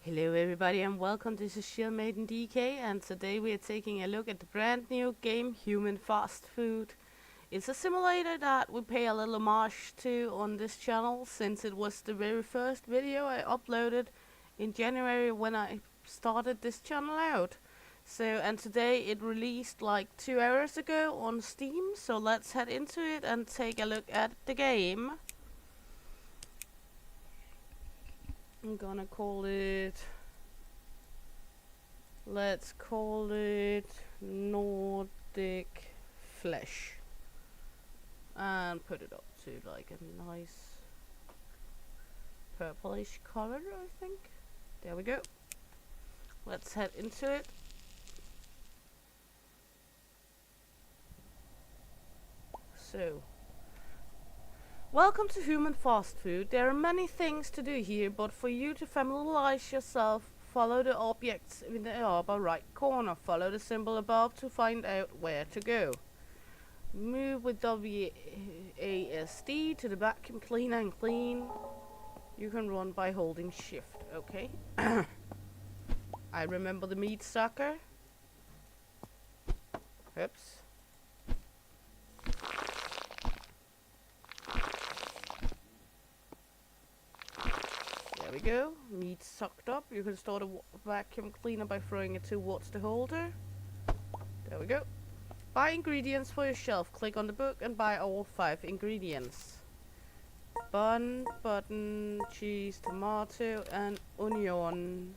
Hello everybody and welcome, this is Shield Maiden DK, and today we are taking a look at the brand new game Human Fast Food. It's a simulator that we pay a little homage to on this channel since it was the very first video I uploaded in January when I started this channel out. And today it released like 2 hours ago on Steam, so let's head into it and take a look at the game. I'm gonna call it, let's call it Nordic Flesh, and put it up to like a nice purplish color, I think. There we go. Let's head into it. So, welcome to Human Fast Food. There are many things to do here, but for you to familiarize yourself, follow the objects in the upper right corner. Follow the symbol above to find out where to go. Move with WASD to the vacuum cleaner and clean. You can run by holding shift, okay? I remember the meat sucker. Oops. There we go. Meat sucked up. You can start a vacuum cleaner by throwing it towards the holder. There we go. Buy ingredients for your shelf. Click on the book and buy all 5 ingredients. Bun, button, cheese, tomato, and onion.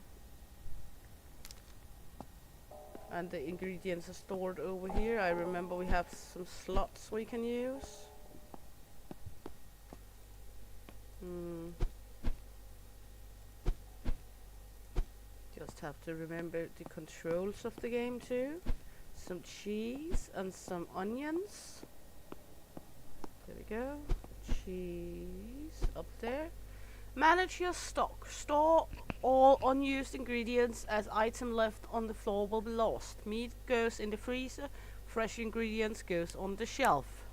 And the ingredients are stored over here. I remember we have some slots we can use. Just have to remember the controls of the game too. Some cheese and some onions. There we go. Cheese up there. Manage your stock. Store all unused ingredients, as item left on the floor will be lost. Meat goes in the freezer. Fresh ingredients goes on the shelf.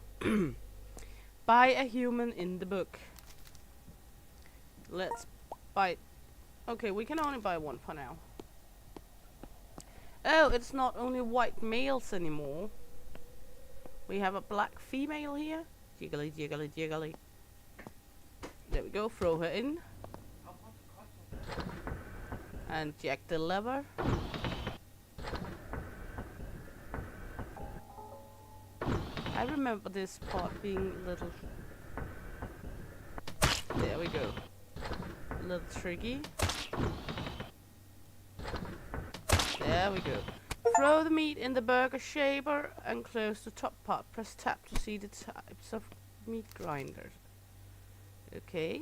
Buy a human in the book. Let's buy. Okay, we can only buy one for now. Oh, it's not only white males anymore. We have a black female here. Jiggly, jiggly, jiggly. There we go, throw her in. And jack the lever. I remember this part being a little... There we go. A little tricky. There we go. Throw the meat in the burger shaper and close the top part. Press tab to see the types of meat grinders. Okay.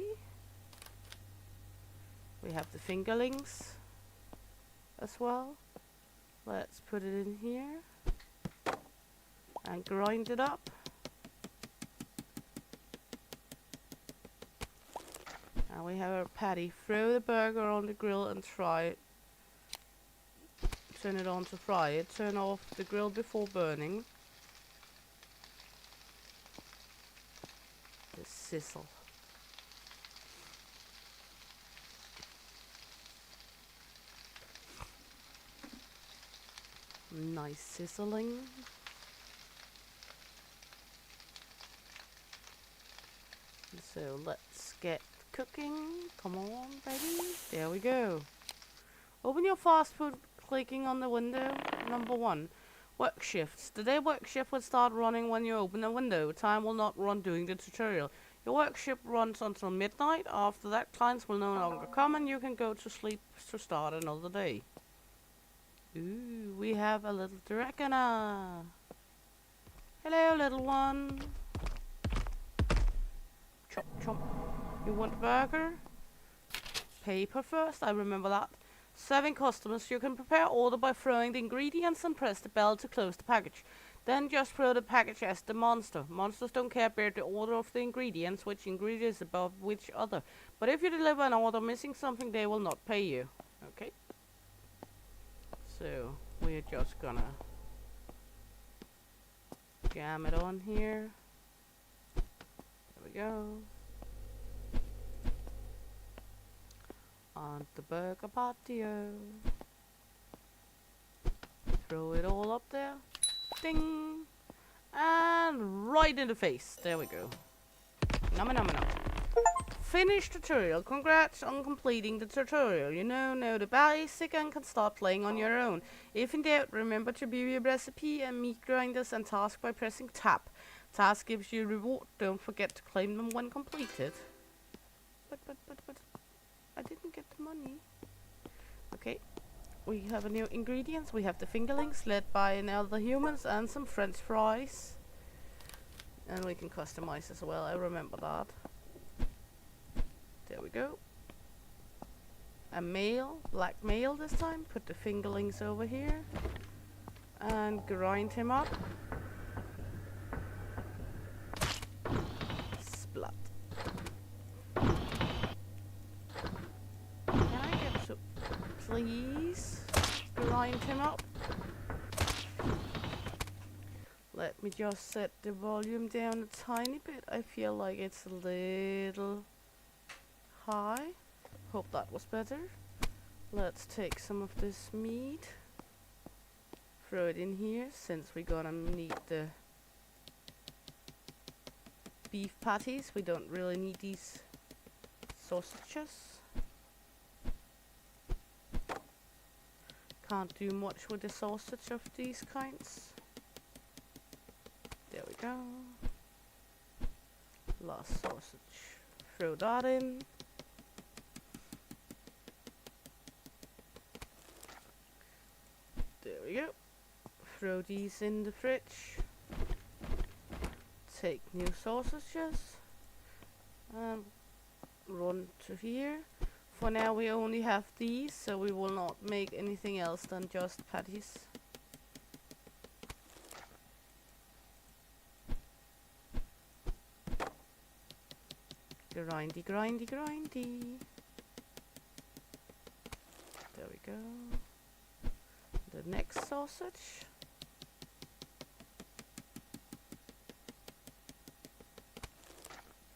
We have the fingerlings as well. Let's put it in here and grind it up. And we have our patty. Throw the burger on the grill and try it. Turn it on to fry it. Turn off the grill before burning. The sizzle. Nice sizzling. So let's get cooking. Come on, baby. There we go. Open your fast food, clicking on the window. Number 1. Work shifts. The day work shift will start running when you open the window. Time will not run during the tutorial. Your work shift runs until midnight. After that, clients will no longer come and you can go to sleep to start another day. Ooh, we have a little Dracana. Hello, little one. Chop, chop. You want a burger? Paper first, I remember that. Serving customers, you can prepare order by throwing the ingredients and press the bell to close the package. Then just throw the package as the monster. Monsters don't care about the order of the ingredients, which ingredients above which other. But if you deliver an order missing something, they will not pay you. Okay? So, we're just gonna jam it on here. There we go. on the burger patio. Throw it all up there. Ding! And right in the face. There we go. Nom nom nom. Finished tutorial. Congrats on completing the tutorial. You now know the basic and can start playing on your own. If in doubt, remember to view your recipe and meat grinders and task by pressing tab. Task gives you reward. Don't forget to claim them when completed. But I didn't get the money. Okay. We have a new ingredients. We have the fingerlings led by another humans and some French fries. And we can customize as well. I remember that. There we go. A male, black male this time. Put the fingerlings over here. And grind him up. Splat. Can I get to please grind him up? Let me just set the volume down a tiny bit. I feel like it's a little high. Hope that was better. Let's take some of this meat. Throw it in here since we're gonna need the beef patties. We don't really need these sausages. Can't do much with the sausage of these kinds. There we go. Last sausage. Throw that in. There we go. Throw these in the fridge. Take new sausages. And run to here. For now we only have these, so we will not make anything else than just patties. Grindy, grindy, grindy. There we go. The next sausage.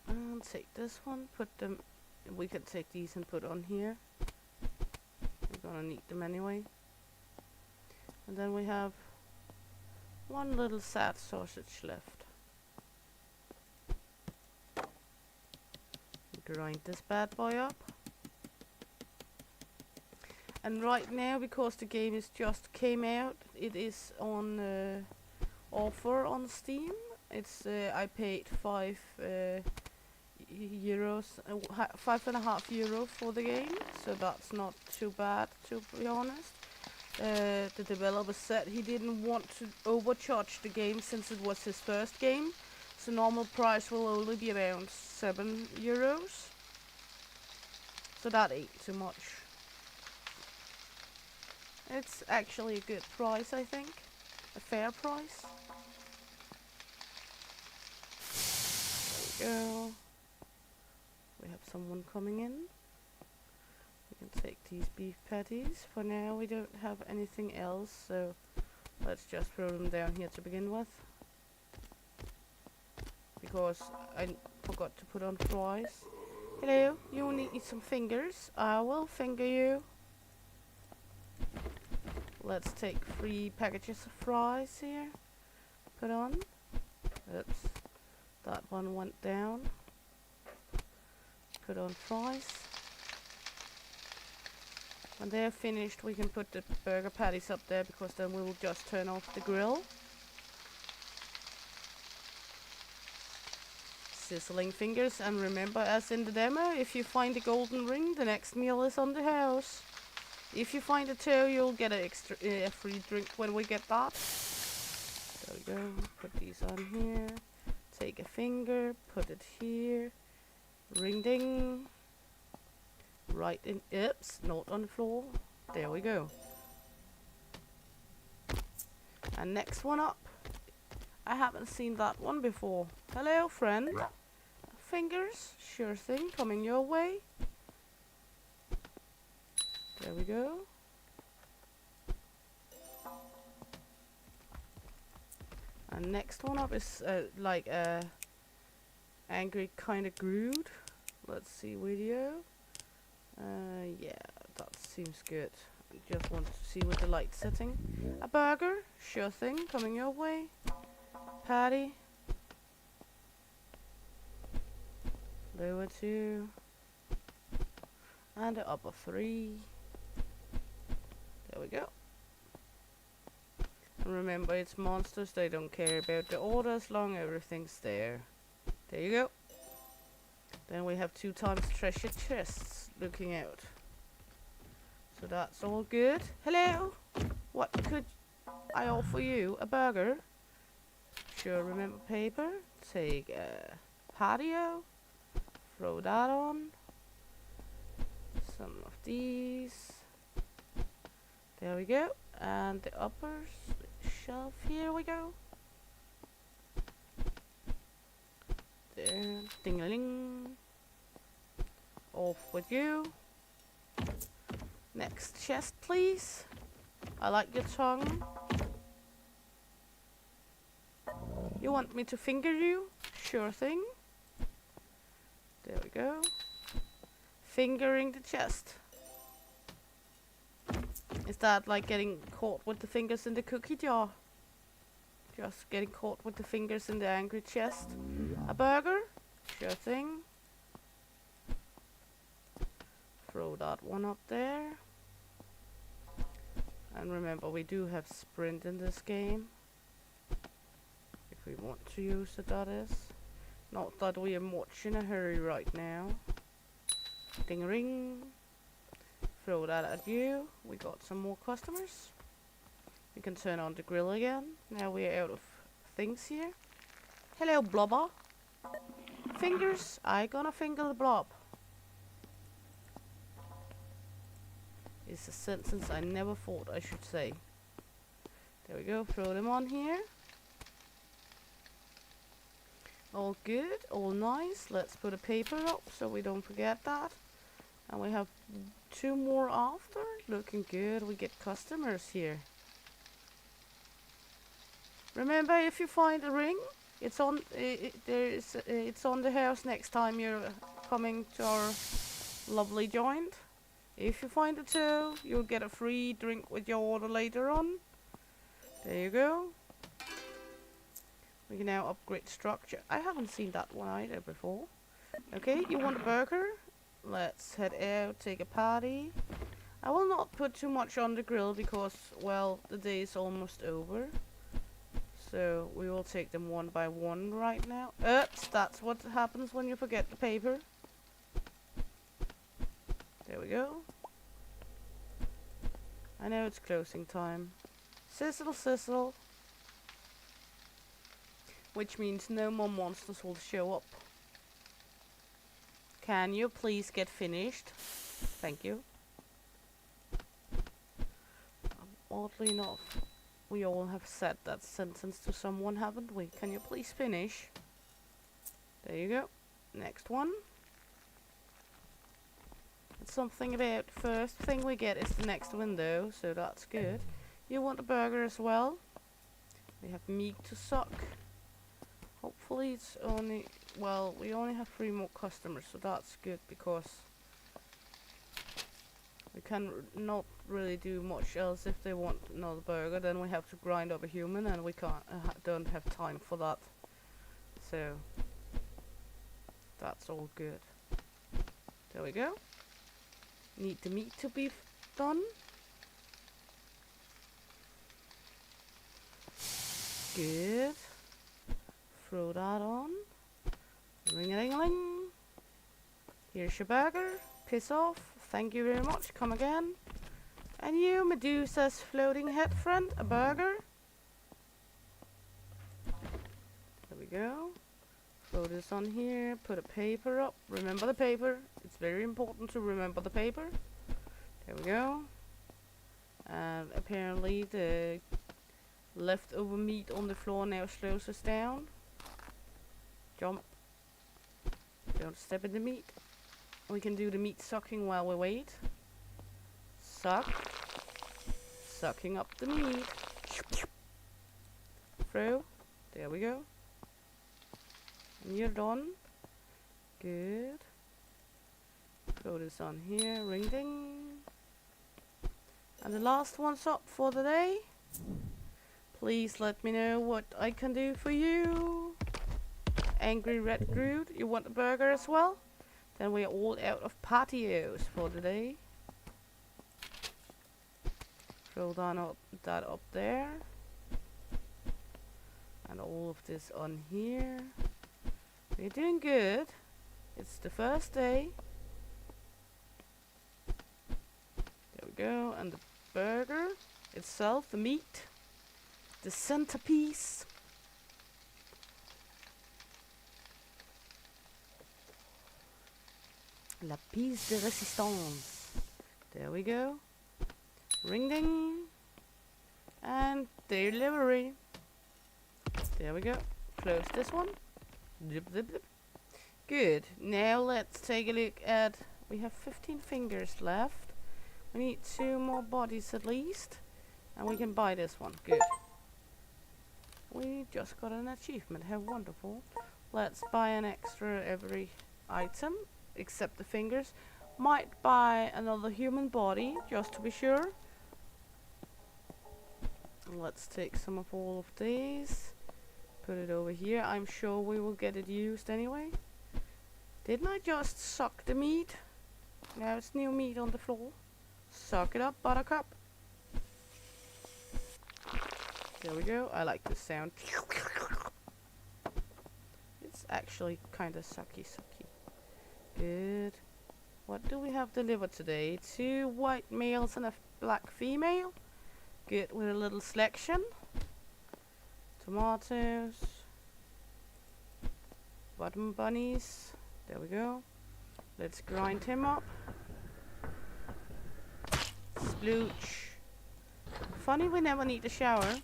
And take this one, put them, we can take these and put on here. We're gonna need them anyway. And then we have one little sad sausage left. Grind this bad boy up. And right now, because the game is just came out, it is on offer on Steam. It's I paid €5, 5.5 euro for the game, so that's not too bad, to be honest. The developer said he didn't want to overcharge the game since it was his first game, so normal price will only be around €7. So that ain't too much. It's actually a good price, I think. A fair price. There we go. We have someone coming in. We can take these beef patties. For now we don't have anything else, so let's just throw them down here to begin with. Because I forgot to put on fries. Hello, you need some fingers. I will finger you. Let's take 3 packages of fries here. Put on. Oops. That one went down. Put on fries. When they're finished, we can put the burger patties up there, because then we will just turn off the grill. Sizzling fingers, and remember, as in the demo, if you find a golden ring, the next meal is on the house. If you find a toe, you'll get a free drink when we get that. There we go. Put these on here. Take a finger, put it here. Ring ding. Right in. Oops, not on the floor. There we go. And next one up. I haven't seen that one before. Hello, friend. Fingers, sure thing, coming your way. There we go. And next one up is like a angry kind of Groot. Let's see video. Yeah, that seems good. Just want to see what the light's setting. A burger? Sure thing, coming your way. Patty. Lower 2. And the upper 3. There we go. And remember, it's monsters, they don't care about the order as long everything's there. There you go. Then we have 2 times treasure chests looking out. So that's all good. Hello? What could I offer you? A burger? Sure, remember paper? Take a patio. Throw that on. Some of these. There we go. And the upper shelf, here we go. There. Ding-a-ling. Off with you. Next chest, please. I like your tongue. You want me to finger you? Sure thing. There we go. Fingering the chest. Is that like getting caught with the fingers in the cookie jar? Just getting caught with the fingers in the angry chest. A burger? Sure thing. Throw that one up there. And remember, we do have sprint in this game. If we want to use it, that is. Not that we are much in a hurry right now. Ding ring. Throw that at you. We got some more customers. We can turn on the grill again. Now we are out of things here. Hello, blobber. Fingers. I gonna finger the blob. It's a sentence I never thought I should say. There we go. Throw them on here. All good. All nice. Let's put a paper up so we don't forget that. And we have 2 more after. Looking good. We get customers here. Remember, if you find a ring, it's on. It's on the house next time you're coming to our lovely joint. If you find a toe, you'll get a free drink with your order later on. There you go. We can now upgrade structure. I haven't seen that one either before. Okay, you want a burger? Let's head out, take a patty. I will not put too much on the grill because, well, the day is almost over. So we will take them one by one right now. Oops, that's what happens when you forget the paper. There we go. I know it's closing time. Sizzle, sizzle. Which means no more monsters will show up. Can you please get finished? Thank you. Oddly enough, we all have said that sentence to someone, haven't we? Can you please finish? There you go. Next one. Something about first thing we get is the next window, so that's good. You want a burger as well? We have meat to suck. Hopefully it's only, well, we only have 3 more customers, so that's good because we can not really do much else. If they want another burger, then we have to grind up a human, and we can't don't have time for that. So that's all good. There we go. Need the meat to be done. Good. Throw that on. Ring-a-ling-a-ling. Here's your burger. Piss off. Thank you very much. Come again. And you, Medusa's floating head friend, a burger. There we go. Throw this on here. Put a paper up. Remember the paper. It's very important to remember the paper. There we go. And apparently the leftover meat on the floor now slows us down. Jump. Don't step in the meat. We can do the meat sucking while we wait. Suck. Sucking up the meat. Throw. There we go. And you're done. Good. Throw this on here. Ring ding. And the last one's up for the day. Please let me know what I can do for you. Angry Red Groot, you want a burger as well? Then we're all out of patios for the day. Throw that up there. And all of this on here. We're doing good. It's the first day. There we go. And the burger itself, the meat. The centerpiece. La pièce de résistance. There we go. Ring ding. And delivery. There we go. Close this one. Zip, zip, zip. Good. Now let's take a look at... We have 15 fingers left. We need 2 more bodies at least. And we can buy this one. Good. We just got an achievement. How wonderful. Let's buy an extra every item. Except the fingers. Might buy another human body, just to be sure. Let's take some of all of these. Put it over here. I'm sure we will get it used anyway. Didn't I just suck the meat? Now it's new meat on the floor. Suck it up, buttercup. There we go. I like this sound. It's actually kind of sucky. Good. What do we have delivered today? 2 white males and a black female. Good, with a little selection. Tomatoes. Button bunnies. There we go. Let's grind him up. Splooch. Funny we never need a shower.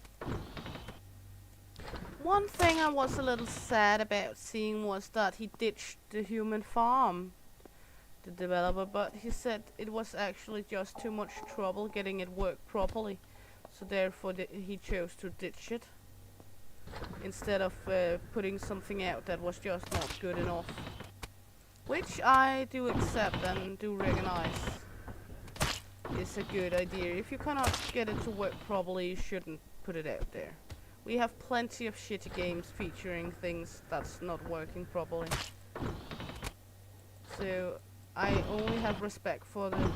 One thing I was a little sad about seeing was that he ditched the human farm, the developer, but he said it was actually just too much trouble getting it work properly, so therefore he chose to ditch it instead of putting something out that was just not good enough, which I do accept and do recognize is a good idea. If you cannot get it to work properly, you shouldn't put it out there. We have plenty of shitty games featuring things that's not working properly. So I only have respect for the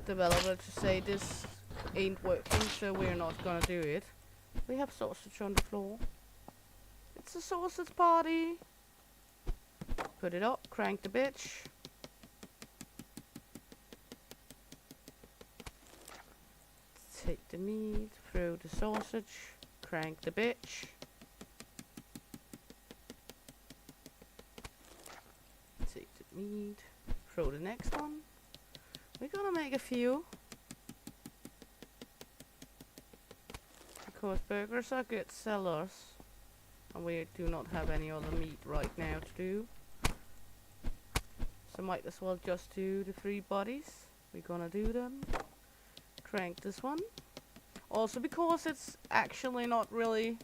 developer to say this ain't working, so we're not gonna do it. We have sausage on the floor. It's a sausage party. Put it up, crank the bitch. Take the meat, throw the sausage. Crank the bitch. Take the meat. Throw the next one. We're gonna make a few. Because burgers are good sellers. And we do not have any other meat right now to do. So might as well just do the 3 bodies. We're gonna do them. Crank this one. Also because it's actually not really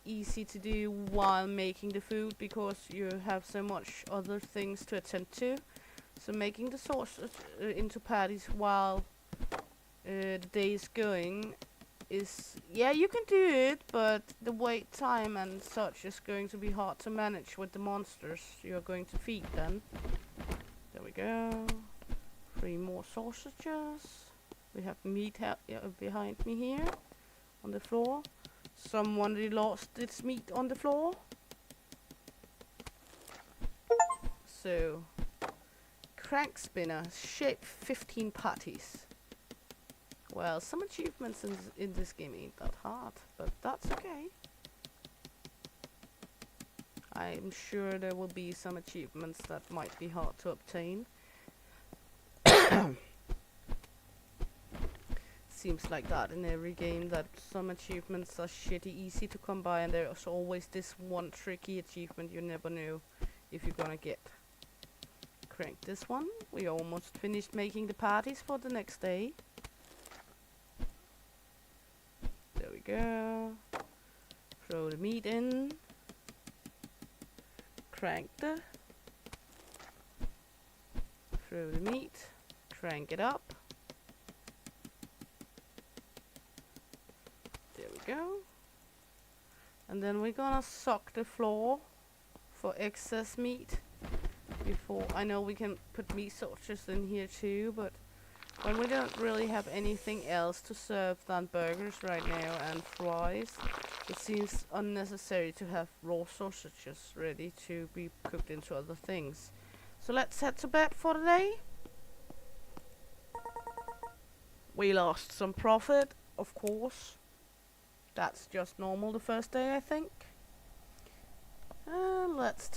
easy to do while making the food, because you have so much other things to attend to. So making the sausage into patties while the day is going is, yeah, you can do it, but the wait time and such is going to be hard to manage with the monsters you're going to feed then. There we go. 3 more sausages. We have meat behind me here on the floor. Someone lost its meat on the floor. So, crank spinner, shape 15 patties. Well, some achievements in this game ain't that hard, but that's okay. I'm sure there will be some achievements that might be hard to obtain. Seems like that in every game, that some achievements are shitty easy to come by, and there's always this one tricky achievement you never know if you're gonna get. Crank this one. We almost finished making the patties for the next day. There we go. Throw the meat in. Crank the Throw the meat. Crank it up. There we go. And then we're gonna suck the floor for excess meat. Before, I know we can put meat sausages in here too, but when we don't really have anything else to serve than burgers right now and fries, it seems unnecessary to have raw sausages ready to be cooked into other things. So let's head to bed for the day. We lost some profit, of course. That's just normal the first day, I think. Let's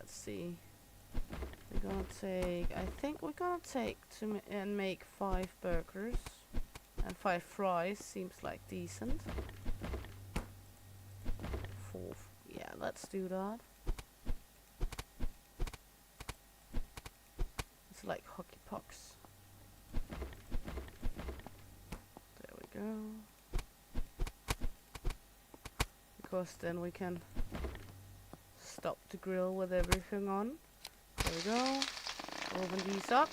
see. We're gonna take, I think we're gonna take and make 5 burgers and 5 fries. Seems like decent. 4, yeah, let's do that. It's like hockey pucks. There we go. Because then we can stop the grill with everything on. There we go. Open these up.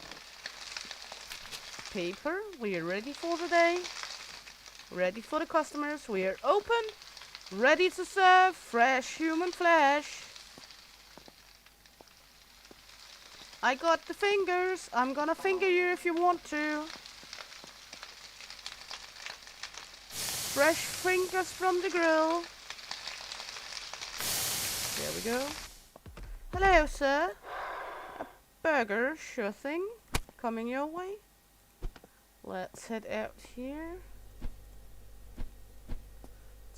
Paper. We are ready for the day. Ready for the customers. We are open. Ready to serve fresh human flesh. I got the fingers. I'm gonna finger you if you want to. Fresh fingers from the grill. There we go. Hello, sir. A burger, sure thing. Coming your way. Let's head out here.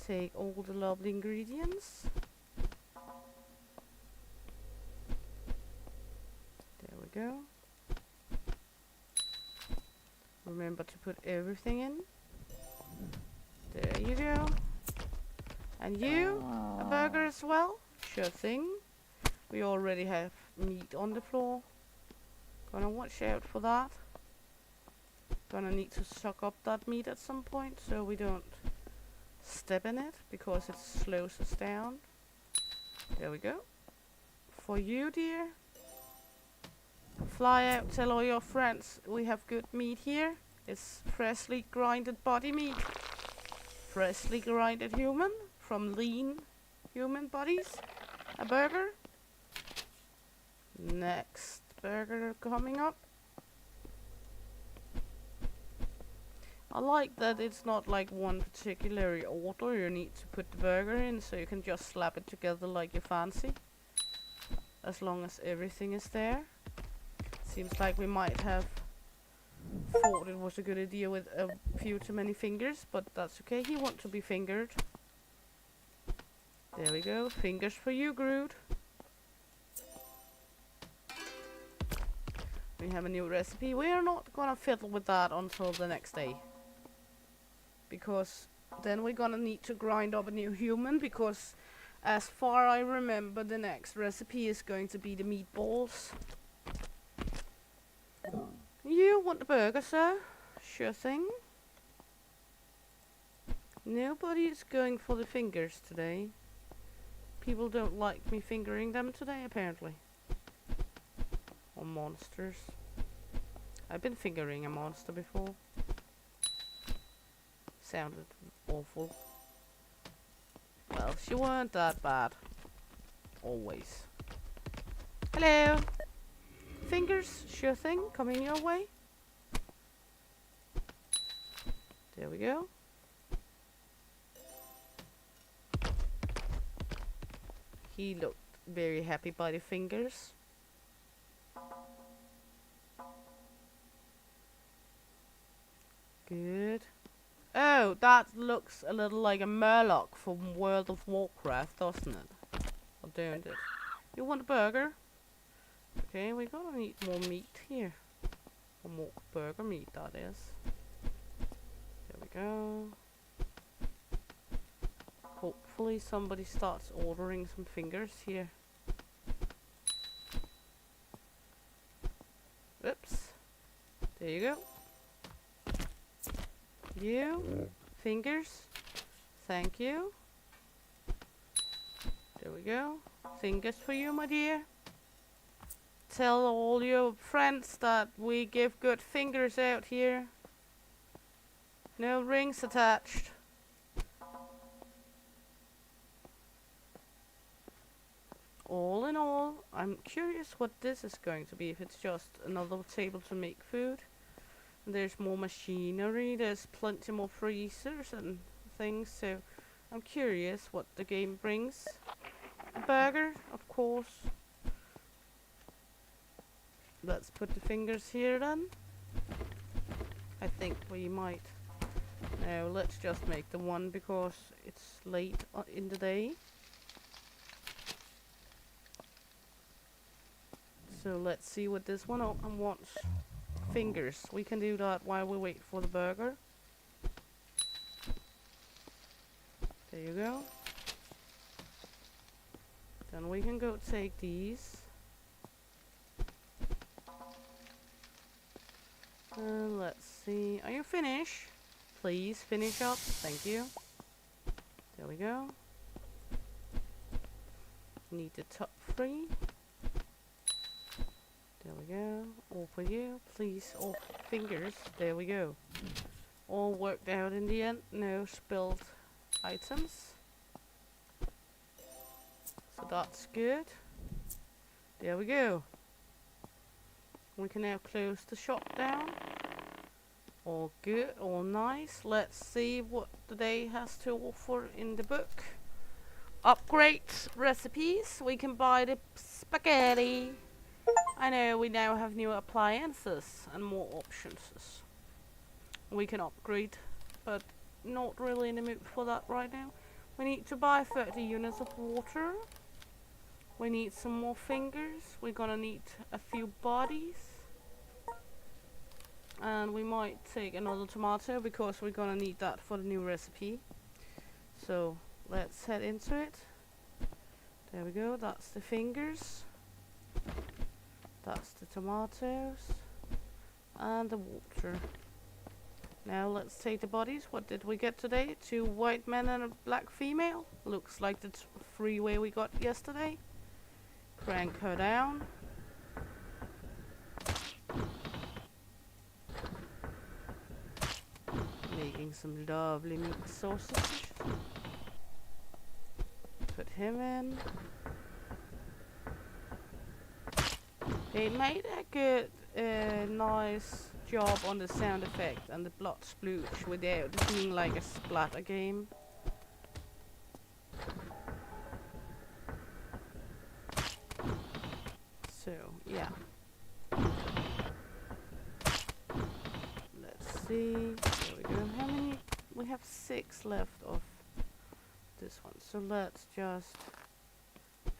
Take all the lovely ingredients. There we go. Remember to put everything in. There you go. And you, a burger as well? Sure thing. We already have meat on the floor. Gonna watch out for that. Gonna need to suck up that meat at some point so we don't step in it because it slows us down. There we go. For you, dear. Fly out, tell all your friends we have good meat here. It's freshly grinded body meat. Freshly grinded human from lean human bodies. A burger. Next burger coming up. I like that it's not like one particular order you need to put the burger in, so you can just slap it together like you fancy. As long as everything is there. Seems like we might have thought it was a good idea with a few too many fingers, but that's okay. He wants to be fingered. There we go. Fingers for you, Groot. We have a new recipe. We are not gonna fiddle with that until the next day. Because then we're gonna need to grind up a new human, because as far I remember, the next recipe is going to be the meatballs. You want the burger, sir? Sure thing. Nobody is going for the fingers today. People don't like me fingering them today, apparently. Or monsters. I've been fingering a monster before. Sounded awful. Well, she weren't that bad. Always. Hello. Fingers, sure thing, coming your way. There we go. He looked very happy by the fingers. Good. Oh, that looks a little like a Murloc from World of Warcraft, doesn't it? Or don't it? You want a burger? Okay, we're gonna need more meat here. Or more burger meat, that is. There we go. Hopefully somebody starts ordering some fingers here. Oops. There you go. You. Fingers. Thank you. There we go. Fingers for you, my dear. tell all your friends that we give good fingers out here. No rings attached. All in all, I'm curious what this is going to be. If it's just another table to make food. There's more machinery, there's plenty more freezers and things, so I'm curious what the game brings. A burger, of course. Let's put the fingers here then. I think we might. No, let's just make the one because it's late in the day. So let's see what this one wants. Fingers. We can do that while we wait for the burger. There you go. Then we can go take these. Let's see. Are you finished? Please finish up. Thank you. There we go. Need the top 3. There we go. All for you. Please, all fingers. There we go. All worked out in the end. No spilled items. So that's good. There we go. We can now close the shop down. All good, all nice. Let's see what the day has to offer in the book. Upgrade recipes. We can buy the spaghetti. I know we now have new appliances and more options. We can upgrade, but not really in the mood for that right now. We need to buy 30 units of water. We need some more fingers. We're gonna need a few bodies. And we might take another tomato because we're gonna need that for the new recipe. So let's head into it. There we go, that's the fingers. That's the tomatoes. And the water. Now let's take the bodies. What did we get today? 2 white men and a black female. Looks like the freeway we got yesterday. Crank her down. Making some lovely meat sausage. Put him in. They made a good, nice job on the sound effect and the blood splooge without it being like a splatter game. So, yeah. Let's see. There we go. How many? We have 6 left of this one. So let's just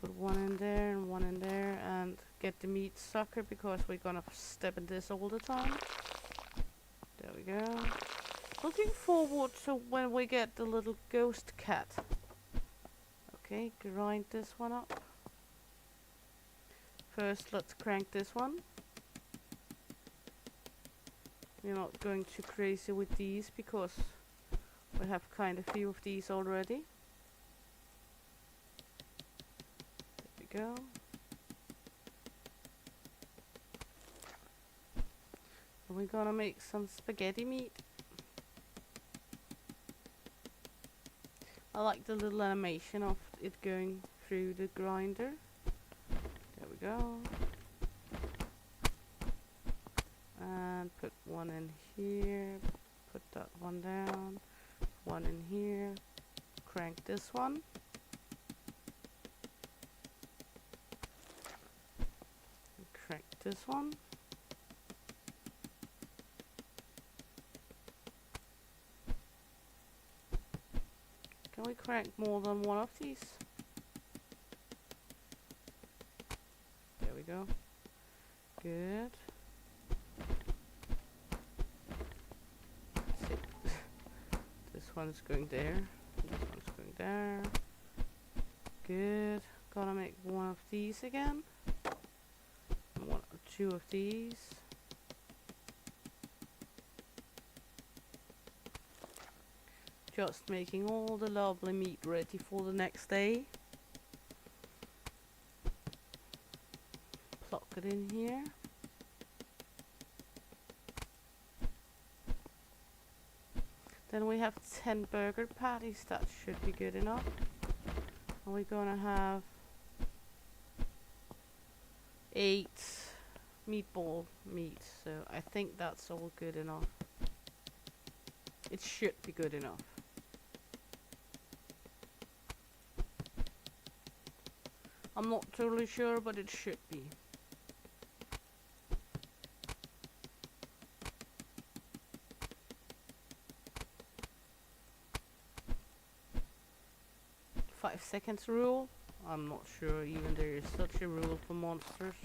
put 1 in there and 1 in there and get the meat sucker because we're gonna step in this all the time. There we go. Looking forward to when we get the little ghost cat. Okay, grind this one up. First, let's crank this one. We're not going too crazy with these because we have kind of few of these already. There we go. And we're gonna make some spaghetti meat. I like the little animation of it going through the grinder. There we go. And put 1 in here. Put that one down. 1 in here. Crank this one. And crank this one. Can we crank more than one of these? There we go. Good. This one's going there. This one's going there. Good. Gonna make 1 of these again. 1 or 2 of these. Just making all the lovely meat ready for the next day. Pluck it in here. Then we have 10 burger patties. That should be good enough. And we're gonna have 8 meatball meat. So I think that's all good enough. It should be good enough. I'm not totally sure, but it should be. Seconds rule. I'm not sure even there is such a rule for monsters,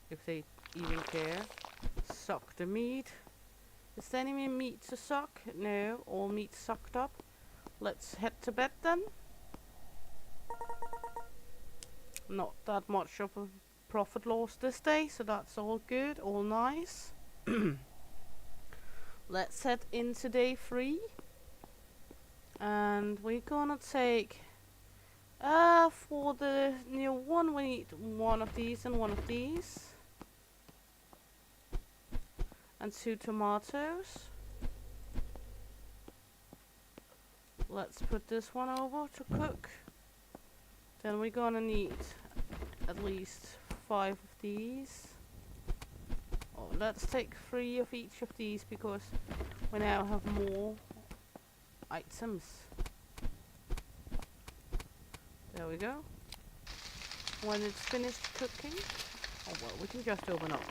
if they even care. Suck the meat. Is there any meat to suck? No, all meat sucked up. Let's head to bed then. Not that much of a profit loss this day, so that's all good, all nice. Let's head into day 3. And we're gonna take for the new one, we need one of these and one of these. And 2 tomatoes. Let's put this one over to cook. Then we're gonna need at least 5 of these. Oh, let's take 3 of each of these because we now have more items. There we go. When it's finished cooking, oh well, we can just open up.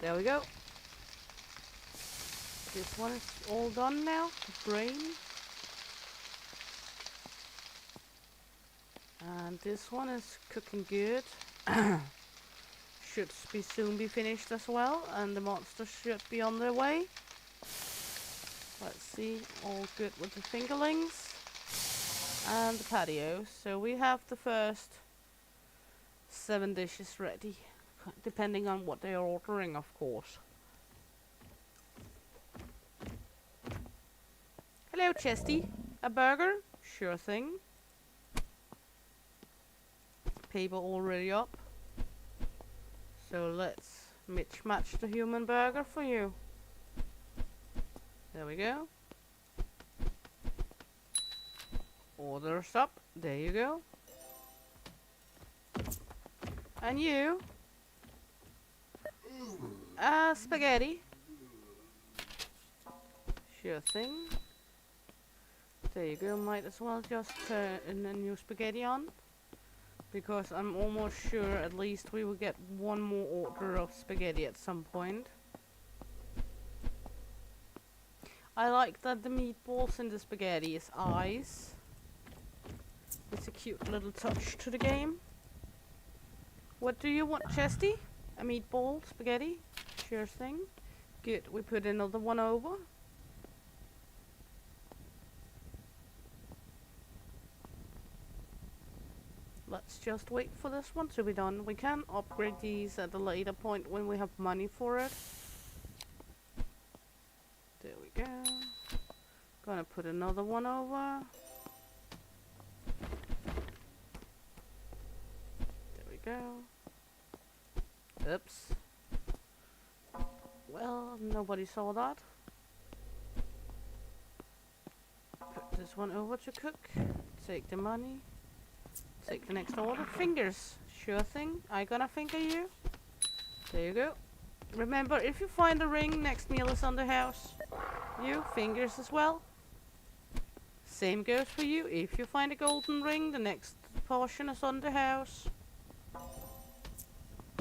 There we go. This one is all done now. The brain. And this one is cooking good. Should be soon be finished as well, and the monsters should be on their way. Let's see, all good with the fingerlings. And the patio. So we have the first 7 dishes ready, depending on what they are ordering, of course. Hello, Chesty. A burger? Sure thing. Paper already up. So let's match the human burger for you. There we go. Orders up. There you go. And you? Spaghetti. Sure thing. There you go. Might as well just turn a new spaghetti on. Because I'm almost sure at least we will get one more order of spaghetti at some point. I like that the meatballs in the spaghetti is eyes. It's a cute little touch to the game. What do you want, Chesty? A meatball spaghetti? Sure thing. Good, we put another one over. Let's just wait for this one to be done. We can upgrade these at a later point when we have money for it. There we go. Gonna put another one over. Go. Oops. Well, nobody saw that. Put this one over to cook. Take the money. Take the next order. Fingers. Sure thing. I gonna finger you. There you go. Remember, if you find a ring, next meal is on the house. You, fingers as well. Same goes for you. If you find a golden ring, the next portion is on the house.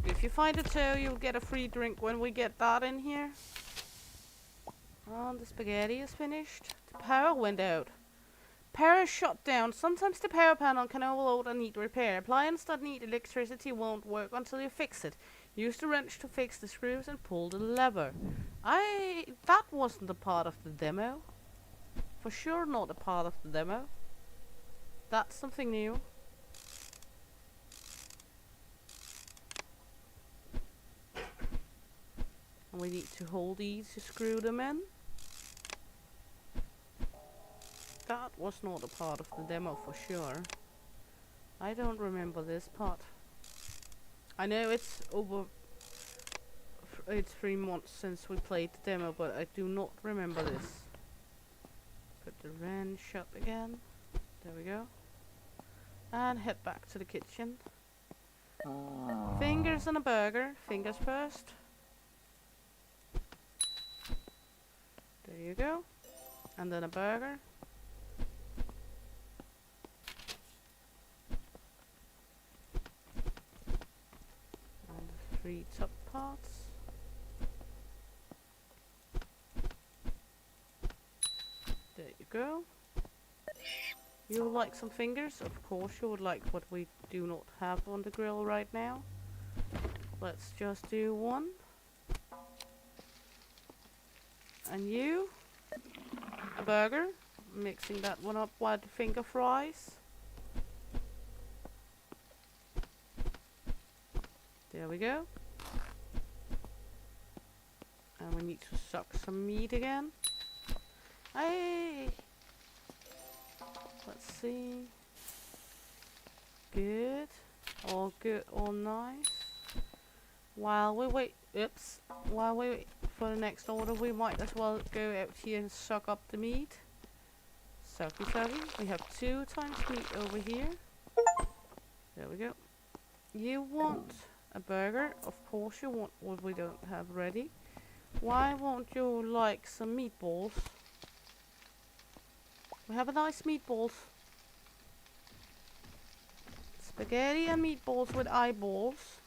If you find a toe, you'll get a free drink when we get that in here. Oh, the spaghetti is finished. The power went out. Power is shut down. Sometimes the power panel can overload and need repair. Appliances that need electricity won't work until you fix it. Use the wrench to fix the screws and pull the lever. That wasn't a part of the demo. For sure not a part of the demo. That's something new. We need to hold these to screw them in. That was not a part of the demo for sure. I don't remember this part. I know it's over it's 3 months since we played the demo, but I do not remember this. Put the wrench up again. There we go. And head back to the kitchen. Fingers on a burger. Fingers first. There you go. And then a burger. And 3 top parts. There you go. You would like some fingers? Of course you would like what we do not have on the grill right now. Let's just do 1. And you? A burger. Mixing that one up with finger fries. There we go. And we need to suck some meat again. Hey! Let's see. Good. All good, all nice. While we wait for the next order, we might as well go out here and suck up the meat. Sucky sucky. We have 2 times meat over here. There we go. You want a burger? Of course you want what we don't have ready. Why won't you like some meatballs? We have a nice meatballs. Spaghetti and meatballs with eyeballs.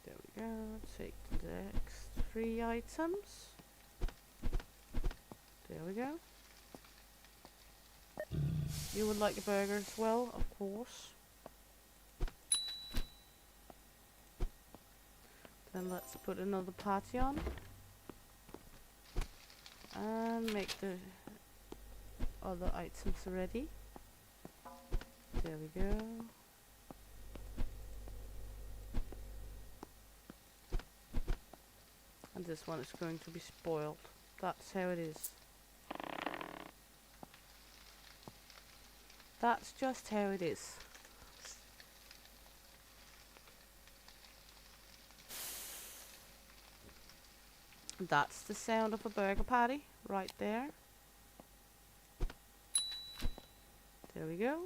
There we go. Take the next 3 items. There we go. You would like a burger as well, of course. Then let's put another patty on. And make the other items ready. There we go. And this one is going to be spoiled. That's how it is. That's just how it is. That's the sound of a burger patty right there. There we go.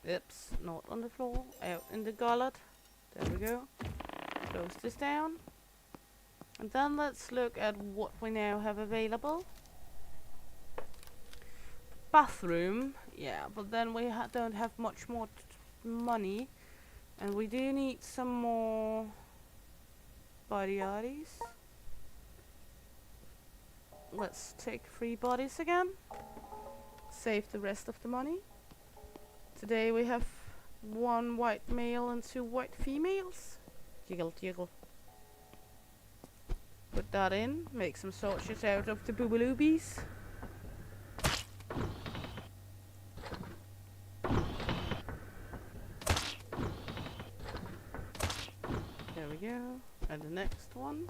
Oops, not on the floor, out in the gullet. There we go. Close this down. And then let's look at what we now have available. Bathroom, yeah, but then we don't have much more money. And we do need some more body arties. Let's take 3 bodies again. Save the rest of the money. Today we have 1 white male and 2 white females. Jiggle, jiggle. Put that in. Make some sausages out of the boobaloobies. There we go. And the next one.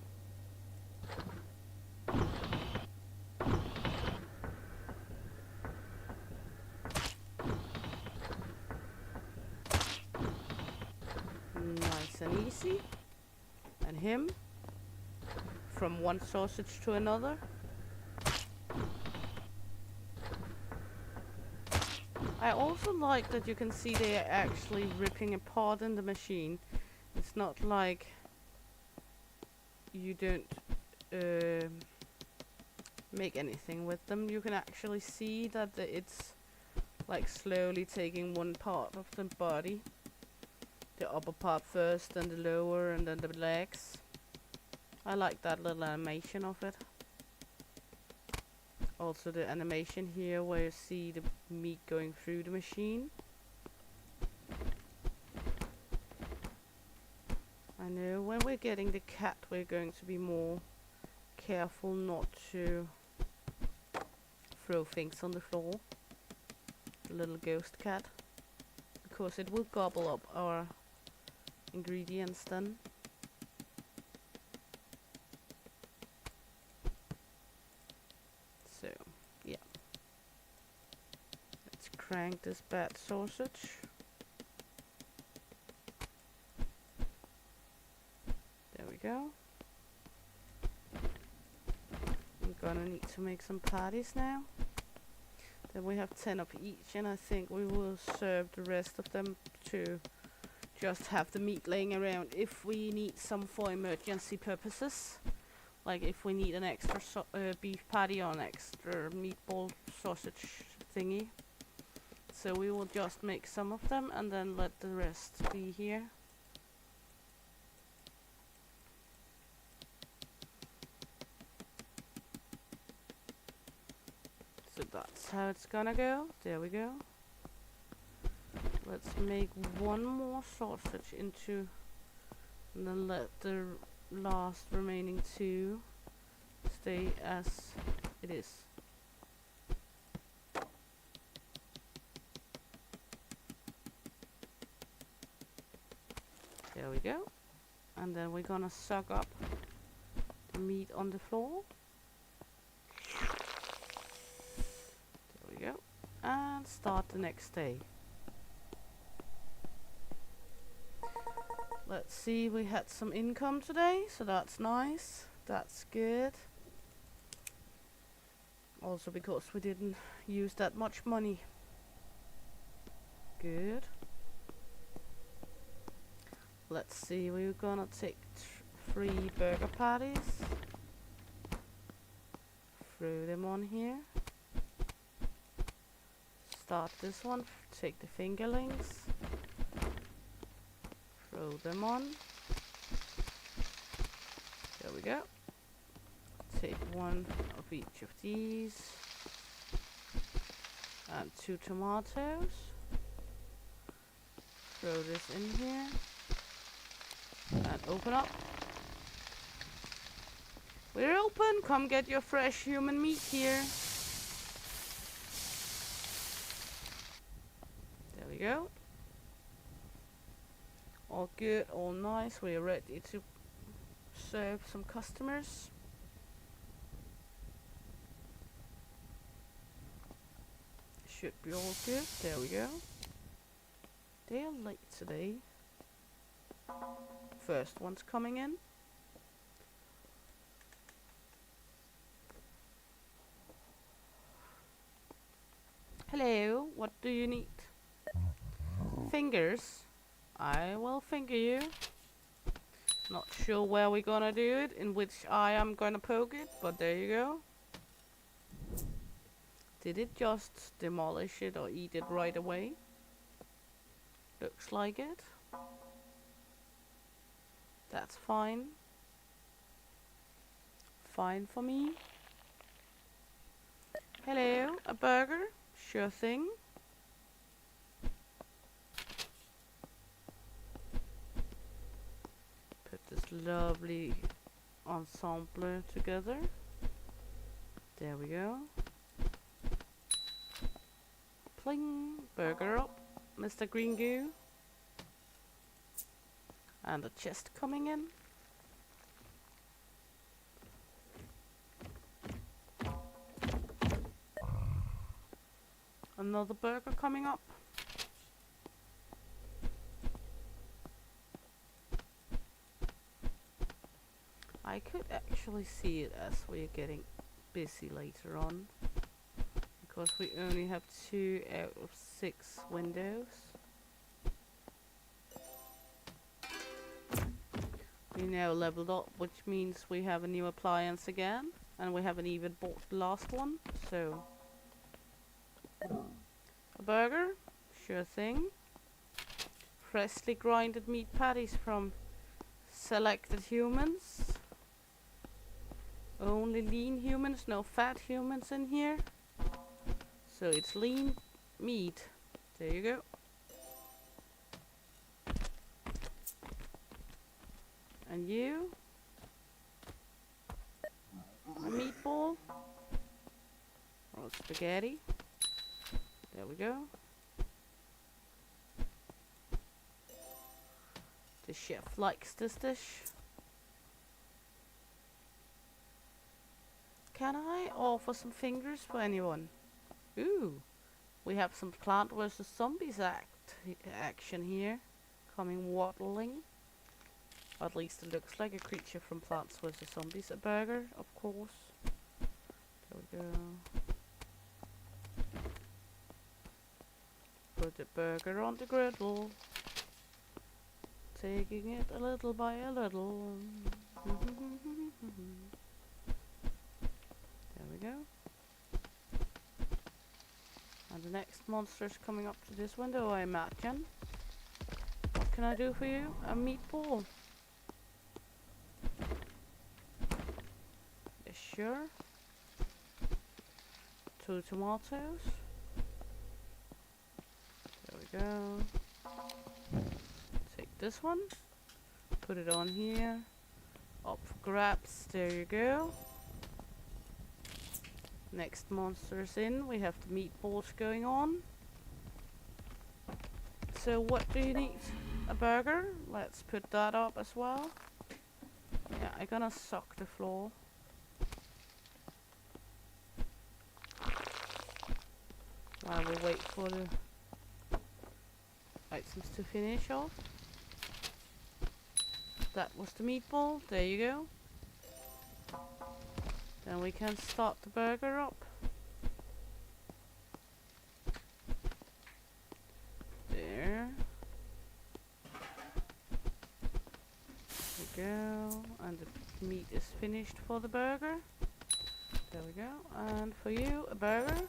Nice and easy. And him. From one sausage to another. I also like that you can see they are actually ripping apart in the machine. It's not like you don't make anything with them. You can actually see that it's like slowly taking one part of the body. The upper part first, then the lower, and then the legs. I like that little animation of it. Also the animation here where you see the meat going through the machine. I know when we're getting the cat we're going to be more careful not to throw things on the floor. The little ghost cat. Because it will gobble up our ingredients then. So, yeah. Let's crank this bad sausage. There we go. I'm gonna need to make some patties now. Then we have 10 of each, and I think we will serve the rest of them to just have the meat laying around if we need some for emergency purposes. Like if we need an extra beef patty or an extra meatball sausage thingy. So we will just make some of them and then let the rest be here. So that's how it's gonna go. There we go. Let's make one more sausage into, and then let the last remaining 2 stay as it is. There we go. And then we're gonna suck up the meat on the floor. There we go. And start the next day. Let's see, we had some income today, so that's nice. That's good. Also because we didn't use that much money. Good. Let's see, we're gonna take 3 burger patties. Throw them on here. Start this one, take the fingerlings. Throw them on. There we go. Take 1 of each of these. And 2 tomatoes. Throw this in here. And open up. We're open. Come get your fresh human meat here. There we go. All good, all nice. We're ready to serve some customers. Should be all good. There we go. They are late today. First one's coming in. Hello, what do you need? Fingers? I will finger you. Not sure where we're gonna do it, in which eye I'm gonna poke it, but there you go. Did it just demolish it or eat it right away? Looks like it. That's fine. Fine for me. Hello, a burger? Sure thing. Put this lovely ensemble together. There we go. Pling, burger up, Mr. Green Goo. And the chest coming in. Another burger coming up. I could actually see it as we're getting busy later on, because we only have 2 out of 6 windows. We now leveled up, which means we have a new appliance again, and we haven't even bought the last one, so... A burger? Sure thing. Freshly grinded meat patties from selected humans. Only lean humans, no fat humans in here. So it's lean meat. There you go. And you? A meatball? Or spaghetti? There we go. The chef likes this dish. Can I offer some fingers for anyone? Ooh, We have some Plant vs Zombies action here, coming waddling. Or at least it looks like a creature from Plants vs Zombies. A burger, of course. There we go. Put the burger on the griddle. Taking it a little by a little. There we go. And the next monster is coming up to this window, I imagine. What can I do for you? A meatball. Yes, sure. 2 tomatoes. There we go. Take this one. Put it on here. Up for grabs. There you go. Next monster's in. We have the meatballs going on. So what do you need? A burger? Let's put that up as well. Yeah, I'm gonna suck the floor. While we wait for the items to finish off. That was the meatball. There you go. Then we can start the burger up. There. There we go. And the meat is finished for the burger. There we go. And for you, a burger.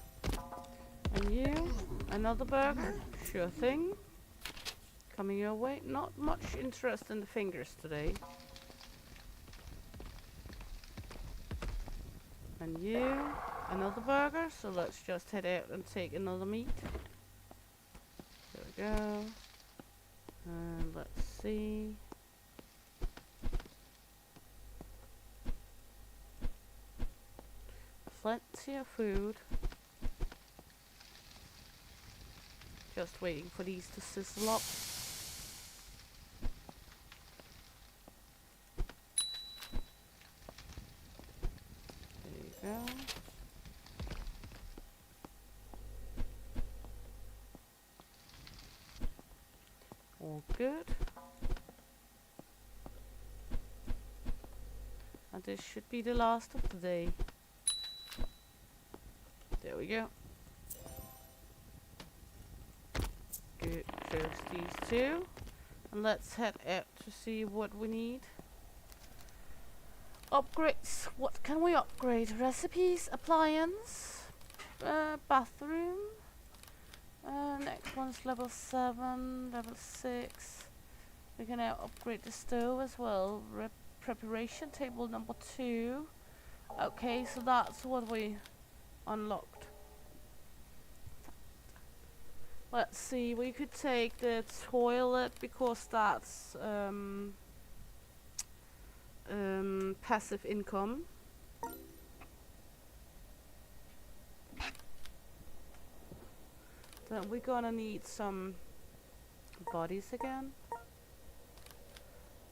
And you, another burger. Sure thing. Coming your way. Not much interest in the fingers today. And you, another burger. So let's just head out and take another meat. There we go. And let's see. Plenty of food. Just waiting for these to sizzle up. There you go. All good. And this should be the last of the day. There we go. Good. Close these two. And let's head out to see what we need. Upgrades. What can we upgrade? Recipes, appliance, bathroom. Next one's level 7, level 6. We can now upgrade the stove as well. Preparation table number 2. Okay, so that's what we unlocked. Let's see, we could take the toilet because that's passive income. Then we're gonna need some bodies again.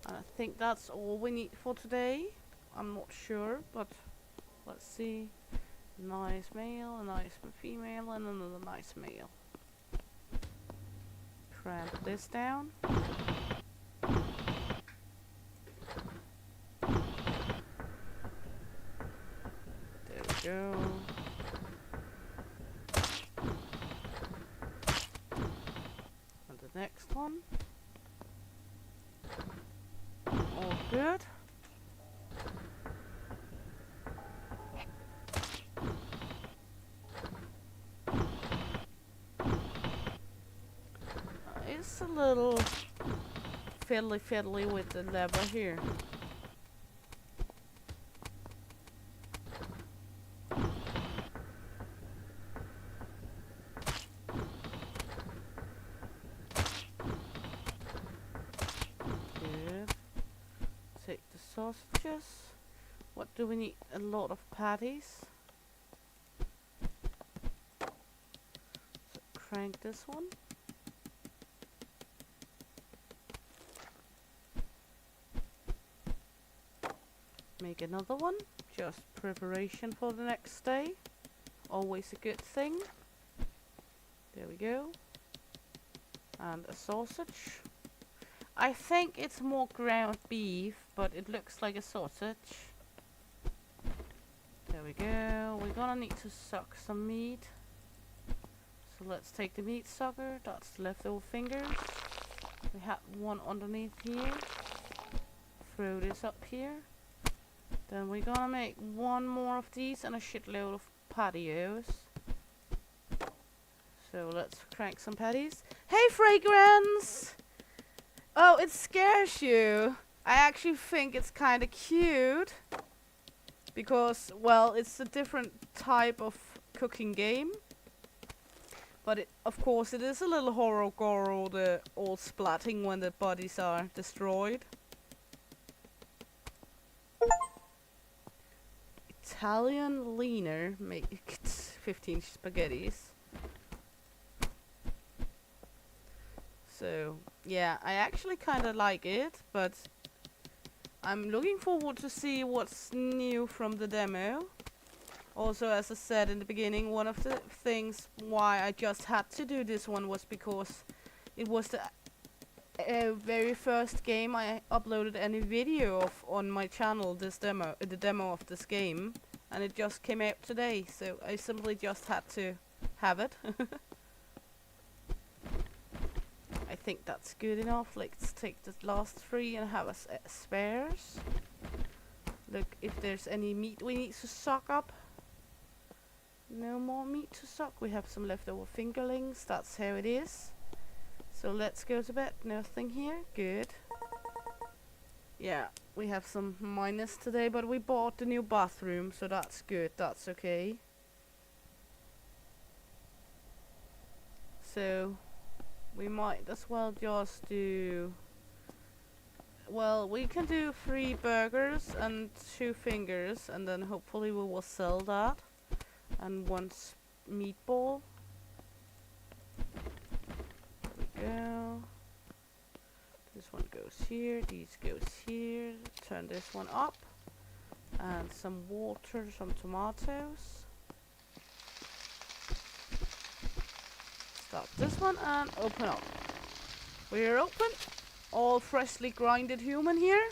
And I think that's all we need for today. I'm not sure, but let's see. Nice male, a nice female, and another nice male. Cramp this down. There we go. And the next one. All good. It's a little fiddly with the lever here. Good. Take the sausages. What do we need? A lot of patties. So crank this one. Make another one, just preparation for the next day. Always a good thing. There we go. And a sausage. I think it's more ground beef, but it looks like a sausage. There we go. We're gonna need to suck some meat. So let's take the meat sucker. That's the leftover fingers. We have one underneath here. Throw this up here. Then we're gonna make one more of these and a shitload of patios. So let's crank some patties. Hey, Fragrance! Oh, it scares you. I actually think it's kind of cute. Because, well, it's a different type of cooking game. But it, of course, it is a little horror-gore, the all splatting when the bodies are destroyed. Italian leaner makes 15 spaghettis. So, yeah, I actually kind of like it, but I'm looking forward to see what's new from the demo. Also, as I said in the beginning, one of the things why I just had to do this one was because it was the very first game I uploaded any video of on my channel, this demo, the demo of this game, and it just came out today, so I simply just had to have it. I think that's good enough. Let's take the last 3 and have us spares. Look if there's any meat we need to suck up. No more meat to suck. We have some leftover fingerlings. That's how it is. So let's go to bed. Nothing here. Good. Yeah, we have some minus today, but we bought the new bathroom, so that's good. That's okay. So we might as well just do... Well, we can do 3 burgers and 2 fingers, and then hopefully we will sell that. And 1 meatball. There we go. This one goes here, these goes here. Turn this one up. And some water, some tomatoes. Stop this one and open up. We're open. All freshly grinded human here.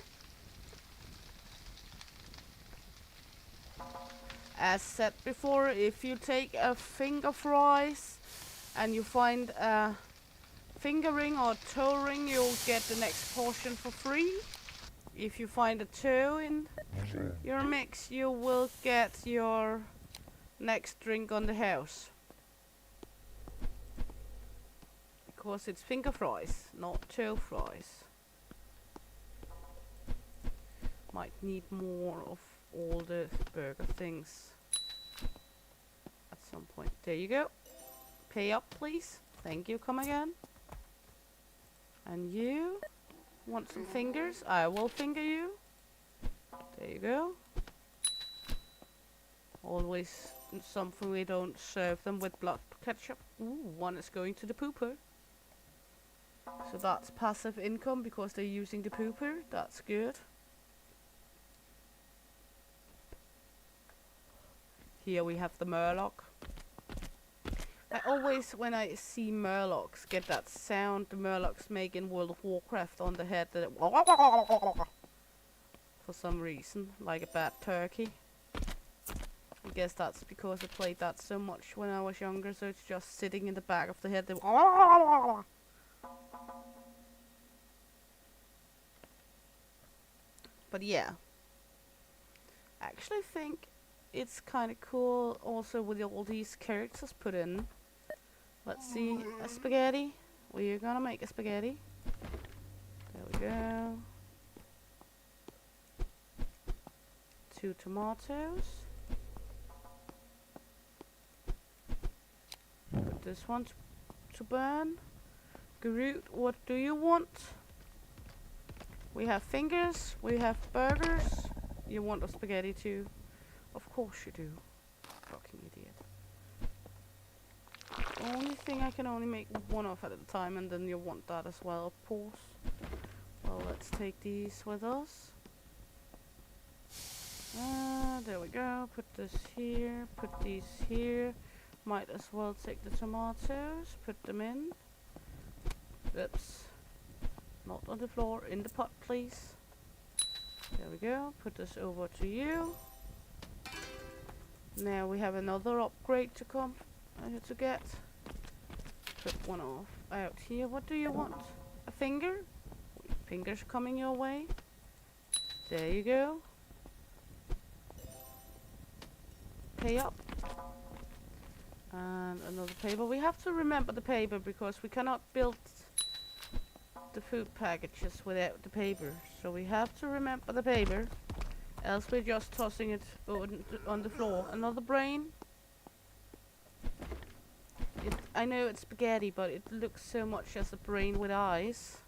As said before, if you take a finger fries and you find a finger ring or toe ring, you'll get the next portion for free. If you find a toe in your mix, you will get your next drink on the house. Because it's finger fries, not toe fries. Might need more of all the burger things at some point. There you go. Pay up, please. Thank you. Come again. And you want some fingers? I will finger you. There you go. Always something we don't serve them with blood ketchup. Ooh, one is going to the pooper. So that's passive income because they're using the pooper. That's good. Here we have the Murloc. I always, when I see Murlocs, get that sound the Murlocs make in World of Warcraft on the head. That for some reason, like a bad turkey. I guess that's because I played that so much when I was younger, so it's just sitting in the back of the head. But yeah, I actually think it's kind of cool also with all these characters put in. Let's see, a spaghetti. We're gonna make a spaghetti. There we go. 2 tomatoes. Put this one to burn. Groot, what do you want? We have fingers, we have burgers. You want a spaghetti too? Of course you do. Fucking idiot. The only thing I can only make one of at a time, and then you want that as well, of course. Well, let's take these with us. There we go. Put this here. Put these here. Might as well take the tomatoes, put them in. Oops. Not on the floor, in the pot please. There we go, put this over to you. Now we have another upgrade to come to get. Put one off out here. What do you want? A finger? Fingers coming your way. There you go. Pay up. And another paper. We have to remember the paper because we cannot build the food packages without the paper. So we have to remember the paper. Else we're just tossing it on the floor. Another brain. I know it's spaghetti, but it looks so much as a brain with eyes.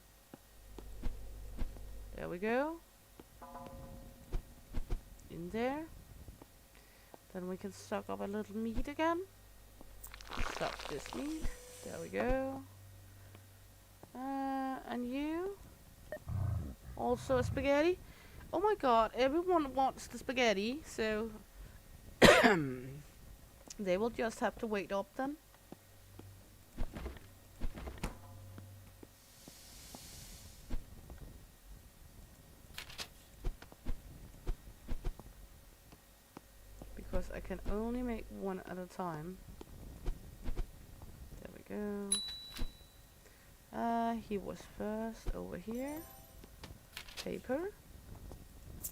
There we go. In there. Then we can suck up a little meat again. Suck this meat. There we go. And you? Also a spaghetti? Oh my god, everyone wants the spaghetti, so they will just have to wait up then. Because I can only make one at a time. There we go. He was first over here. Paper.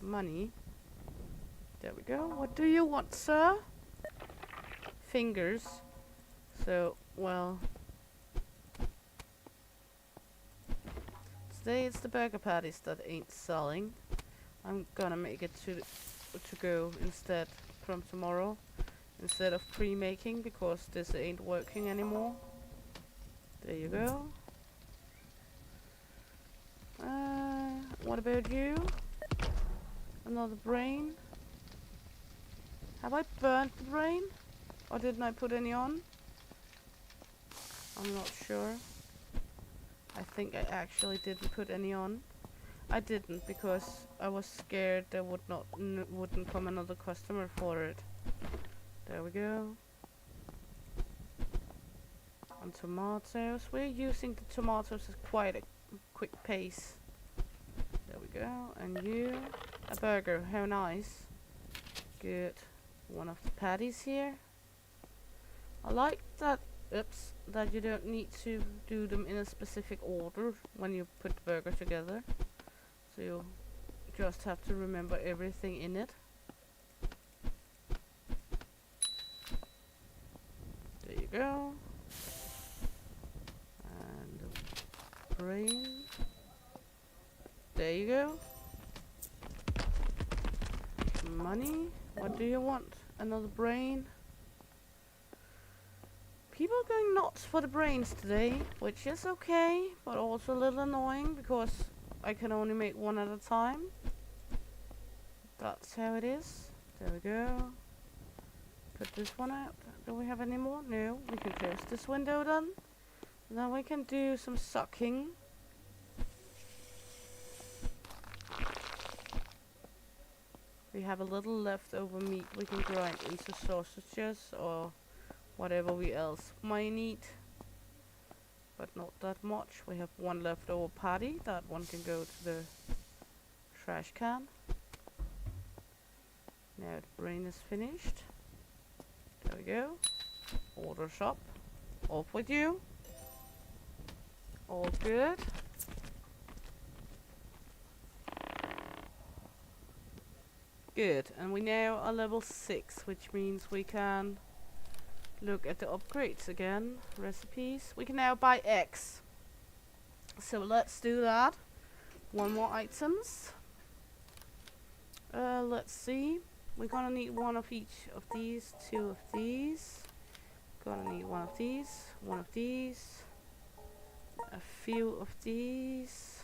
Money. There we go. What do you want, sir? Fingers. So, well, today it's the burger patties that ain't selling. I'm gonna make it to go instead from tomorrow, instead of pre-making, because this ain't working anymore. There you go. What about you? Another brain. Have I burnt the brain? Or didn't I put any on? I'm not sure. I think I actually didn't put any on. I didn't because I was scared there wouldn't come another customer for it. There we go. And tomatoes. We're using the tomatoes at quite a quick pace. There we go. And you. A burger. How nice. Good. One of the patties here. I like that, oops, that you don't need to do them in a specific order when you put the burger together. So you just have to remember everything in it. There you go. And the brain. There you go. Money. What do you want? Another brain. People are going nuts for the brains today, which is okay, but also a little annoying because I can only make one at a time. That's how it is. There we go. Put this one out. Do we have any more? No. We can close this window then. Then we can do some sucking. We have a little leftover meat we can grind into sausages or whatever we else might need, but not that much. We have one leftover patty. That one can go to the trash can. Now the brain is finished. There we go. Order shop. Off with you. All good. Good. And we now are level 6, which means we can look at the upgrades again. Recipes. We can now buy eggs. So let's do that. One more items. Let's see. We're gonna need one of each of these, 2 of these. Gonna need one of these, a few of these,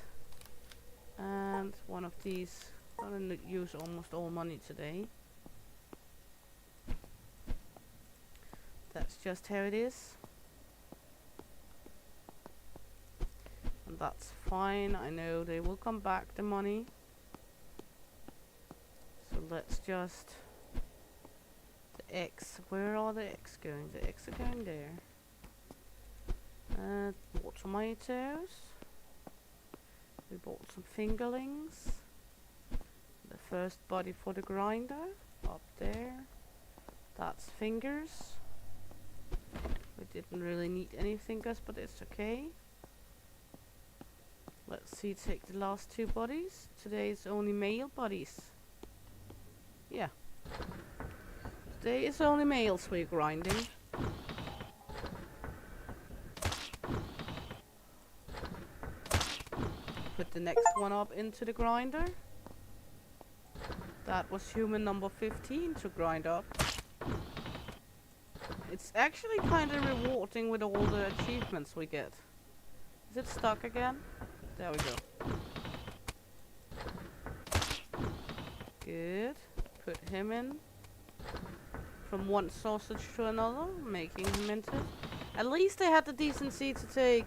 and one of these. Gonna use almost all money today. That's just how it is. And that's fine. I know they will come back the money. So let's just... eggs. Where are the eggs going? The eggs are going there. More tomatoes. We bought some fingerlings. The first body for the grinder. Up there. That's fingers. We didn't really need any fingers, but it's okay. Let's see, take the last 2 bodies. Today is only male bodies. Yeah. Today is only males we're grinding. Put the next one up into the grinder. That was human number 15 to grind up. It's actually kind of rewarding with all the achievements we get. Is it stuck again? There we go. Good. Put him in. From one sausage to another, making him into. At least they had the decency to take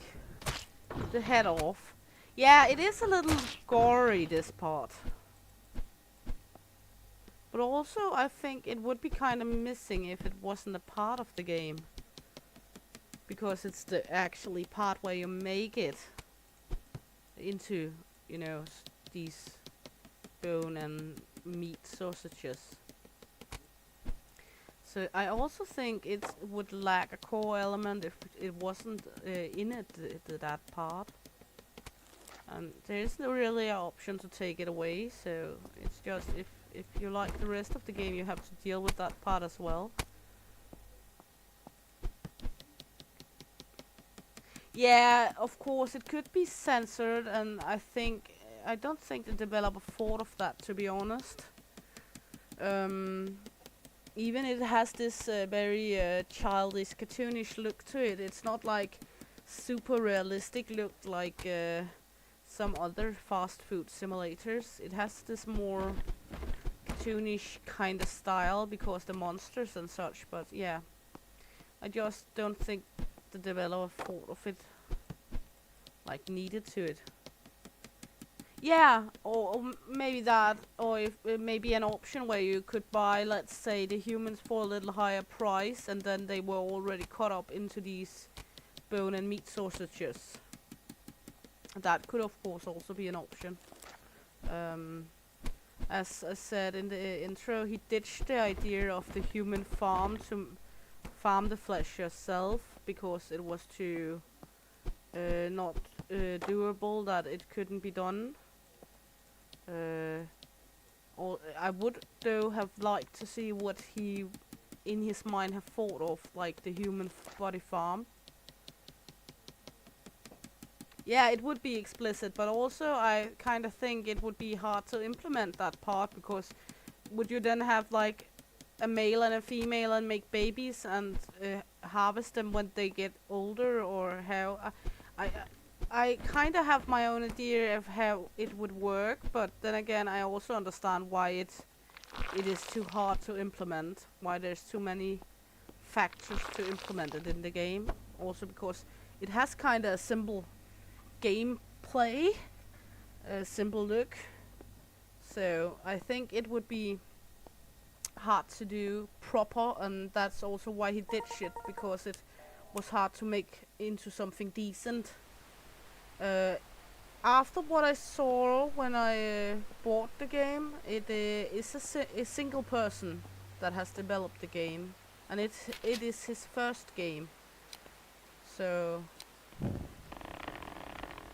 the head off. Yeah, it is a little gory, this part. But also, I think it would be kind of missing if it wasn't a part of the game. Because it's the actually part where you make it into, you know, these bone and meat sausages. So I also think it would lack a core element if it wasn't in it, that part. And there isn't really an option to take it away, so it's just if you like the rest of the game, you have to deal with that part as well. Yeah, of course it could be censored, and I don't think the developer thought of that, to be honest. Even it has this very childish, cartoonish look to it. It's not like super realistic look like some other fast food simulators. It has this more cartoonish kind of style because the monsters and such. But yeah, I just don't think the developer thought of it like needed to it. Yeah, or maybe that, or if maybe an option where you could buy, let's say, the humans for a little higher price, and then they were already cut up into these bone and meat sausages. That could, of course, also be an option. As I said in the intro, he ditched the idea of the human farm to farm the flesh yourself because it was too not doable, that it couldn't be done. Or I would though have liked to see what he in his mind have thought of, like the human body farm. Yeah, it would be explicit, but also I kind of think it would be hard to implement that part, because would you then have like a male and a female and make babies and harvest them when they get older, or how? I kind of have my own idea of how it would work, but then again, I also understand why it is too hard to implement, why there's too many factors to implement it in the game. Also because it has kind of a simple gameplay, a simple look, so I think it would be hard to do proper, and that's also why he ditched it, because it was hard to make into something decent. After what I saw when I bought the game, it is a single person that has developed the game, and it is his first game. So,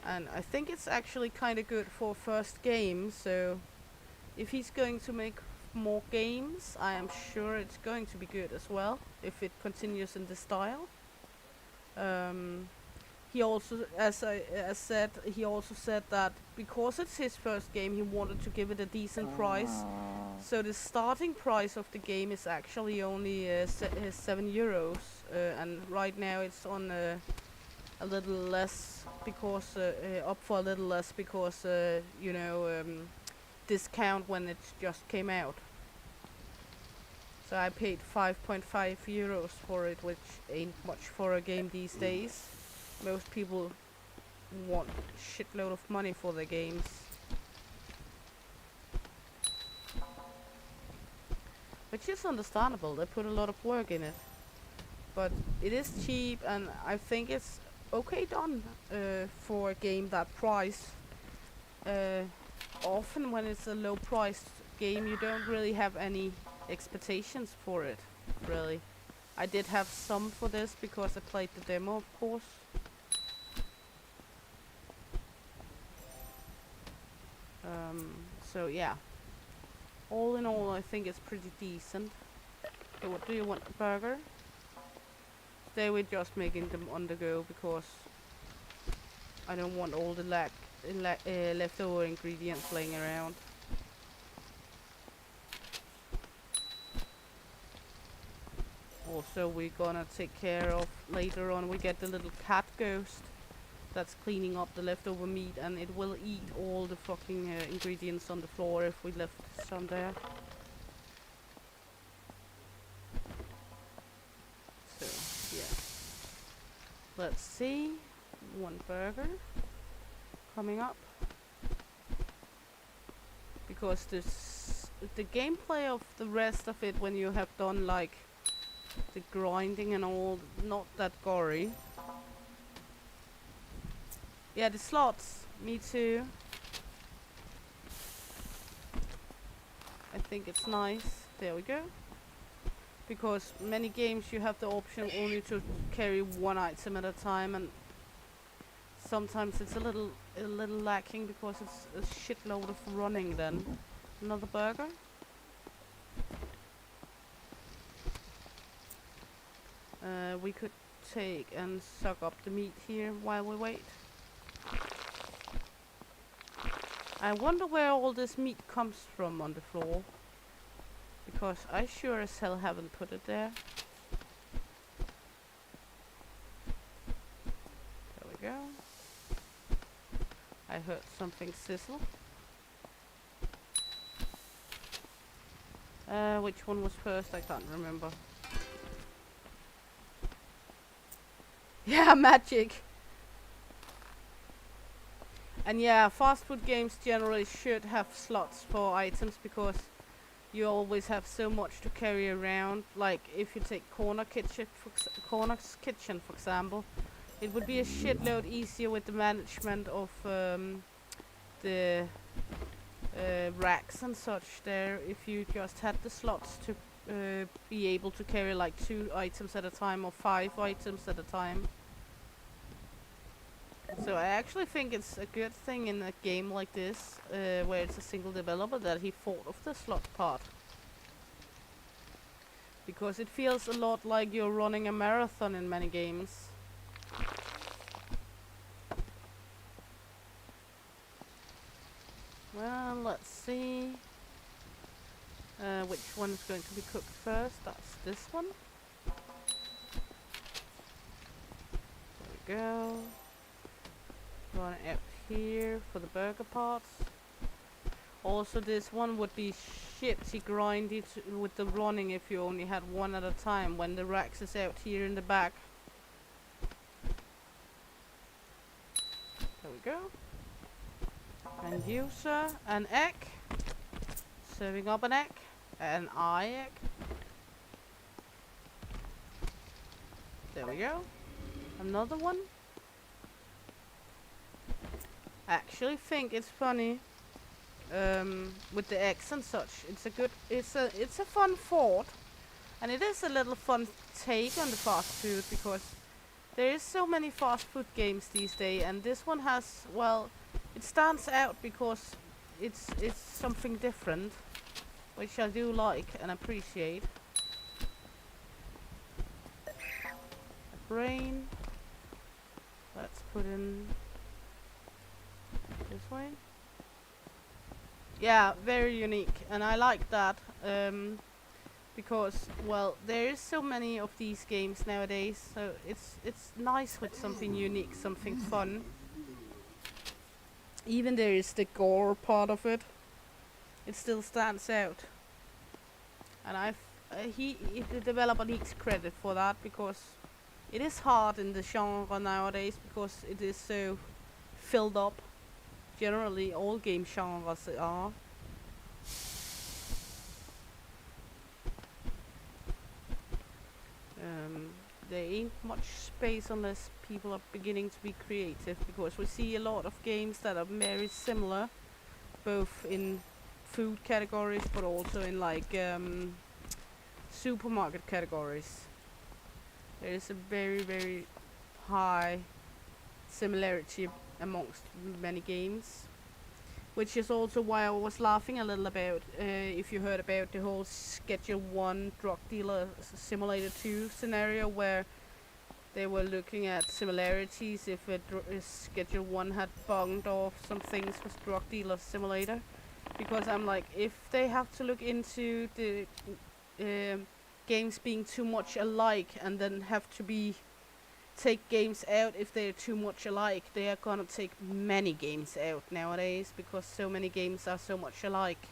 and I think it's actually kind of good for first game. So, if he's going to make more games, I am sure it's going to be good as well if it continues in this style. He also, as said, he also said that because it's his first game, he wanted to give it a decent price. So the starting price of the game is actually only €7, and right now it's on a little less, because up for a little less because you know, discount when it just came out. So I paid €5.5 for it, which ain't much for a game these days. Most people want shitload of money for their games. which is understandable. They put a lot of work in it, but it is cheap, and I think it's okay done for a game that price. Often when it's a low priced game, you don't really have any expectations for it, really. I did have some for this because I played the demo, of course. So yeah, all in all, I think it's pretty decent. So what do you want, a burger? Today we're just making them on the go because I don't want all the leftover ingredients laying around. Also, we're gonna take care of later on. We get the little cat ghost that's cleaning up the leftover meat, and it will eat all the fucking ingredients on the floor if we left some there. So yeah, let's see. One burger coming up, because the gameplay of the rest of it, when you have done like the grinding and all, not that gory. Yeah, the slots, me too. I think it's nice. There we go. Because many games you have the option only to carry one item at a time, and sometimes it's a little lacking because it's a shitload of running then. Another burger. We could take and suck up the meat here while we wait. I wonder where all this meat comes from on the floor, because I sure as hell haven't put it there. There we go. I heard something sizzle. Which one was first? I can't remember. Yeah, magic! And yeah, fast food games generally should have slots for items, because you always have so much to carry around. Like if you take Corner's Kitchen for example, it would be a shitload easier with the management of the racks and such there, if you just had the slots to be able to carry like 2 items at a time or 5 items at a time. So I actually think it's a good thing in a game like this, where it's a single developer, that he thought of the slot part. Because it feels a lot like you're running a marathon in many games. Well, let's see. Which one is going to be cooked first? That's this one. There we go. Run it out here for the burger parts. Also, this one would be shitty grindy with the running if you only had one at a time, when the racks is out here in the back. There we go. And you, sir, an egg. Serving up an egg. An eye egg. There we go. Another one. I actually think it's funny with the eggs and such. It's a fun thought, and it is a little fun take on the fast food, because there is so many fast food games these days, and this one has, well, it stands out because it's something different, which I do like and appreciate. A brain. Let's put in this way. Yeah, very unique, and I like that, because, well, there is so many of these games nowadays, so it's nice with something unique, something fun. Even there is the gore part of it, it still stands out, and the developer needs credit for that, because it is hard in the genre nowadays, because it is so filled up. Generally, all game genres are. there ain't much space unless people are beginning to be creative, because we see a lot of games that are very similar, both in food categories but also in like supermarket categories. There is a very high similarity amongst many games, which is also why I was laughing a little about if you heard about the whole Schedule 1 Drug Dealer Simulator 2 scenario, where they were looking at similarities if Schedule 1 had bunged off some things with Drug Dealer Simulator. Because I'm like, if they have to look into the games being too much alike and then have to take games out if they're too much alike, they are gonna take many games out nowadays, because so many games are so much alike.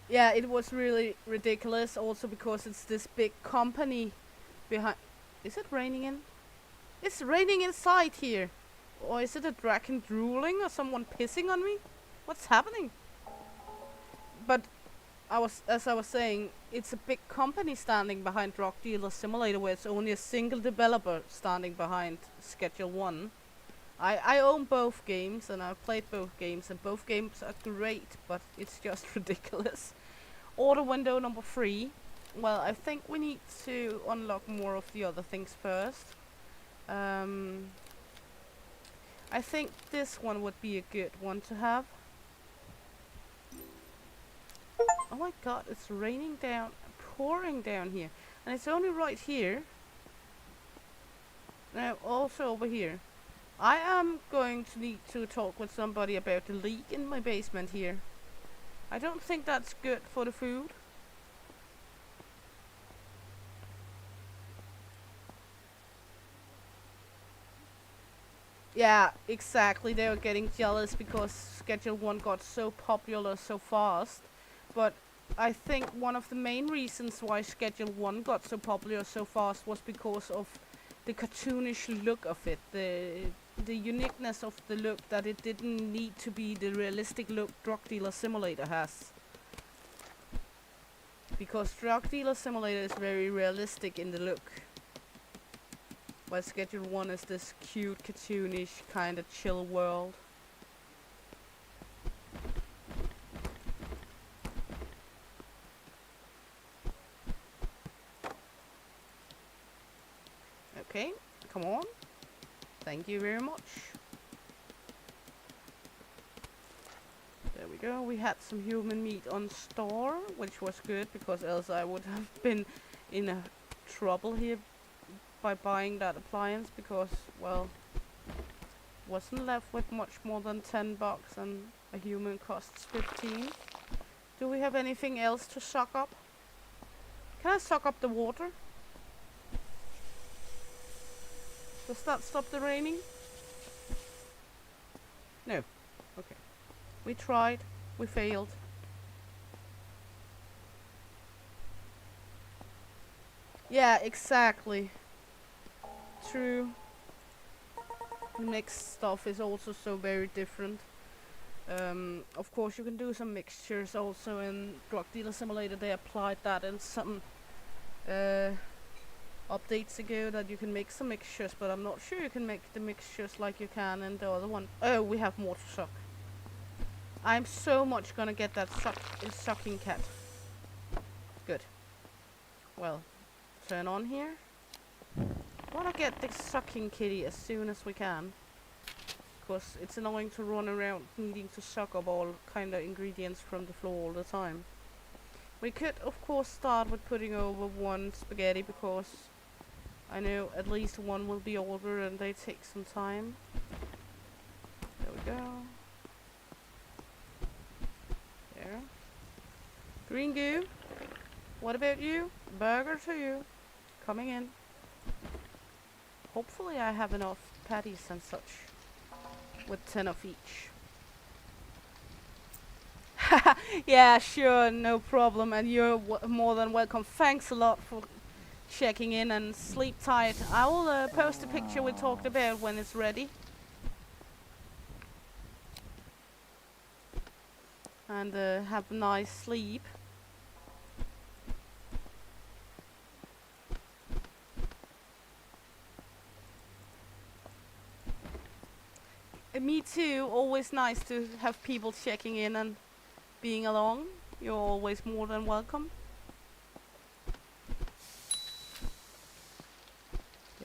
Yeah, it was really ridiculous, also because it's this big company behind. Is it raining in? It's raining inside here. Or is it a dragon drooling or someone pissing on me? What's happening? But as I was saying, it's a big company standing behind Drug Dealer Simulator, where it's only a single developer standing behind Schedule 1. I own both games and I've played both games, and both games are great, but it's just ridiculous. Order window number 3. Well, I think we need to unlock more of the other things first. I think this one would be a good one to have. Oh my god, it's raining down, pouring down here. And it's only right here. Now, also over here. I am going to need to talk with somebody about the leak in my basement here. I don't think that's good for the food. Yeah, exactly. They were getting jealous because Schedule 1 got so popular so fast. But I think one of the main reasons why Schedule 1 got so popular so fast was because of the cartoonish look of it. The uniqueness of the look, that it didn't need to be the realistic look Drug Dealer Simulator has. Because Drug Dealer Simulator is very realistic in the look. While Schedule 1 is this cute, cartoonish, kind of chill world. Okay, come on. Thank you very much. There we go. We had some human meat on store, which was good, because else I would have been in a trouble here by buying that appliance, because, well, wasn't left with much more than 10 bucks and a human costs 15. Do we have anything else to suck up? Can I suck up the water? Does that stop the raining? No. Okay. We tried. We failed. Yeah, exactly. True. Mixed stuff is also so very different. Of course, you can do some mixtures also in Drug Dealer Simulator. They applied that in some updates ago, that you can make some mixtures, but I'm not sure you can make the mixtures like you can in the other one. Oh, we have more to suck. I'm so much gonna get that sucking cat. Good. Well, turn on here. Wanna get the sucking kitty as soon as we can, because it's annoying to run around needing to suck up all kind of ingredients from the floor all the time. We could, of course, start with putting over one spaghetti, because I know at least one will be ordered and they take some time. There we go. There. Green goo. What about you? Burger to you. Coming in. Hopefully I have enough patties and such. With 10 of each. Yeah, sure, no problem. And you're more than welcome. Thanks a lot for checking in, and sleep tight. I will post a picture we talked about when it's ready. And have a nice sleep. Me too. Always nice to have people checking in and being along. You're always more than welcome.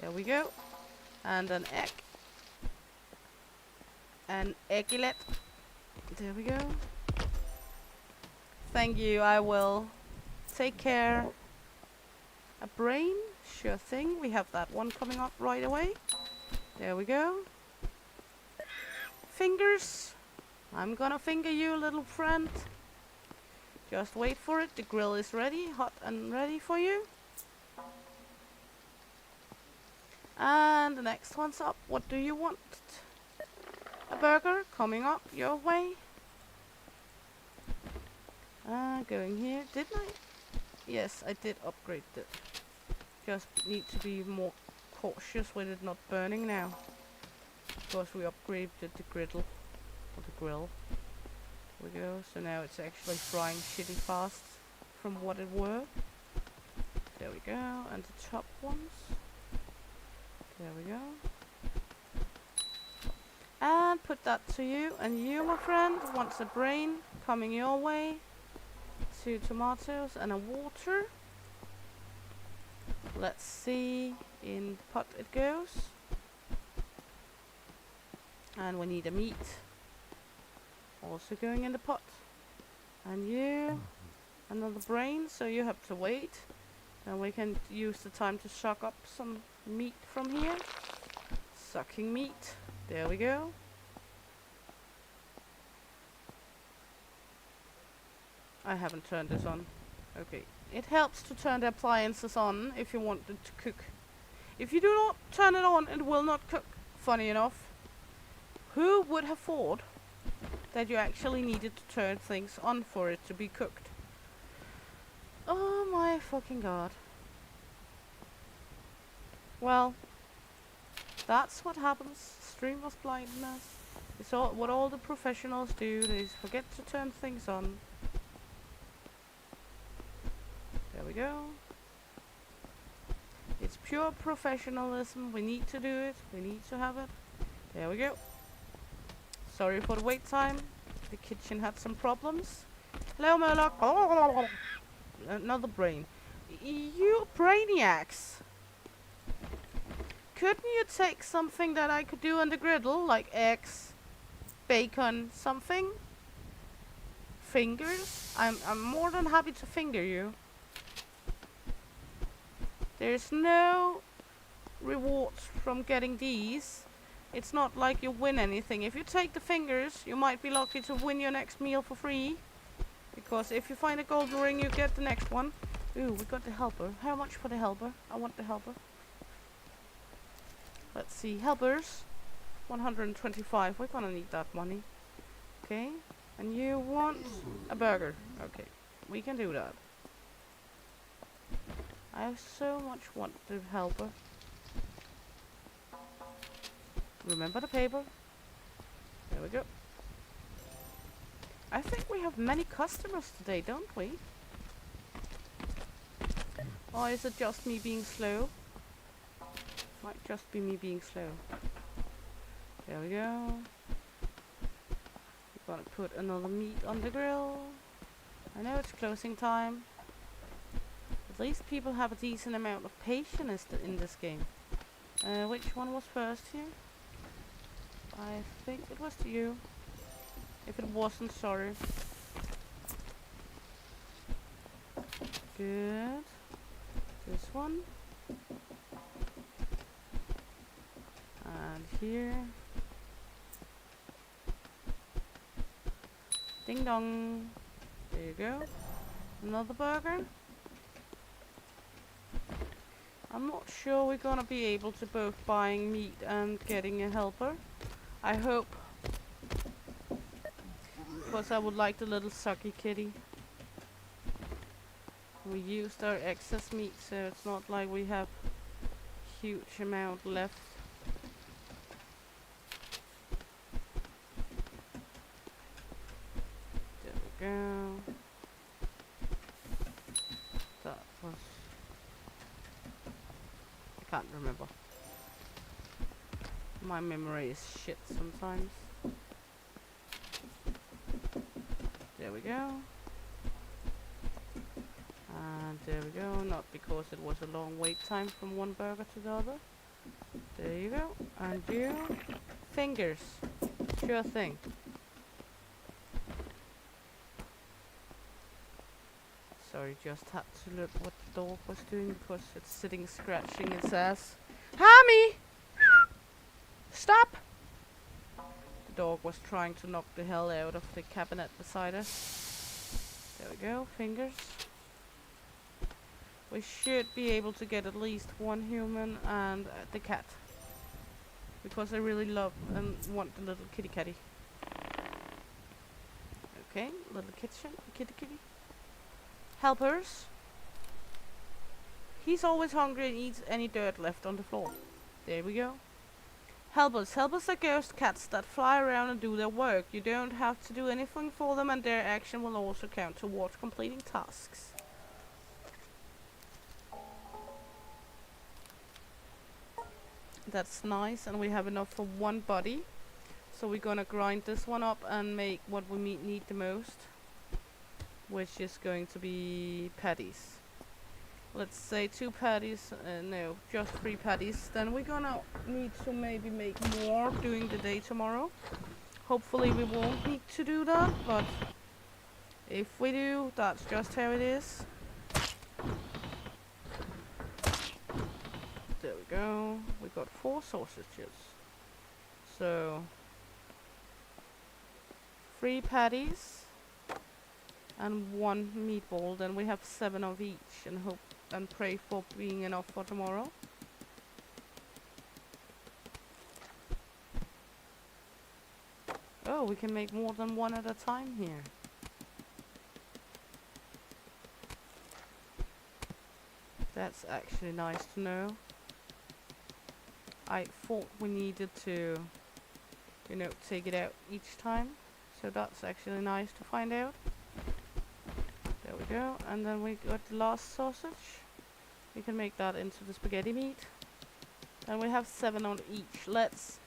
There we go. And an egg. An egglet. There we go. Thank you, I will. Take care. A brain? Sure thing. We have that one coming up right away. There we go. Fingers. I'm gonna finger you, little friend. Just wait for it. The grill is ready, hot and ready for you. And the next one's up. What do you want? A burger coming up your way. Going here. Didn't I? Yes, I did upgrade it. Just need to be more cautious with it not burning now. Because we upgraded the griddle. Or the grill. There we go. So now it's actually frying shitty fast from what it were. There we go. And the top ones. There we go. And put that to you. And you, my friend, wants a brain coming your way. 2 tomatoes and a water. Let's see. In the pot it goes. And we need a meat. Also going in the pot. And you, another brain, so you have to wait. And we can use the time to suck up some meat from here. Sucking meat. There we go. I haven't turned this on. Okay. It helps to turn the appliances on if you want it to cook. If you do not turn it on, it will not cook. Funny enough. Who would have thought that you actually needed to turn things on for it to be cooked? Oh my fucking god. Well, that's what happens. Stream of blindness. It's all what all the professionals do. They forget to turn things on. There we go. It's pure professionalism. We need to do it. We need to have it. There we go. Sorry for the wait time. The kitchen had some problems. Hello, Murloc. Another brain. You brainiacs. Couldn't you take something that I could do on the griddle, like eggs, bacon, something? Fingers? I'm more than happy to finger you. There's no rewards from getting these. It's not like you win anything. If you take the fingers, you might be lucky to win your next meal for free. Because if you find a golden ring, you get the next one. Ooh, we got the helper. How much for the helper? I want the helper. Let's see. Helpers. 125. We're gonna need that money. Okay. And you want a burger. Okay. We can do that. I so much want the helper. Remember the paper. There we go. I think we have many customers today, don't we? Or is it just me being slow? Might just be me being slow. There we go. We're gonna put another meat on the grill. I know it's closing time. At least people have a decent amount of patience in this game. Which one was first here? I think it was you. If it wasn't, sorry. Good. This one. And here. Ding dong. There you go. Another burger. I'm not sure we're gonna be able to both buying meat and getting a helper. I hope. Because I would like the little sucky kitty. We used our excess meat, so it's not like we have huge amount left. There we go. That was... I can't remember. My memory is shit sometimes. There we go. And there we go. Not because it was a long wait time from one burger to the other. There you go. And you. Fingers. Sure thing. Sorry, just had to look what the dog was doing because it's sitting scratching its ass. Hammy! Stop! The dog was trying to knock the hell out of the cabinet beside us. There we go, fingers. We should be able to get at least one human and the cat. Because I really love and want the little kitty catty. Okay, little kitty. Helpers. He's always hungry and eats any dirt left on the floor. There we go. Helpers. Helpers are ghost cats that fly around and do their work. You don't have to do anything for them and their action will also count towards completing tasks. That's nice, and we have enough for one body. So we're gonna grind this one up and make what we need the most. Which is going to be patties. Let's say 2 patties, no, just 3 patties. Then we're gonna need to maybe make more during the day tomorrow. Hopefully we won't need to do that, but if we do, that's just how it is. There we go. We got 4 sausages. So 3 patties. And 1 meatball, then we have 7 of each, and hope and pray for being enough for tomorrow. Oh, we can make more than 1 at a time here. That's actually nice to know. I thought we needed to, you know, take it out each time, so that's actually nice to find out. There we go, and then we got the last sausage. We can make that into the spaghetti meat. And we have 7 on each. Let's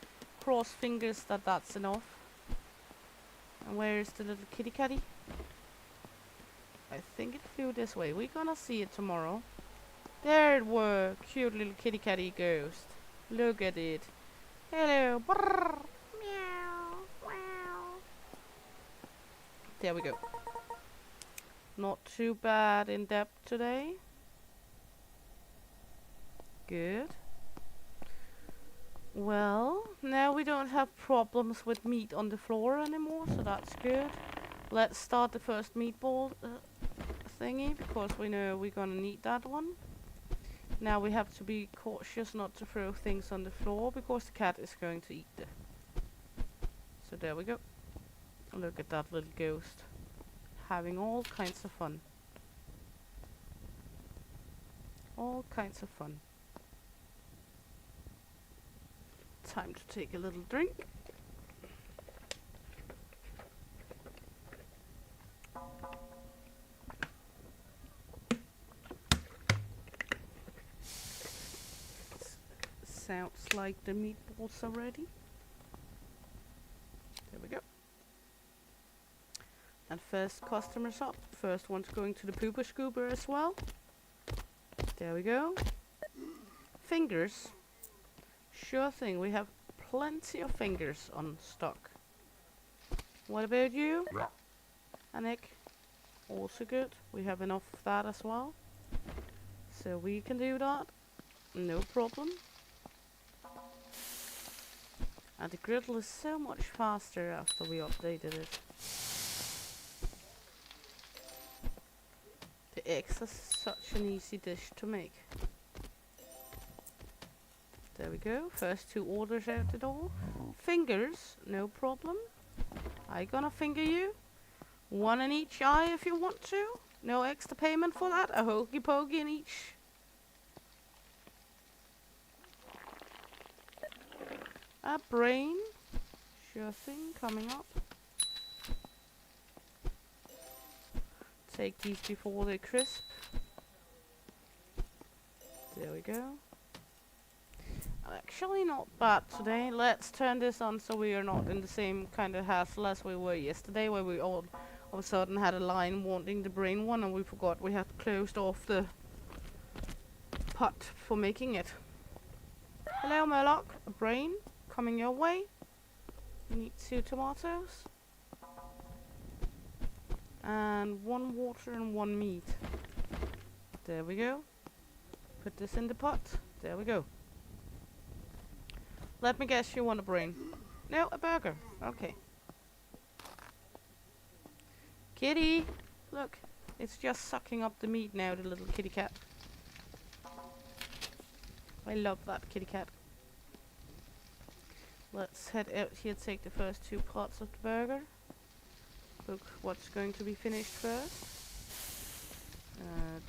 cross fingers that that's enough. And where is the little kitty catty? I think it flew this way. We're gonna see it tomorrow. There it were. Cute little kitty catty ghost. Look at it. Hello. Brrr. Meow. Wow. There we go. Not too bad in depth today. Good. Well, now we don't have problems with meat on the floor anymore, so that's good. Let's start the first meatball thingy, because we know we're gonna need that one. Now we have to be cautious not to throw things on the floor, because the cat is going to eat it. So there we go. Look at that little ghost. Having all kinds of fun. All kinds of fun. Time to take a little drink. Sounds like the meatballs are ready. There we go. And first customers up. First one's going to the pooper scooper as well. There we go. Fingers. Sure thing, we have plenty of fingers on stock. What about you? Anik? Also good. We have enough of that as well. So we can do that. No problem. And the griddle is so much faster after we updated it. The eggs are such an easy dish to make. There we go. First 2 orders out the door. Fingers, no problem. I gonna finger you. 1 in each eye if you want to. No extra payment for that. A hokey pokey in each. A brain. Sure thing, coming up. Take these before they're crisp. There we go. Actually, not bad today. Let's turn this on so we are not in the same kind of hassle as we were yesterday, where we all of a sudden had a line wanting the brain one and we forgot we had closed off the pot for making it. Hello, Murloc. A brain coming your way. You need 2 tomatoes. And 1 water and 1 meat. There we go. Put this in the pot. There we go. Let me guess, you want a brain. No, a burger. Okay. Kitty! Look, it's just sucking up the meat now, the little kitty cat. I love that kitty cat. Let's head out here, take the first 2 parts of the burger. Look what's going to be finished first.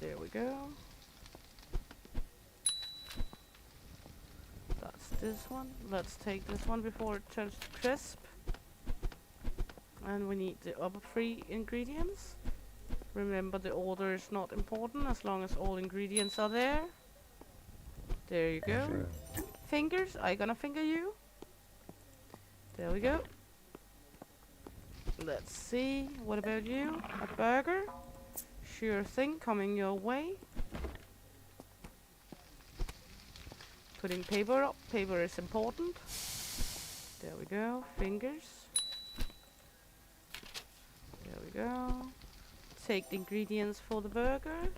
There we go. That's this one. Let's take this one before it turns to crisp. And we need the other 3 ingredients. Remember, the order is not important as long as all ingredients are there. There you go. Fingers, I gonna finger you. There we go. Let's see, what about you? A burger? Sure thing, coming your way. Putting paper up, paper is important. There we go, fingers. There we go. Take the ingredients for the burger.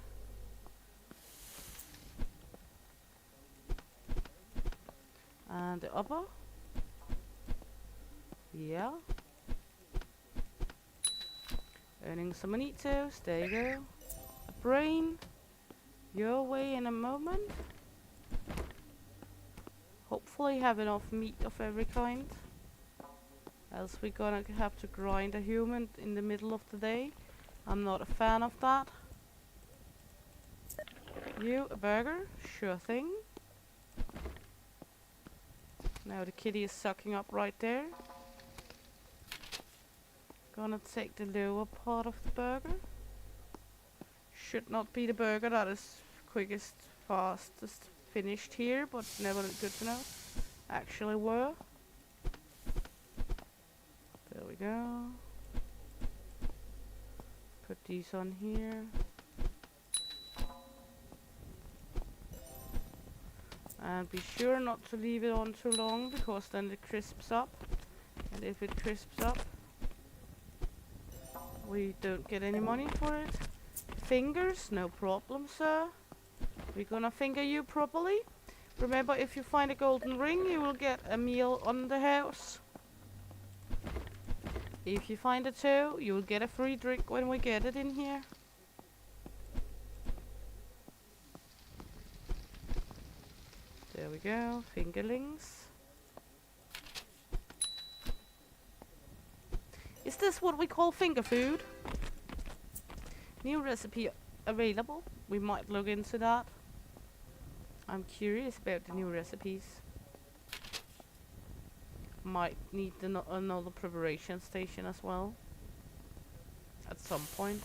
And the upper. Yeah. Earning some monitos. There you go. A brain. Your way in a moment. Hopefully have enough meat of every kind. Else we're gonna have to grind a human in the middle of the day. I'm not a fan of that. You, a burger? Sure thing. Now the kitty is sucking up right there. Gonna take the lower part of the burger. Should not be the burger that is quickest, fastest finished here, but never good to know. Actually were. There we go. Put these on here. And be sure not to leave it on too long, because then it crisps up. And if it crisps up, we don't get any money for it. Fingers, no problem, sir. We're gonna finger you properly. Remember, if you find a golden ring, you will get a meal on the house. If you find a toe, you will get a free drink when we get it in here. There we go, fingerlings. Is this what we call finger food? New recipe available. We might look into that. I'm curious about the new recipes. Might need another preparation station as well. At some point.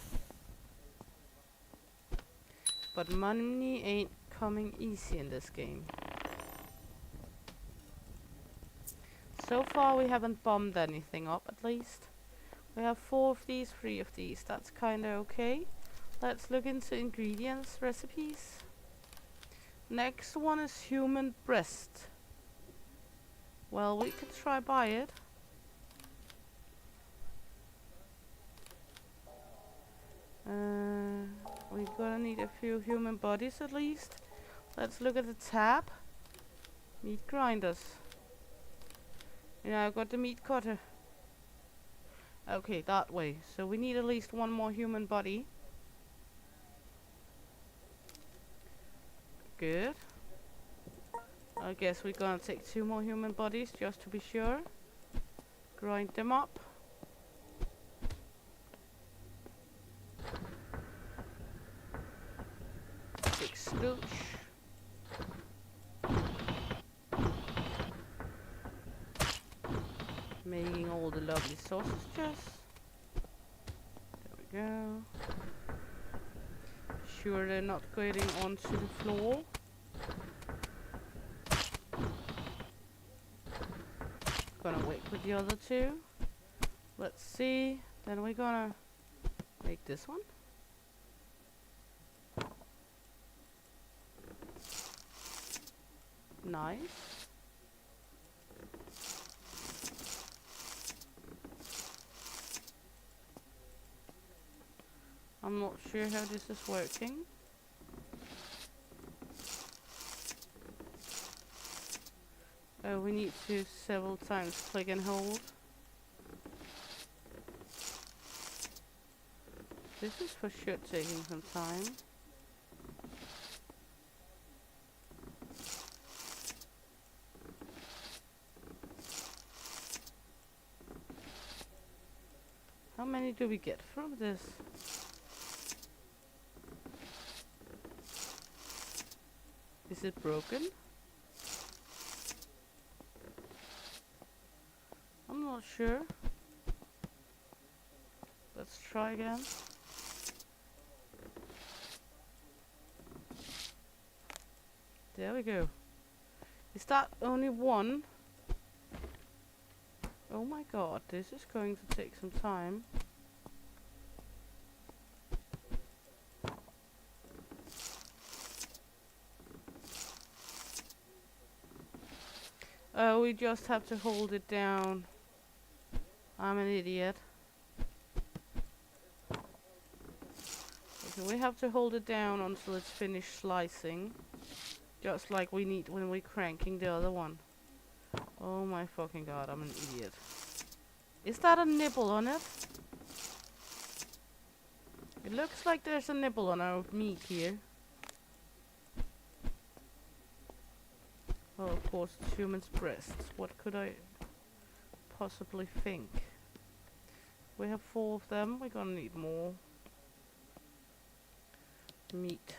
But money ain't coming easy in this game. So far we haven't bombed anything up, at least. We have 4 of these, 3 of these. That's kinda okay. Let's look into ingredients, recipes. Next one is human breast. Well, we could try buy it. We're gonna need a few human bodies at least. Let's look at the tab. Meat grinders. Yeah, I've got the meat cutter. Okay, that way. So we need at least 1 more human body. Good. I guess we're gonna take 2 more human bodies just to be sure. Grind them up. Big scooch. Making all the lovely sausages. There we go. Sure they're not getting onto the floor. gonna wait with the other two. Let's see. Then we're gonna make this one. Nice. I'm not sure how this is working. Oh, we need to several times click and hold. This is for sure taking some time. How many do we get from this? Is it broken? I'm not sure. Let's try again. There we go. Is that only one? Oh my god, this is going to take some time. Oh, we just have to hold it down. I'm an idiot. Okay, we have to hold it down until it's finished slicing. Just like we need when we're cranking the other one. Oh my fucking god, I'm an idiot. Is that a nibble on it? It looks like there's a nibble on our meat here. Oh, of course, it's human's breasts. What could I possibly think? We have 4 of them. We're gonna need more meat.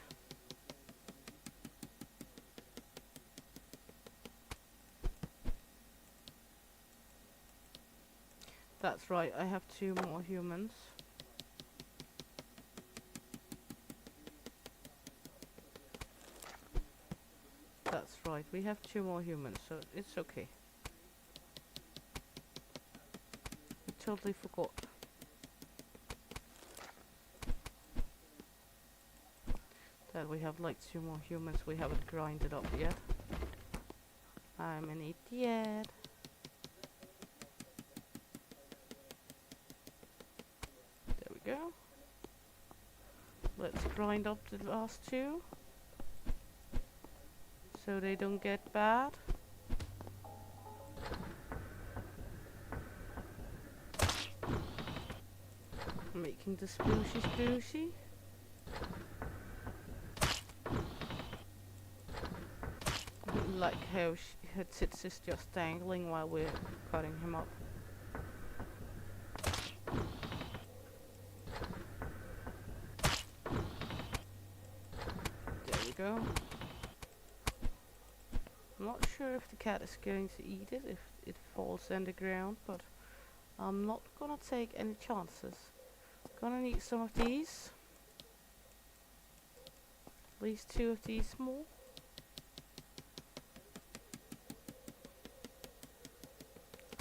That's right, I have 2 more humans. That's right, we have 2 more humans, so it's okay. I totally forgot. That we have like 2 more humans, we haven't grinded up yet. I'm an idiot. There we go. Let's grind up the last 2. So they don't get bad. Making the splooshy. Like how her tits is just dangling while we're cutting him up. There we go. I'm not sure if the cat is going to eat it if it falls on the ground, but I'm not gonna take any chances. Gonna need some of these. At least 2 of these more.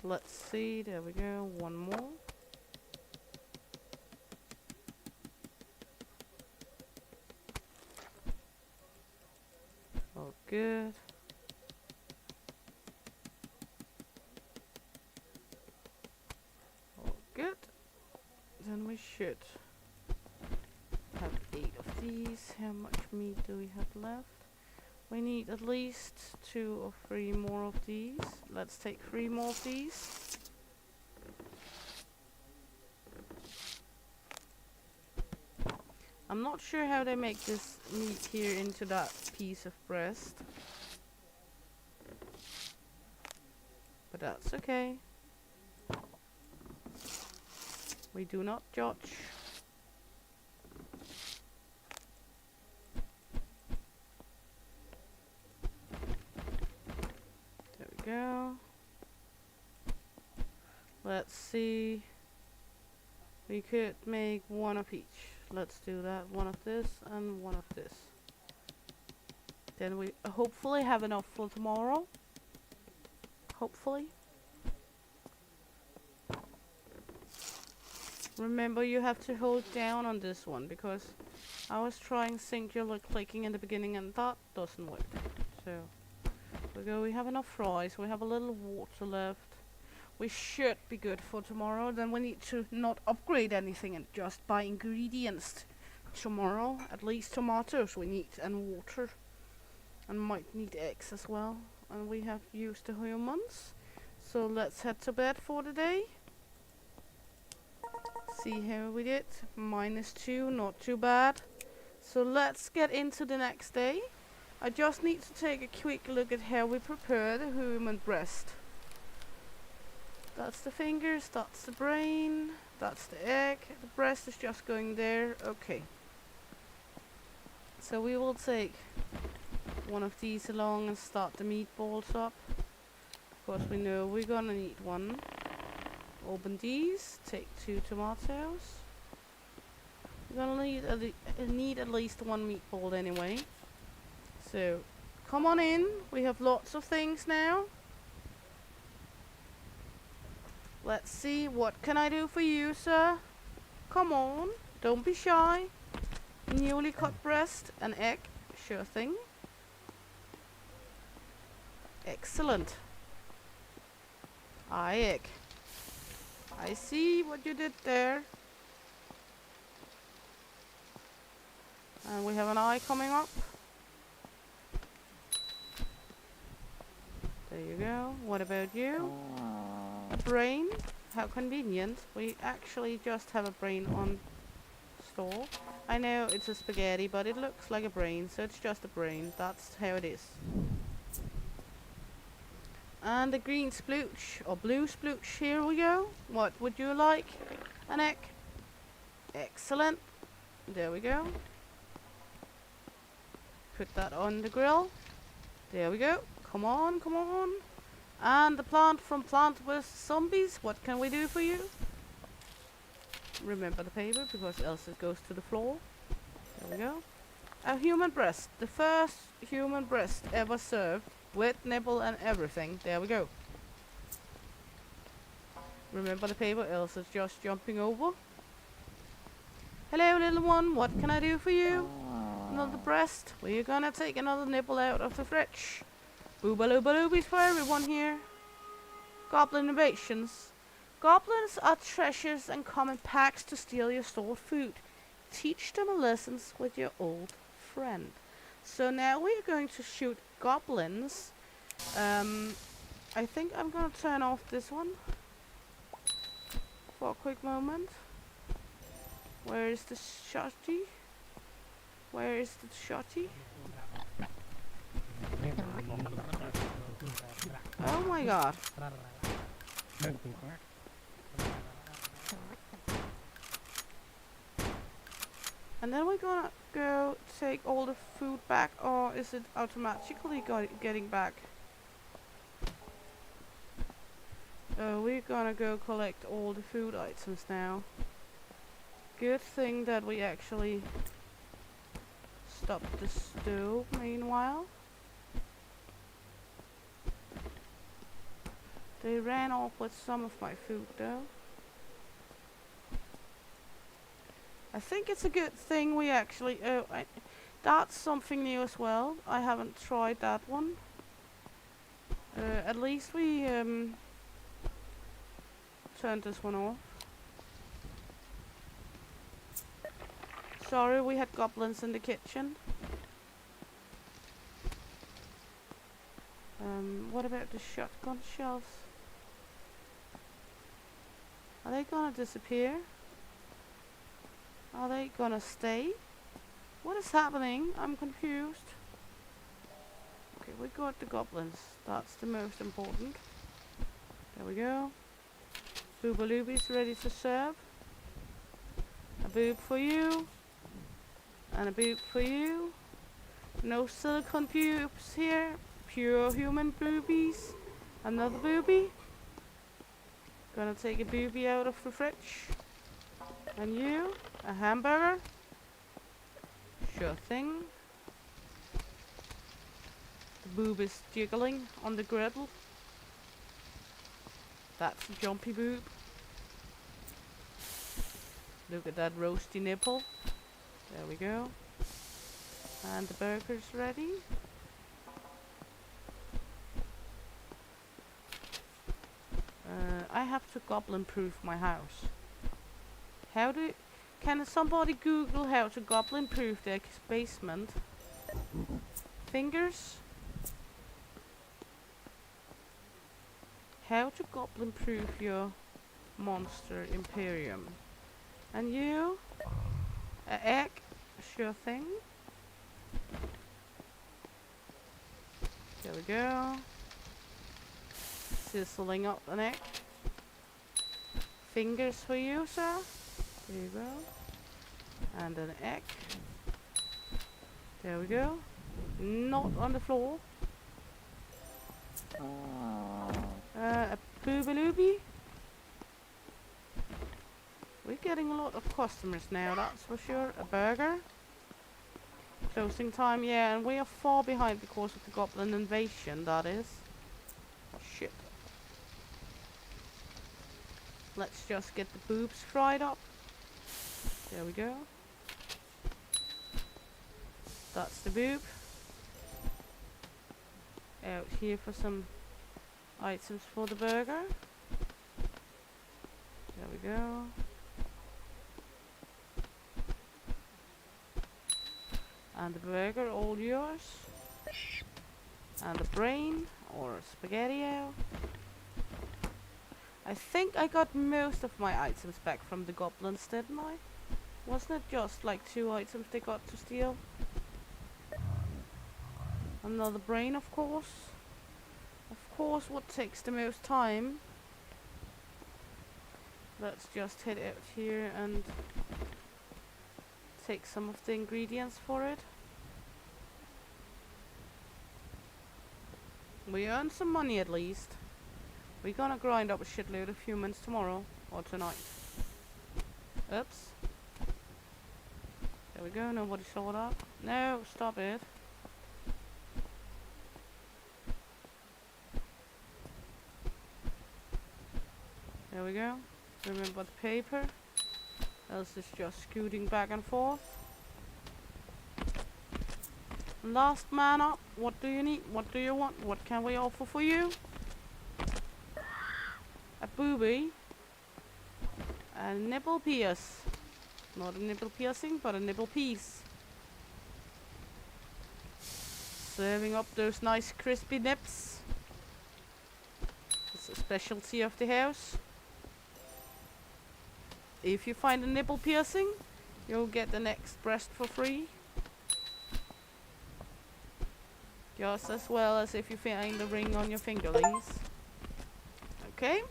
Let's see, there we go, 1 more. Oh, good. Oh, good. Then we should have 8 of these. How much meat do we have left? We need at least 2 or 3 more of these. Let's take 3 more of these. I'm not sure how they make this meat here into that piece of breast. But that's okay. We do not judge. There we go. Let's see. We could make 1 of each. Let's do that. 1 of this and 1 of this. Then we hopefully have enough for tomorrow. Hopefully. Remember, you have to hold down on this one because I was trying singular clicking in the beginning and that doesn't work. So, we have enough fries, we have a little water left. We should be good for tomorrow. Then we need to not upgrade anything and just buy ingredients tomorrow. At least tomatoes we need and water. And might need eggs as well. And we have used the humans. So let's head to bed for the day. See how we did. -2, not too bad. So let's get into the next day. I just need to take a quick look at how we prepare the human breast. That's the fingers, that's the brain, that's the egg. The breast is just going there. Okay. So we will take one of these along and start the meatballs up. Of course we know we're gonna need one. Open these, take 2 tomatoes. We're gonna need at least 1 meatball anyway. So, come on in. We have lots of things now. Let's see, what can I do for you, sir? Come on, don't be shy. Newly cut breast, an egg, sure thing. Excellent. Egg. I see what you did there. And we have an eye coming up. There you go. What about you? A brain? How convenient. We actually just have a brain on store. I know it's a spaghetti, but it looks like a brain, so it's just a brain. That's how it is. And the green splooch, or blue splooch, here we go. What would you like? An egg? Excellent. There we go. Put that on the grill. There we go. Come on, come on. And the plant from Plant vs Zombies. What can we do for you? Remember the paper, because else it goes to the floor. There we go. A human breast. The first human breast ever served. With nipple and everything. There we go. Remember the paper, else it's just jumping over. Hello, little one. What can I do for you? Another breast. We're gonna take another nipple out of the fridge. Boobaloo-baloobies for everyone here. Goblin invasions. Goblins are treasures and come in packs to steal your stored food. Teach them lessons with your old friend. So now we're going to shoot goblins. I think I'm gonna turn off this one for a quick moment. Where is the shotty? Where is the shotty? Oh my god. And then we're gonna go take all the food back, or is it automatically getting back? We're gonna go collect all the food items now. Good thing that we actually stopped the stove meanwhile. They ran off with some of my food though. I think it's a good thing we actually... that's something new as well. I haven't tried that one. At least we turned this one off. Sorry, we had goblins in the kitchen. What about the shotgun shells? Are they gonna disappear? Are they gonna stay? What is happening? I'm confused. Okay, we got the goblins. That's the most important. There we go. Boobaloobies ready to serve. A boob for you. And a boob for you. No silicone boobs here. Pure human boobies. Another boobie. Gonna take a boobie out of the fridge. And you, a hamburger. Sure thing. The boob is jiggling on the griddle. That's a jumpy boob. Look at that roasty nipple. There we go. And the burger's ready. I have to goblin-proof my house. Can somebody Google how to goblin-proof their basement? Fingers? How to goblin-proof your monster Imperium. And you? An egg? Sure thing. There we go. Sizzling up an egg. Fingers for you, sir. There you go. And an egg. There we go. Not on the floor. A boobalooby. We're getting a lot of customers now, that's for sure. A burger. Closing time, yeah, and we are far behind because of the goblin invasion, that is. Oh, shit. Let's just get the boobs fried up. There we go. That's the boob. Out here for some items for the burger. There we go. And the burger, all yours. And the brain, or spaghetti-o. I think I got most of my items back from the goblins, didn't I? Wasn't it just like 2 items they got to steal? Another brain, of course. Of course, what takes the most time? Let's just head out here and take some of the ingredients for it. We earned some money at least. We're gonna grind up a shitload of humans tomorrow or tonight. Oops. There we go, nobody saw that. No, stop it. There we go. Remember the paper. Else it's just scooting back and forth. Last man up. What do you need? What do you want? What can we offer for you? A booby. A nipple pierce. Not a nipple piercing, but a nipple piece. Serving up those nice crispy nips. It's a specialty of the house. If you find a nipple piercing, you'll get the next breast for free. Just as well as if you find the ring on your fingerlings. Okay.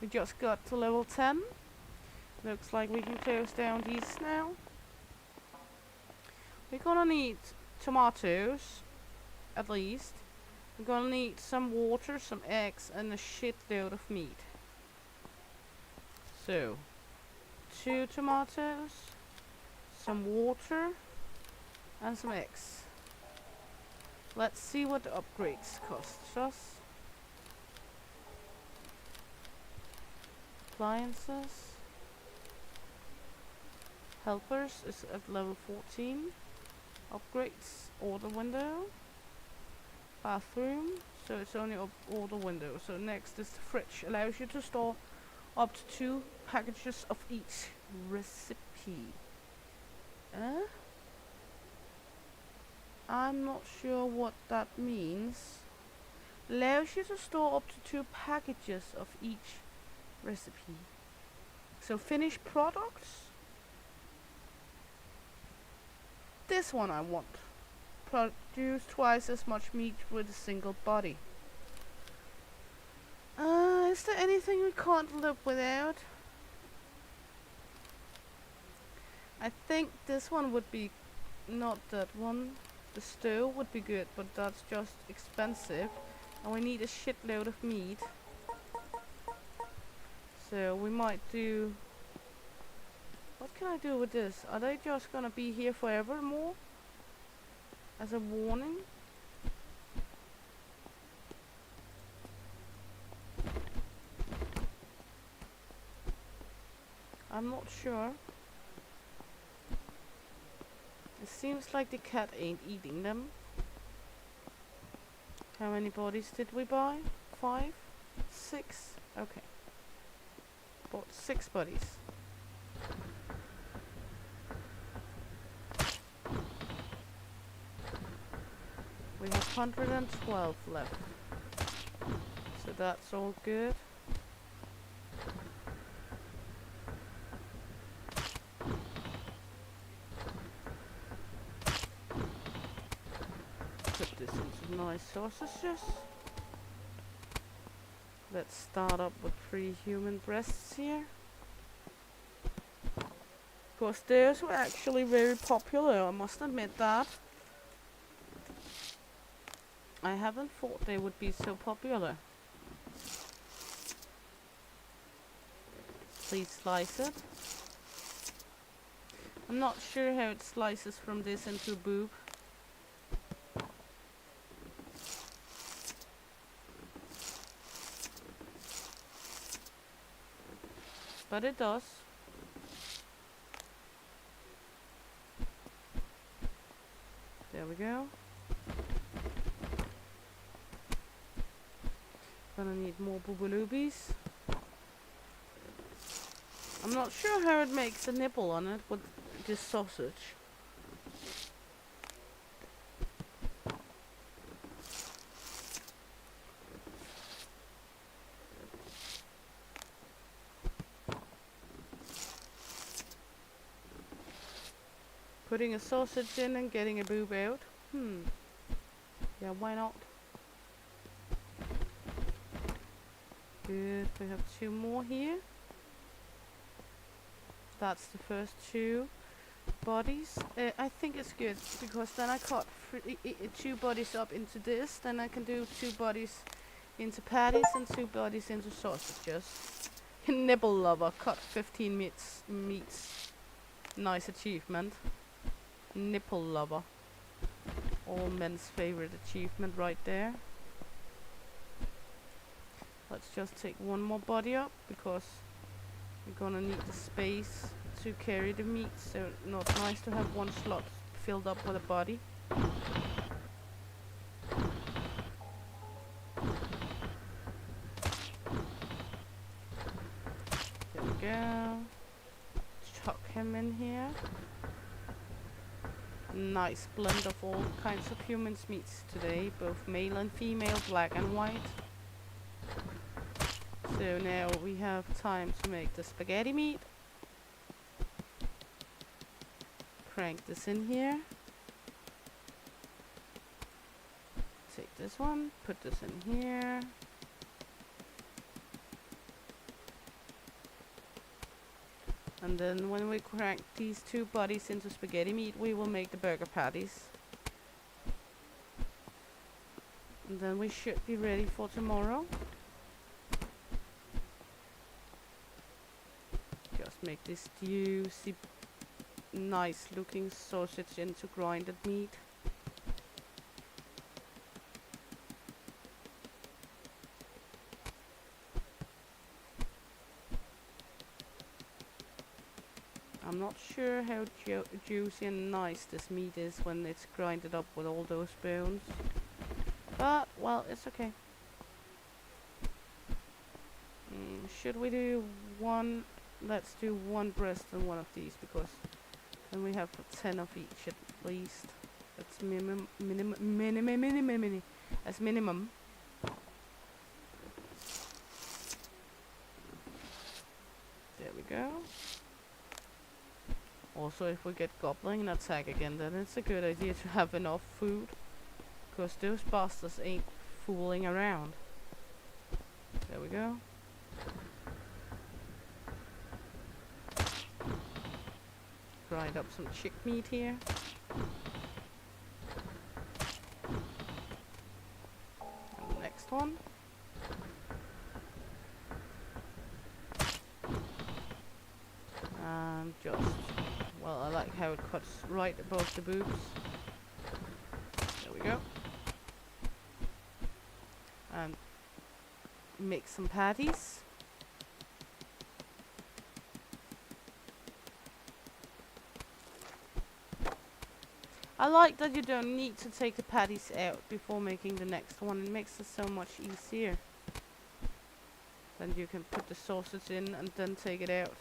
We just got to level 10. Looks like we can close down these now. We're gonna need tomatoes, at least. We're gonna need some water, some eggs, and a shitload of meat. So, 2 tomatoes, some water, and some eggs. Let's see what the upgrades cost us. Appliances. Helpers is at level 14. Upgrades, order window. Bathroom, so it's only order window. So next is the fridge. Allows you to store up to 2 packages of each recipe. I'm not sure what that means. Allows you to store up to 2 packages of each recipe. So finished products. This one I want. Produce twice as much meat with a single body. Is there anything we can't live without? I think this one would be, not that one. The stove would be good, but that's just expensive. And we need a shitload of meat. So we might do... What can I do with this? Are they just gonna be here forever more? As a warning? I'm not sure. It seems like the cat ain't eating them. How many bodies did we buy? 5? 6? Okay. Bought 6 bodies. We have 112 left. So that's all good. Put this into nice sausages. Let's start up with 3 human breasts here. Because theirs were actually very popular, I must admit that. I haven't thought they would be so popular. Please slice it. I'm not sure how it slices from this into a boob. But it does. There we go. Gonna need more boobaloobies. I'm not sure how it makes a nipple on it with this sausage. Putting a sausage in and getting a boob out. Yeah, why not? Good, we have 2 more here. That's the first 2 bodies. I think it's good because then I cut 2 bodies up into this. Then I can do 2 bodies into patties and 2 bodies into sausages. Nibble lover, cut 15 meats. Nice achievement. Nipple lover. All men's favorite achievement right there. Let's just take 1 more body up because we're gonna need the space to carry the meat, so not nice to have 1 slot filled up with a body. There we go. Chuck him in here. Nice blend of all kinds of humans meats today, both male and female, black and white. So now we have time to make the spaghetti meat. Crank this in here. Take this one, put this in here. And then when we crank these 2 bodies into spaghetti meat, we will make the burger patties. And then we should be ready for tomorrow. Just make this juicy, nice looking sausage into grinded meat. I'm not sure how juicy and nice this meat is when it's grinded up with all those bones. But, well, it's okay. Should we do 1? Let's do 1 breast and 1 of these because then we have 10 of each at least. That's minimum. That's minimum. There we go. Also, if we get gobbling attack again, then it's a good idea to have enough food, because those bastards ain't fooling around. There we go. Grind up some chick meat here. And the next one. And just, well, I like how it cuts right above the boobs. There we go. And make some patties. I like that you don't need to take the patties out before making the next one. It makes it so much easier. Then you can put the sausage in and then take it out.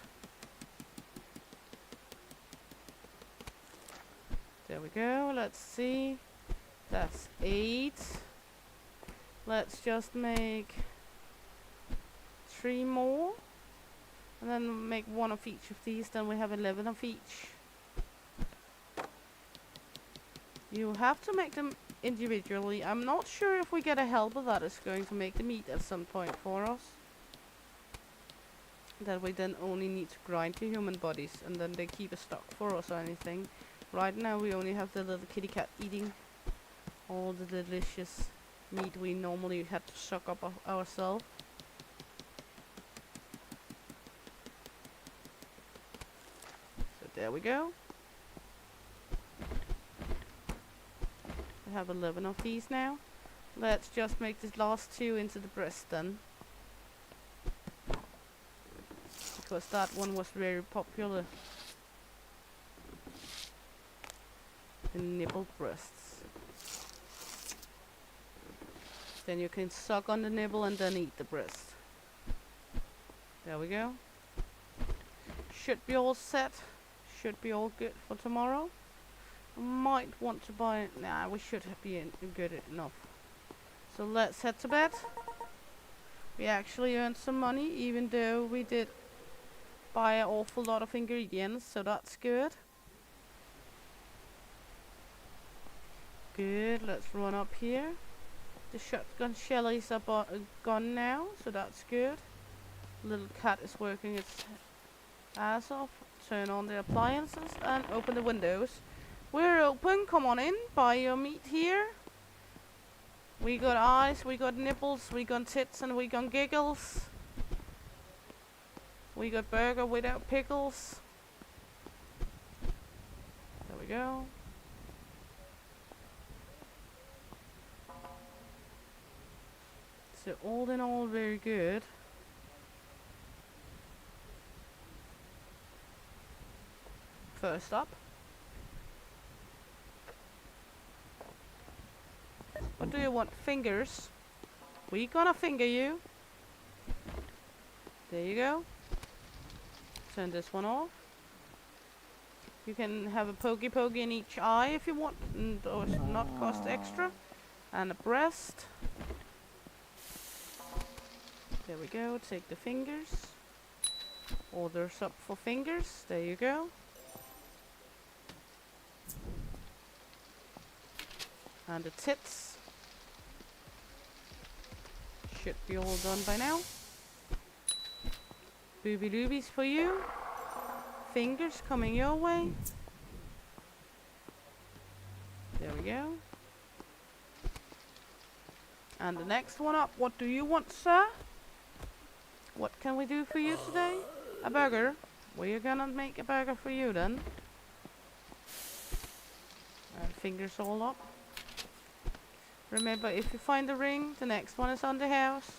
There we go. Let's see. That's 8. Let's just make 3 more. And then make 1 of each of these. Then we have 11 of each. You have to make them individually. I'm not sure if we get a helper that is going to make the meat at some point for us. That we then only need to grind to human bodies. And then they keep a stock for us or anything. Right now we only have the little kitty cat eating all the delicious meat we normally had to suck up ourselves. So there we go. We have 11 of these now. Let's just make this last 2 into the breast then. Because that one was very popular. The nibble breasts. Then you can suck on the nibble and then eat the breast. There we go. Should be all set. Should be all good for tomorrow. Might want to buy. Nah, we should be good enough. So let's head to bed. We actually earned some money, even though we did buy an awful lot of ingredients, so that's good. Good, let's run up here. The shotgun shellies are gone now, so that's good. Little cat is working its ass off. Turn on the appliances and open the windows. We're open, come on in, buy your meat here. We got eyes, we got nipples, we got tits and we got giggles. We got burger without pickles. There we go. So all in all, very good. First up. What do you want? Fingers? We gonna finger you. There you go. Turn this one off. You can have a pokey in each eye if you want, and those not cost extra. And a breast. There we go. Take the fingers. Orders up for fingers. There you go. And the tits. Should be all done by now. Booby doobies for you. Fingers coming your way. There we go. And the next one up. What do you want, sir? What can we do for you today? A burger. We're gonna make a burger for you then. Fingers all up. Remember, if you find the ring, the next one is on the house.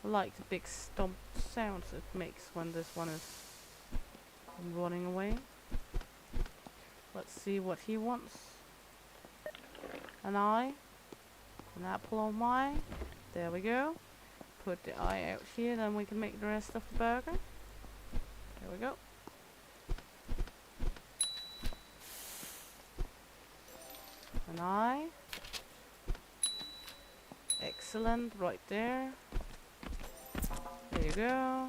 I like the big stomp sounds it makes when this one is running away. Let's see what he wants. An eye. An apple on my. There we go. Put the eye out here, then we can make the rest of the burger. There we go. An eye. Excellent, right there. There you go.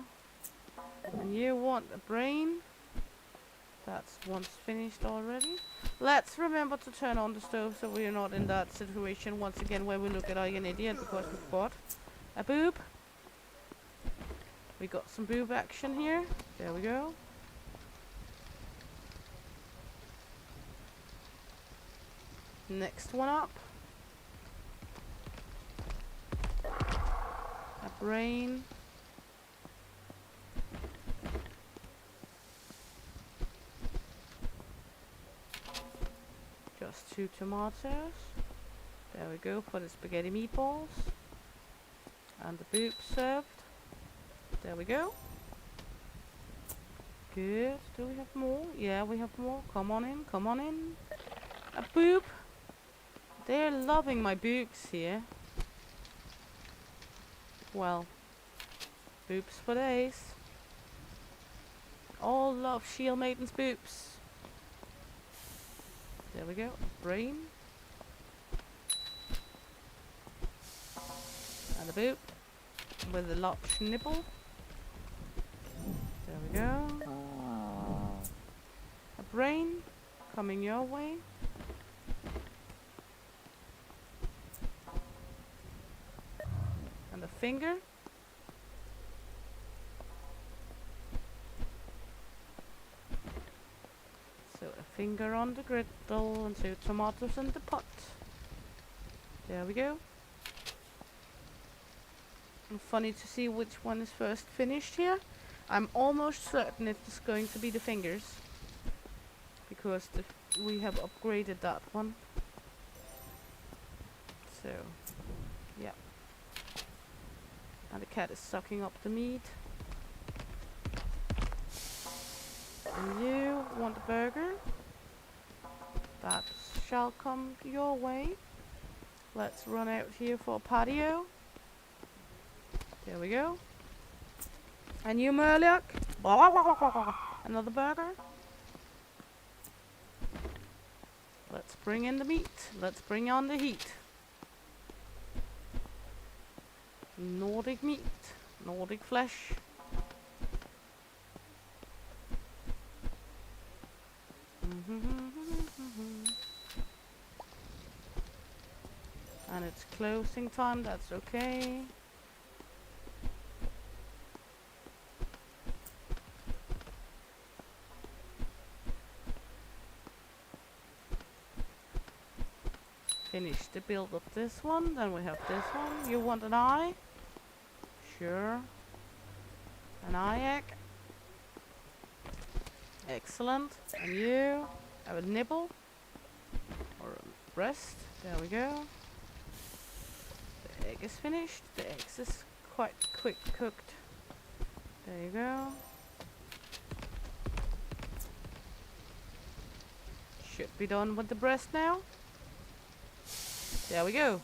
And you want a brain. That's once finished already. Let's remember to turn on the stove so we're not in that situation once again where we look like an idiot because we've got a boob. We got some boob action here. There we go. Next one up. A brain. Just 2 tomatoes. There we go for the spaghetti meatballs. And the boob served. There we go. Good. Do we have more? Yeah, we have more. Come on in, come on in. A boob. They're loving my boobs here. Well, boobs for days. All love Shield Maiden's boobs. There we go. Brain. And a boob. With a large nipple. There we go. A brain. Coming your way. And a finger. So a finger on the griddle and 2 tomatoes in the pot. There we go. And funny to see which one is first finished here. I'm almost certain it's going to be the fingers. Because we have upgraded that one. So, yeah. And the cat is sucking up the meat. And you want a burger? That shall come your way. Let's run out here for a patio. There we go. And you, Murloc? Another burger? Let's bring in the meat. Let's bring on the heat. Nordic meat. Nordic flesh. And it's closing time, that's okay. Finish the build of this one, then we have this one. You want an eye? Sure. An eye egg. Excellent. And you have a nipple or a breast. There we go. The egg is finished. The egg is quite quick cooked. There you go. Should be done with the breast now. There we go.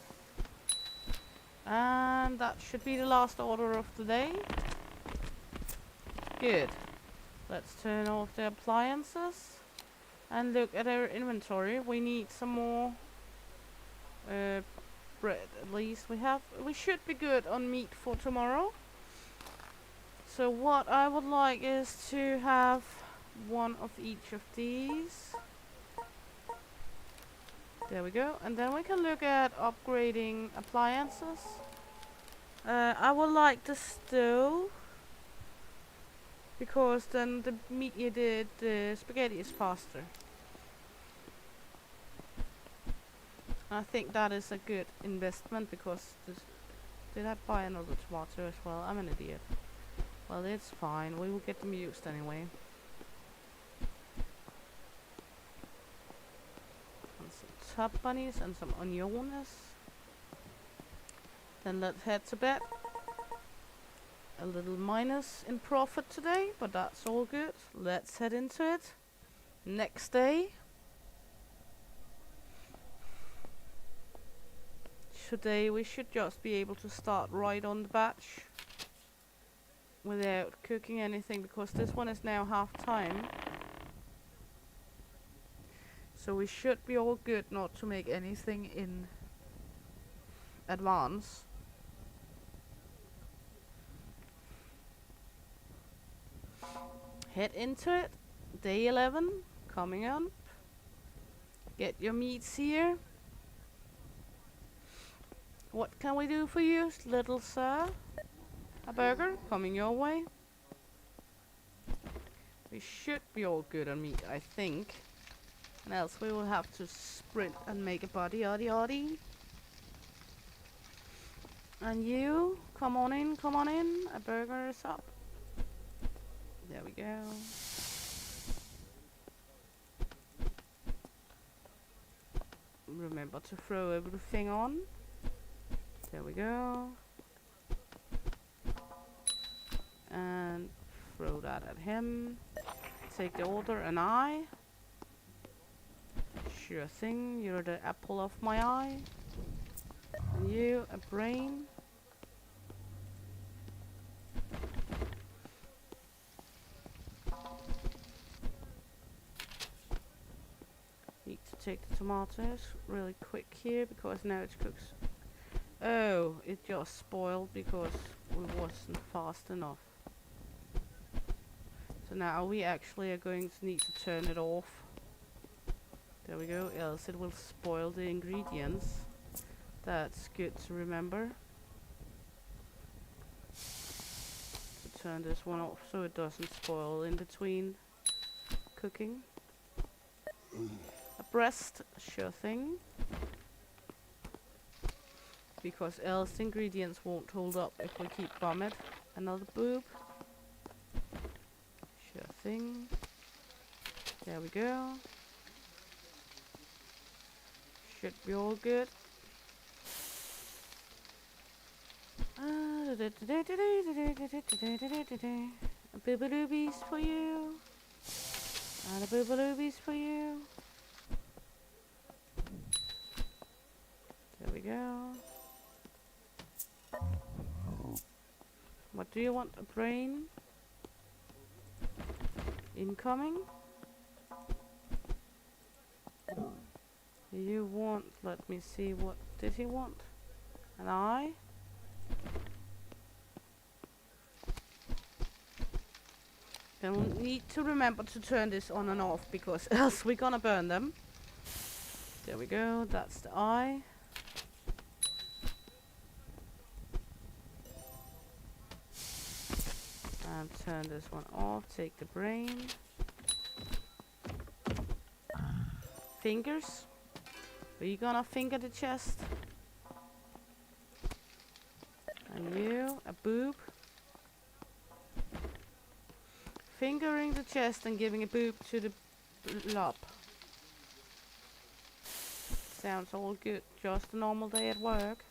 And that should be the last order of the day. Good. Let's turn off the appliances and look at our inventory. We need some more bread, at least. We should be good on meat for tomorrow. So what I would like is to have one of each of these. There we go. And then we can look at upgrading appliances. I would like the stove, because then the spaghetti is faster. I think that is a good investment, because did I buy another tomato as well? I'm an idiot. Well, it's fine. We will get them used anyway. And some top bunnies and some onions. Then let's head to bed. A little minus in profit today, but that's all good. Let's head into it. Next day. Today we should just be able to start right on the batch without cooking anything, because this one is now half time. So we should be all good not to make anything in advance. Head into it. Day 11 coming up. Get your meats here. What can we do for you, little sir? A burger coming your way. We should be all good on meat, I think. And else we will have to sprint and make a body oddy oddy. And you, come on in, come on in. A burger is up. There we go. Remember to throw everything on. There we go. And throw that at him. Take the order, an eye. Sure thing, you're the apple of my eye. And you, a brain. Need to take the tomatoes really quick here because now it cooks. Oh, it just spoiled because we wasn't fast enough. So now we actually are going to need to turn it off. There we go, else it will spoil the ingredients. That's good to remember. To turn this one off so it doesn't spoil in between cooking. A breast, sure thing. Because else the ingredients won't hold up if we keep bomb it. Another boob. Sure thing. There we go. Should be all good. A boobaloobies for you. And a boobaloobies for you. There we go. What do you want? A brain? Incoming? You want, let me see, what did he want? An eye? Then we'll need to remember to turn this on and off because else we're gonna burn them. There we go, that's the eye. And turn this one off, take the brain. Fingers. Are you gonna finger the chest? And you, a boob. Fingering the chest and giving a boob to the lob. Sounds all good. Just a normal day at work.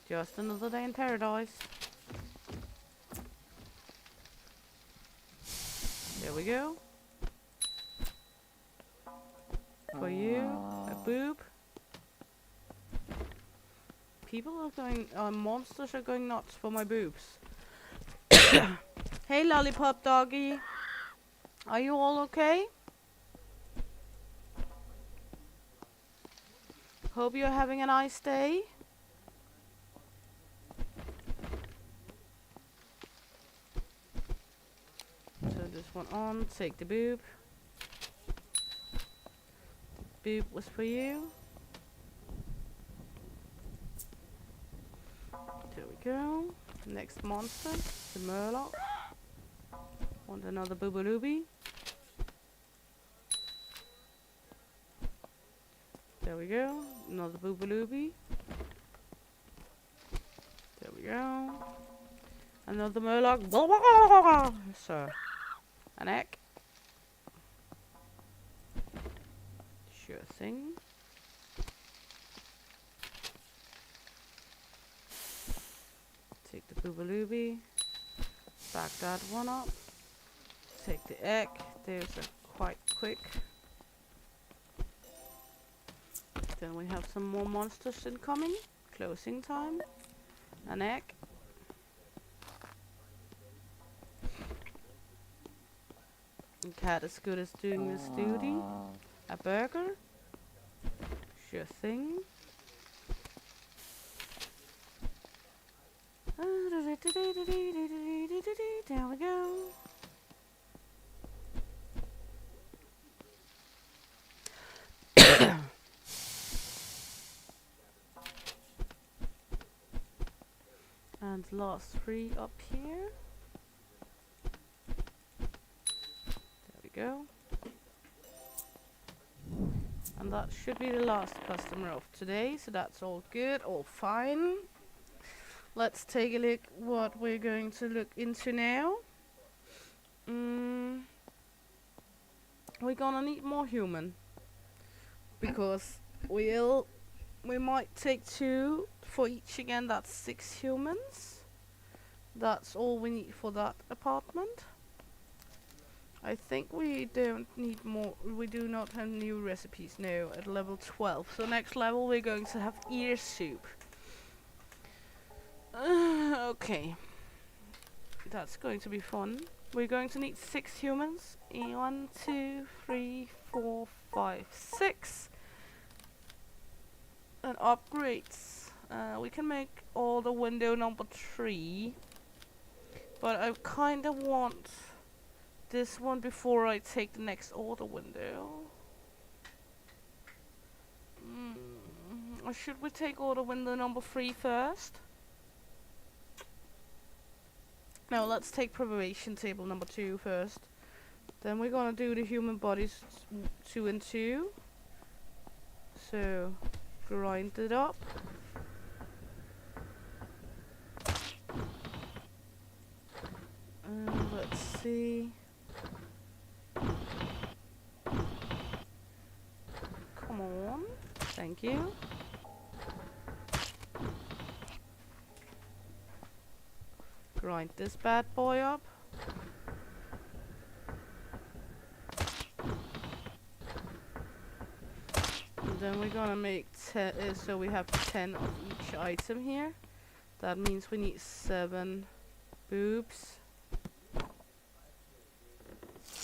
Just another day in paradise. There we go. For you, a boob. People are going, monsters are going nuts for my boobs. Hey lollipop doggy. Are you all okay? Hope you're having a nice day. Turn this one on, take the boob. The boob was for you. There we go. Next monster, the Murloc. Want another boobalooby? There we go. Another boobalooby. There we go. Another Murloc. So, an egg. Sure thing. Take the boobalooby. Back that one up. Take the egg. There's a quite quick. Then we have some more monsters incoming. Closing time. An egg. And cat is good as doing this duty. A burger. Sure thing. There we go. And last three up here. There we go. And that should be the last customer of today, so that's all good, all fine. Let's take a look what we're going to look into now. We're gonna need more human. Because we might take 2 for each again, that's 6 humans. That's all we need for that apartment. I think we don't need more. We do not have new recipes now at level 12. So next level we're going to have ear soup. Okay. That's going to be fun. We're going to need 6 humans. 1, 2, 3, 4, 5, 6. And upgrades. We can make all the window number 3. But I kind of want this one before I take the next order window. Or should we take order window number 3 first? No, let's take preparation table number 2 first. Then we're gonna do the human bodies 2 and 2. So, grind it up. Let's see. Come on. Thank you. Grind this bad boy up. And then we're gonna make 10, so we have 10 of each item here. That means we need 7 boobs.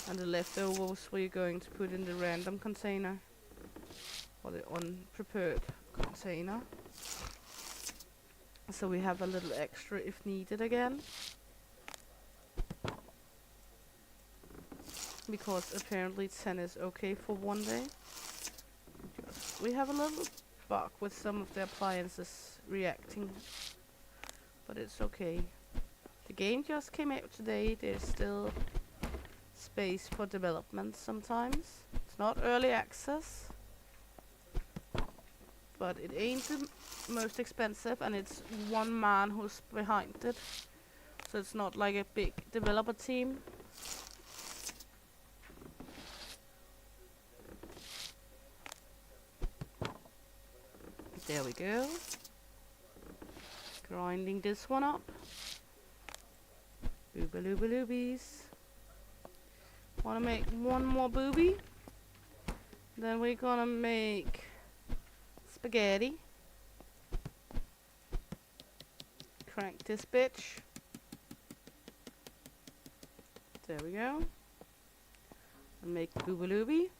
And the leftovers we're going to put in the random container. Or the unprepared container. So we have a little extra if needed again. Because apparently 10 is okay for one day. We have a little bug with some of the appliances reacting. But it's okay. The game just came out today. There's still space for development sometimes. It's not early access. But it ain't the most expensive, and it's one man who's behind it. So it's not like a big developer team. There we go. Grinding this one up. Boobaloobaloobies. Wanna make one more booby. Then we're gonna make spaghetti. Crank this bitch. There we go. And make boobalooby.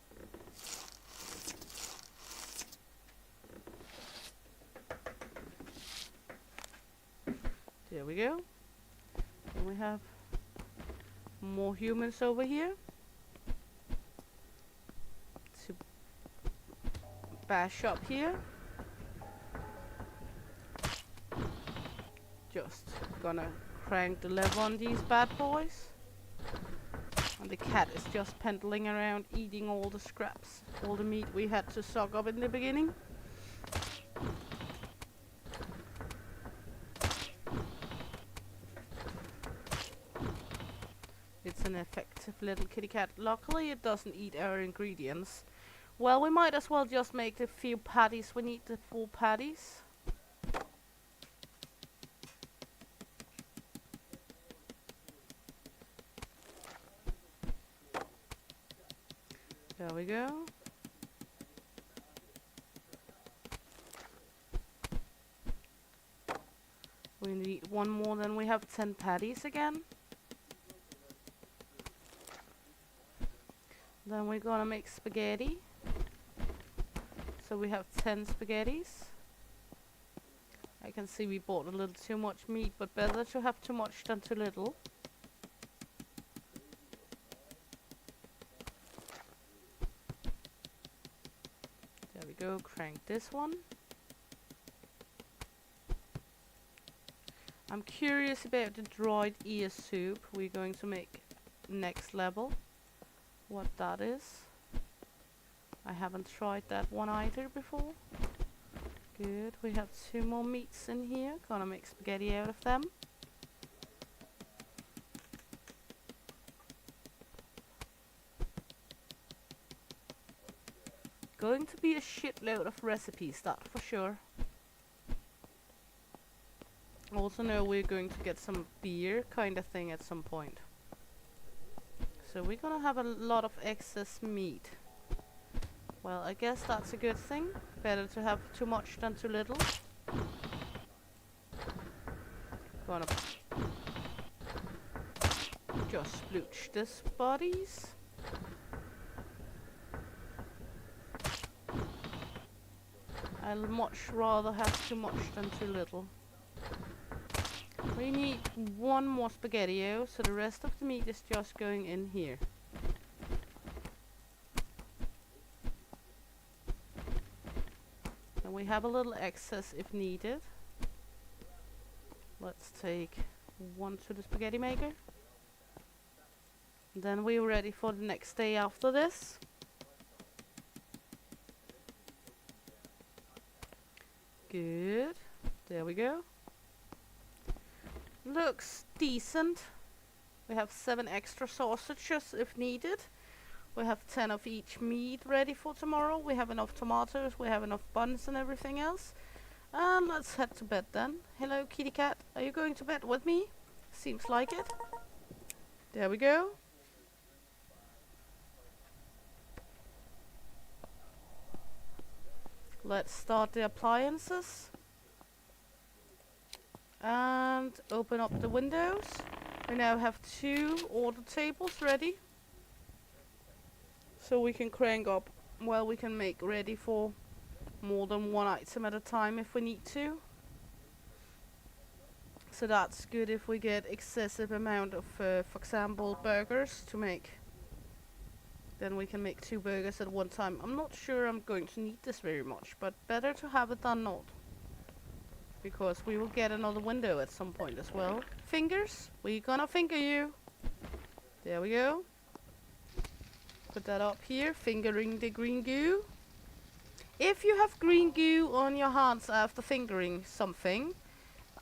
There we go. And we have more humans over here to bash up here. Just gonna crank the lever on these bad boys. And the cat is just pendling around eating all the scraps, all the meat we had to suck up in the beginning. It's an effective little kitty cat. Luckily it doesn't eat our ingredients. Well, we might as well just make the few patties. We need the 4 patties. There we go. We need one more, then we have 10 patties again. Then we're gonna make spaghetti. So we have 10 spaghettis. I can see we bought a little too much meat, but better to have too much than too little. There we go, crank this one. I'm curious about the dried ear soup we're going to make next level. What that is. I haven't tried that one either before. Good, we have 2 more meats in here. Gonna make spaghetti out of them. Going to be a shitload of recipes, that for sure. Also know we're going to get some beer kind of thing at some point. So we're gonna have a lot of excess meat. Well, I guess that's a good thing. Better to have too much than too little. Gonna just splooch this bodies. I'll much rather have too much than too little. We need one more spaghetti-o, so the rest of the meat is just going in here. And we have a little excess if needed. Let's take one to the spaghetti maker. Then we're ready for the next day after this. Good. There we go. Looks decent. We have 7 extra sausages if needed. We have 10 of each meat ready for tomorrow. We have enough tomatoes. We have enough buns and everything else. And let's head to bed then. Hello, kitty cat. Are you going to bed with me? Seems like it. There we go. Let's start the appliances. And open up the windows. We now have 2 order tables ready. So we can crank up, well, we can make ready for more than one item at a time if we need to. So that's good if we get excessive amount of, for example, burgers to make. Then we can make 2 burgers at one time. I'm not sure I'm going to need this very much, but better to have it than not. Because we will get another window at some point as well. Fingers, we gonna finger you. There we go. Put that up here, fingering the green goo. If you have green goo on your hands after fingering something,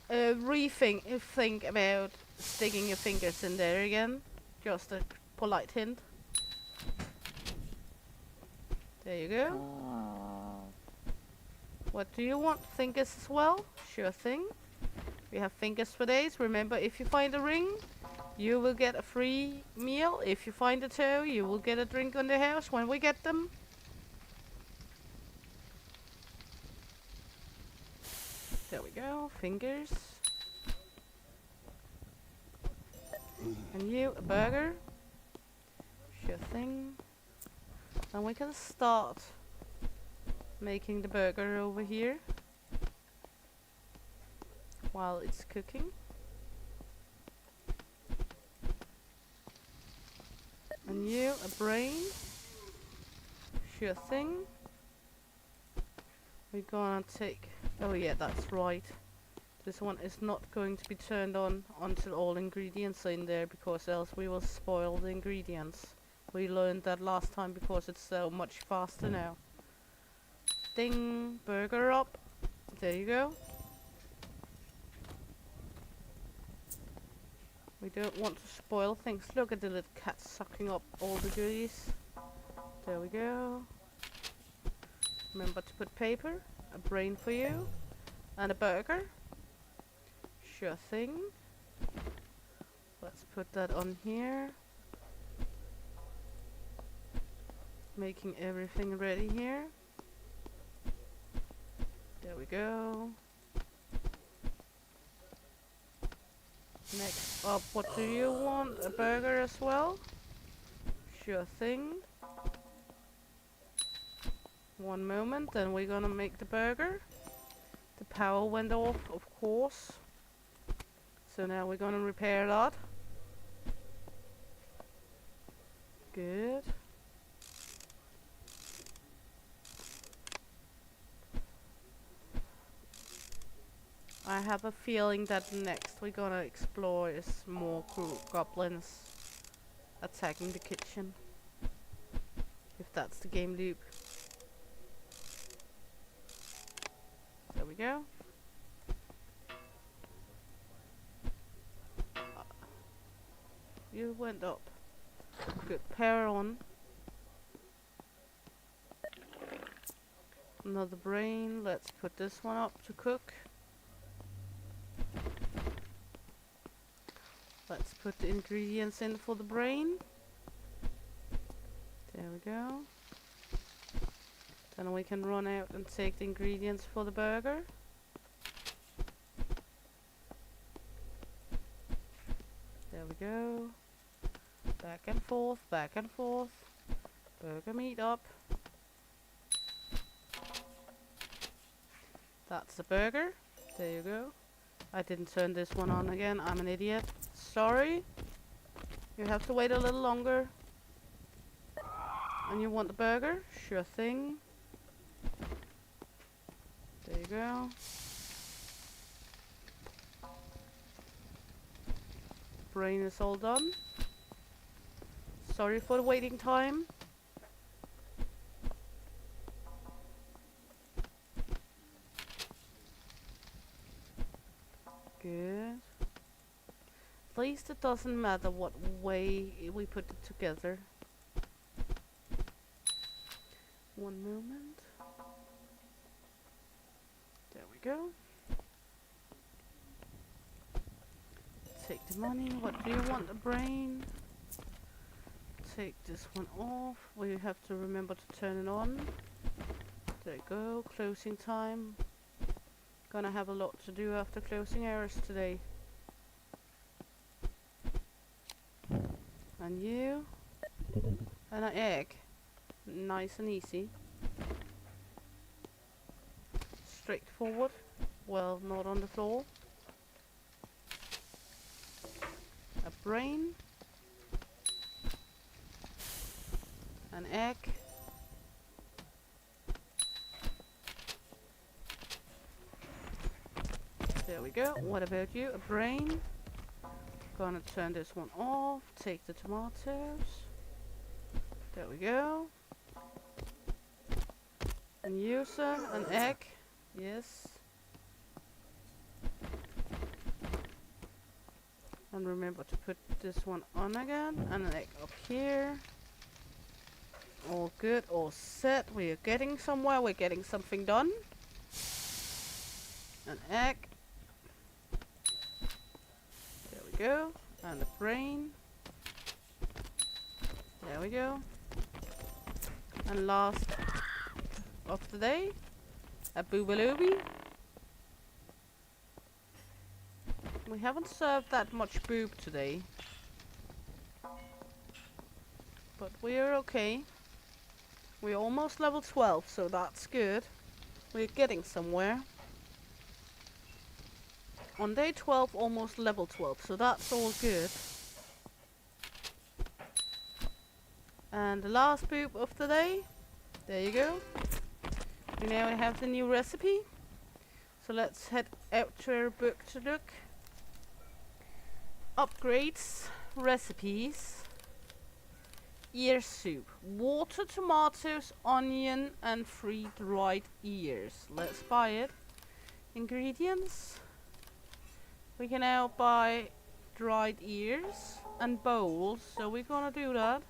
think about sticking your fingers in there again. Just a polite hint. There you go. What do you want? Fingers as well? Sure thing. We have fingers for days. Remember, if you find a ring, you will get a free meal. If you find a toe, you will get a drink on the house when we get them. There we go. Fingers. And you, a burger. Sure thing. And we can start making the burger over here while it's cooking. And you, a brain. Sure thing. We're gonna take, oh yeah, that's right. This one is not going to be turned on until all ingredients are in there, because else we will spoil the ingredients. We learned that last time because it's so much faster now. Ding, burger up. There you go. We don't want to spoil things. Look at the little cat sucking up all the goodies. There we go. Remember to put paper, a brain for you, and a burger. Sure thing. Let's put that on here. Making everything ready here. There we go. Next up, what do you want? A burger as well? Sure thing. One moment, then we're gonna make the burger. The power went off, of course. So now we're gonna repair that. Good. I have a feeling that next we're gonna explore is more goblins attacking the kitchen. If that's the game loop. There we go. You went up. Good. Power on. Another brain. Let's put this one up to cook. Let's put the ingredients in for the brain. There we go. Then we can run out and take the ingredients for the burger. There we go. Back and forth, back and forth. Burger meat up. That's the burger. There you go. I didn't turn this one on again. I'm an idiot. Sorry. You have to wait a little longer. And you want the burger? Sure thing. There you go. Brain is all done. Sorry for the waiting time. Good. At least it doesn't matter what way we put it together. One moment. There we go. Take the money. What do you want? The brain. Take this one off. We have to remember to turn it on. There you go. Closing time. Gonna have a lot to do after closing hours today. And you. And an egg. Nice and easy. Straightforward. Well, not on the floor. A brain. An egg. There we go. What about you? A brain. Gonna turn this one off. Take the tomatoes. There we go. And you, sir, an egg. Yes. And remember to put this one on again. And an egg up here. All good, all set. We are getting somewhere. We're getting something done. An egg. There we go. And a brain. There we go. And last of the day, a boobalooby. We haven't served that much boob today. But we're okay. We're almost level 12, so that's good. We're getting somewhere. On day 12, almost level 12, so that's all good. And the last boob of the day. There you go. We now have the new recipe. So let's head out to our book to look. Upgrades, recipes. Ear soup. Water, tomatoes, onion, and 3 dried ears. Let's buy it. Ingredients. We can now buy dried ears and bowls. So we're gonna do that.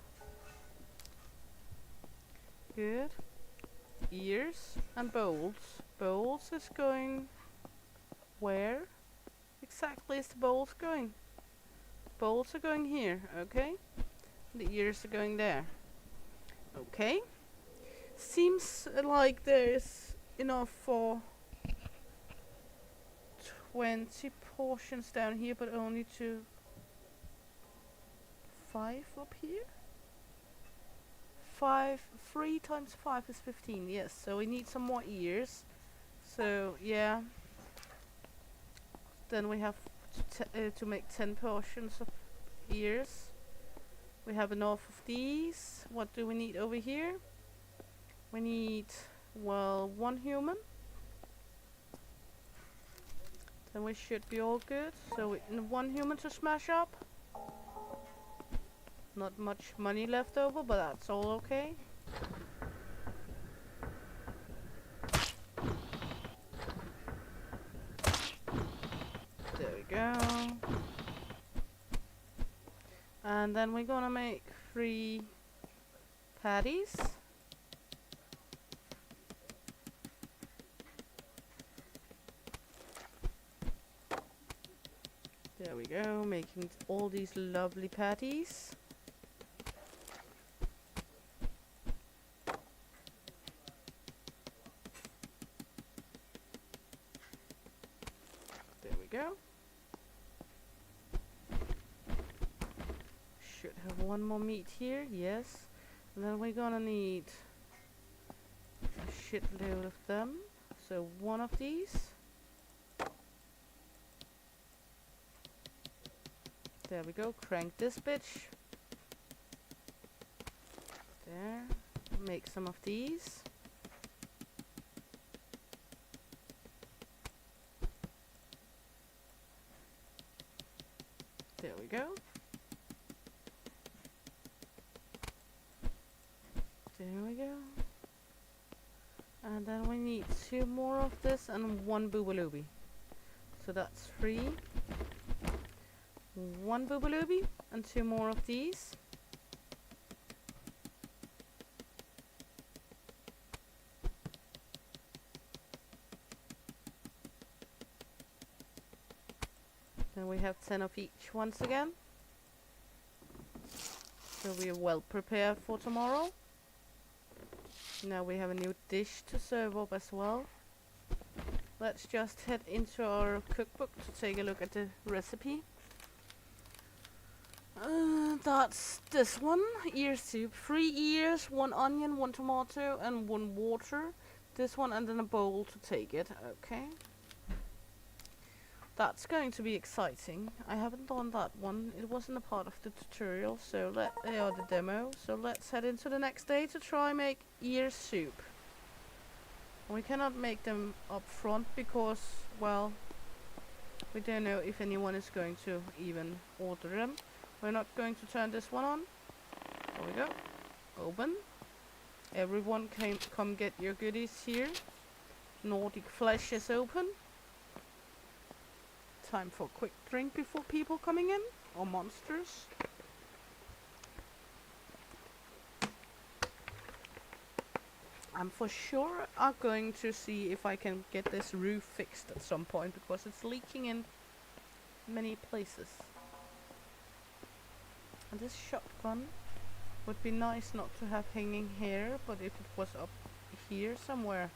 Good. Ears and bowls. Bowls is going where exactly is the bowls going? Bowls are going here, okay? The ears are going there. Okay. Seems like there's enough for 20 portions down here, but only to 5 up here? 3 times 5 is 15, yes, so we need some more ears. So, yeah. Then we have to make 10 portions of ears. We have enough of these. What do we need over here? We need, well, 1 human. Then we should be all good. So 1 human to smash up. Not much money left over, but that's all okay. There we go. And then we're gonna make 3 patties. There we we go, making all these lovely patties. There we go. Should have one more meat here, yes. And then we're gonna need a shitload of them. So one of these. There we go, crank this bitch. There. Make some of these. There we go. There we go. And then we need 2 more of this and 1 boobalooby. So that's 3. 1 boobalooby and 2 more of these. Then we have 10 of each once again. So we are well prepared for tomorrow. Now we have a new dish to serve up as well. Let's just head into our cookbook to take a look at the recipe. That's this one, ear soup. 3 ears, 1 onion, 1 tomato and 1 water. This one and then a bowl to take it, okay. That's going to be exciting. I haven't done that one. It wasn't a part of the tutorial, so the demo. So let's head into the next day to try make ear soup. We cannot make them up front because, well, we don't know if anyone is going to even order them. We're not going to turn this one on. There we go. Open. Everyone come get your goodies here. Nordic Flesh is open. Time for a quick drink before people coming in, or monsters. I'm for sure going to see if I can get this roof fixed at some point because it's leaking in many places. And this shotgun would be nice not to have hanging here, but if it was up here somewhere,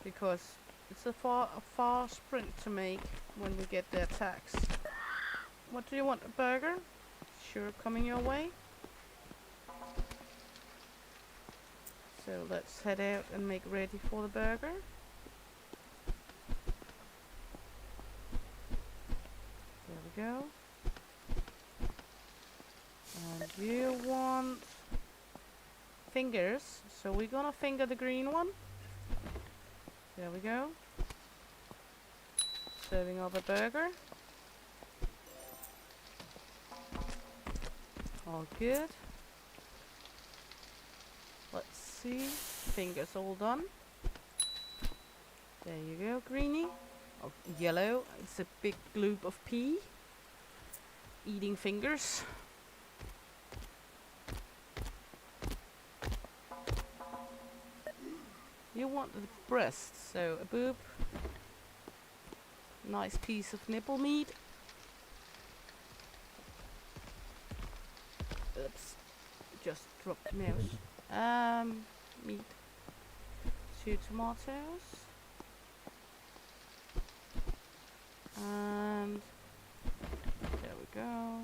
because it's a far sprint to make when we get the attacks. What do you want, a burger? Sure, coming your way. So let's head out and make ready for the burger. There we go. And you want fingers, so we're gonna finger the green one. There we go. Serving up a burger. All good. Let's see. Fingers all done. There you go, greenie. Oh, yellow. It's a big gloop of pea. Eating fingers. You want the breast, so a boob. Nice piece of nipple meat. Oops, just dropped mouse. Meat. 2 tomatoes. And there we go.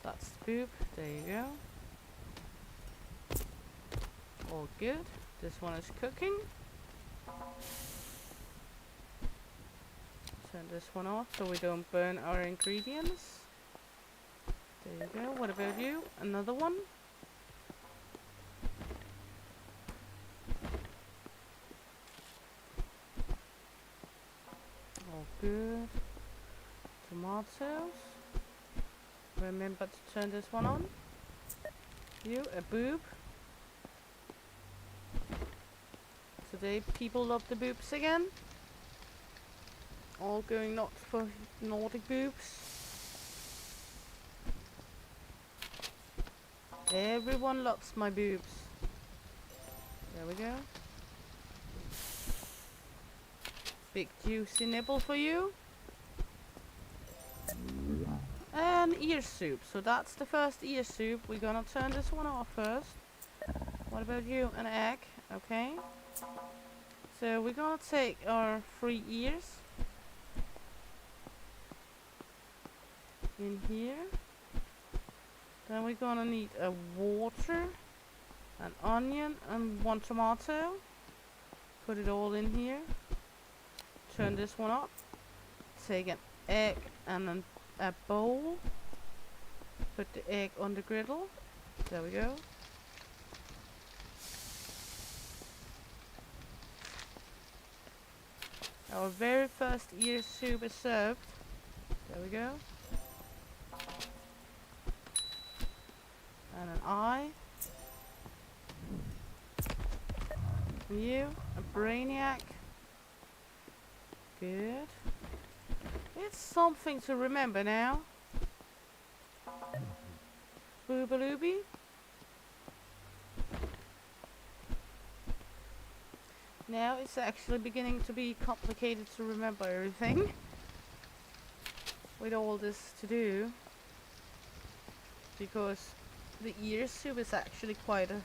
That's the boob. There you go. All good. This one is cooking. Turn this one off so we don't burn our ingredients. There you go. What about you? Another one? All good. Tomatoes. Remember to turn this one on. You, a boob. Today people love the boobs again. All going not for Nordic boobs. Everyone loves my boobs. There we go. Big juicy nibble for you. And ear soup. So that's the first ear soup. We're gonna turn this one off first. What about you? An egg. Okay. So we're gonna take our 3 ears in here. Then we're gonna need a water, an onion, and 1 tomato. Put it all in here. Turn this one up. Take an egg and then a bowl. Put the egg on the griddle. There we go. Our very first ear soup is served. There we go. And an eye. And you, a brainiac. Good. It's something to remember now. Boobalooby. Now it's actually beginning to be complicated to remember everything. With all this to do. Because the ear soup is actually quite a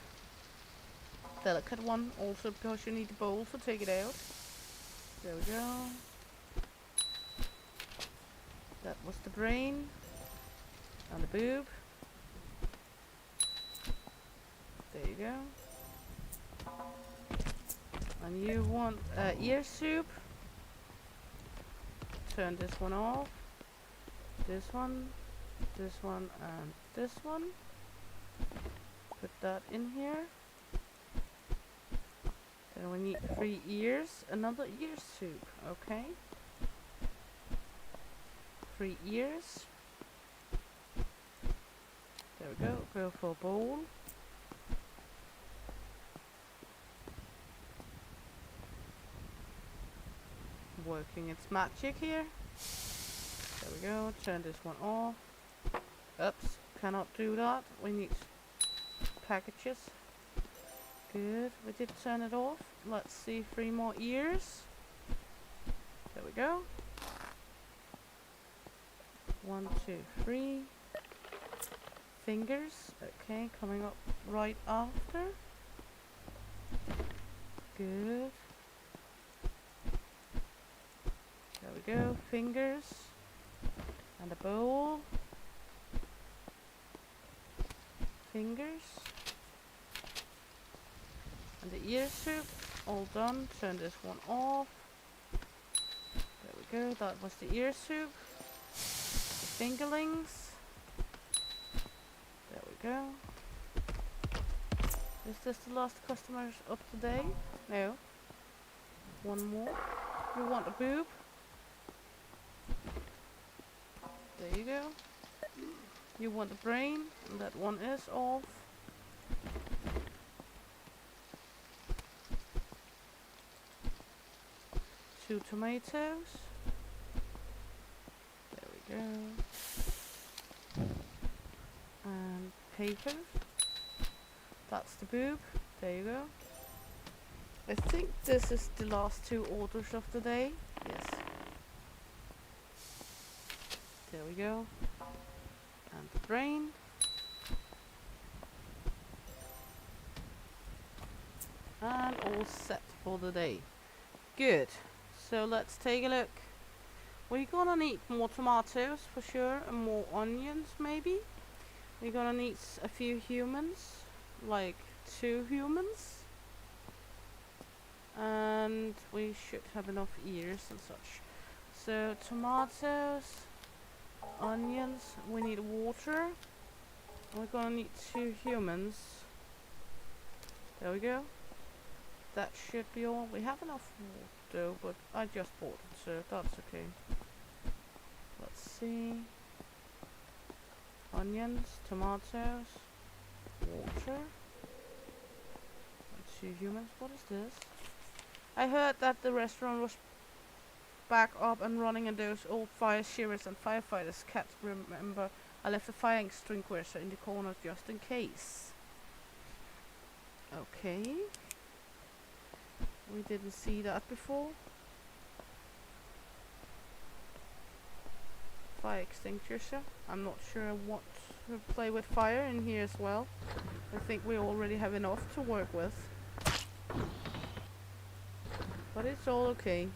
delicate one. Also because you need the bowl to take it out. There we go. That was the brain. And the boob. There you go. And you want ear soup. Turn this one off. This one, and this one. Put that in here. Then we need 3 ears. Another ear soup. Okay. 3 ears. There we go. Go for a bowl. Working its magic here. There we go. Turn this one off. Oops. Cannot do that. We need packages. Good. We did turn it off. Let's see. 3 more ears. There we go. 1, 2, 3. Fingers. Okay. Coming up right after. Good. There we go, fingers, and a bowl, fingers, and the ear soup, all done. Turn this one off. There we go, that was the ear soup, the fingerlings, there we go. Is this the last customers of the day? No. One more. You want a boob? There you go. You want the brain? That one is off. Two tomatoes. There we go. And paper. That's the boob. There you go. I think this is the last 2 orders of the day. Yes. There we go. And the brain. And all set for the day. Good. So let's take a look. We're gonna need more tomatoes for sure, and more onions maybe. We're gonna need a few humans, like 2 humans. And we should have enough ears and such. So tomatoes, onions, we need water. We're gonna need 2 humans. There we go. That should be all. We have enough though, but I just bought it, so that's okay. Let's see. Onions, tomatoes, water. 2 humans. What is this? I heard that the restaurant was back up and running and those old fire shearers and firefighters can't remember. I left a fire extinguisher in the corner just in case. Okay. We didn't see that before. fire extinguisher. I'm not sure I want to play with fire in here as well. I think we already have enough to work with. But it's all okay.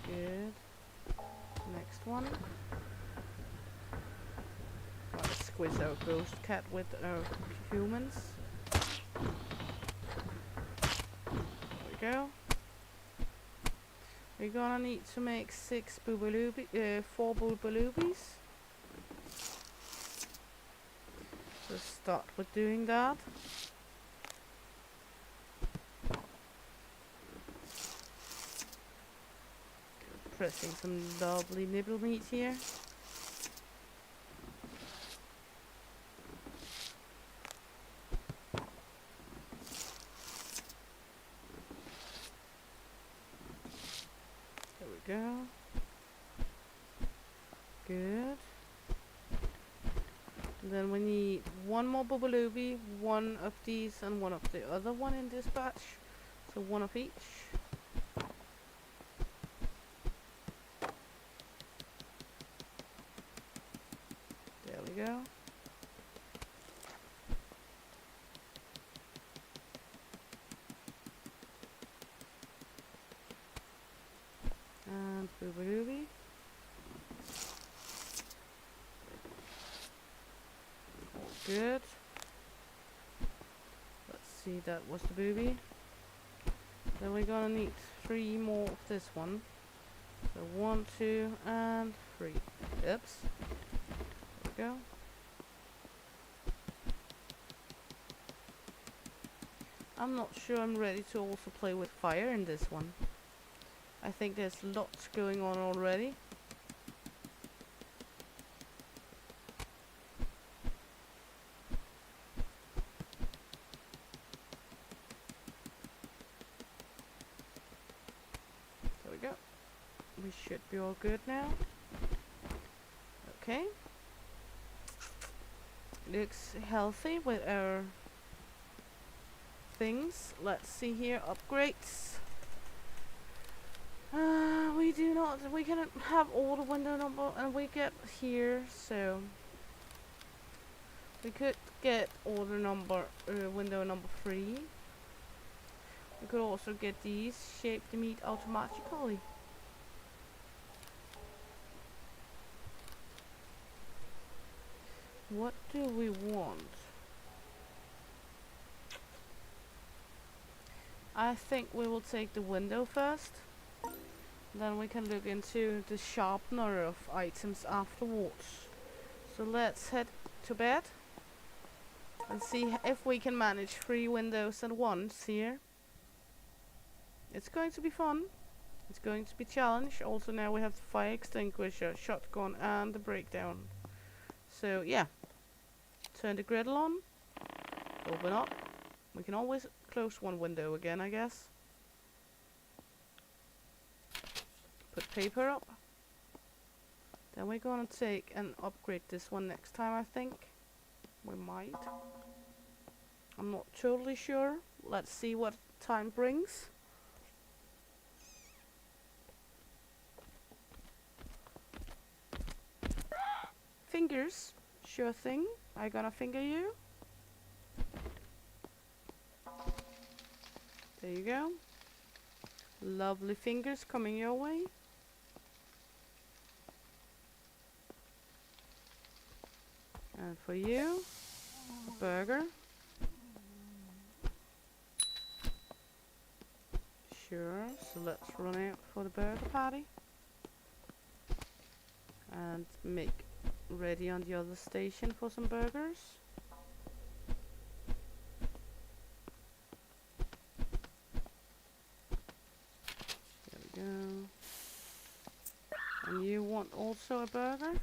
Good. Next one. Gotta squish our ghost cat with our humans. There we go. We're gonna need to make 4 boobaloobies. So start with doing that. Pressing some lovely nibble meat here. There we go. Good. And then we need 1 more boobalooby, 1 of these and 1 of the other one in this batch. So 1 of each. There we go. And boobalooby. Good. Let's see, that was the booby. Then we're gonna need 3 more of this one. So 1, 2, and 3. Oops. There we go. I'm not sure I'm ready to also play with fire in this one. I think there's lots going on already. There we go. We should be all good now. Okay. Looks healthy with our things. Let's see here, upgrades. We can have all the window number and we get here, so we could get order number, window number 3. We could also get these, shape the meat automatically. What do we want? I think we will take the window first. Then we can look into the sharpener of items afterwards. So let's head to bed and see if we can manage 3 windows at once here. It's going to be fun. It's going to be a challenge. Also now we have the fire extinguisher, shotgun and the breakdown. So yeah. Turn the griddle on. Open up. We can always close 1 window again, I guess. Put paper up. Then we're gonna take and upgrade this one next time, I think. We might. I'm not totally sure. Let's see what time brings. Fingers. Sure thing. I gonna finger you. There you go. Lovely fingers coming your way. And for you, a burger. Sure, so let's run out for the burger patty. And make ready on the other station for some burgers. There we go. And you want also a burger?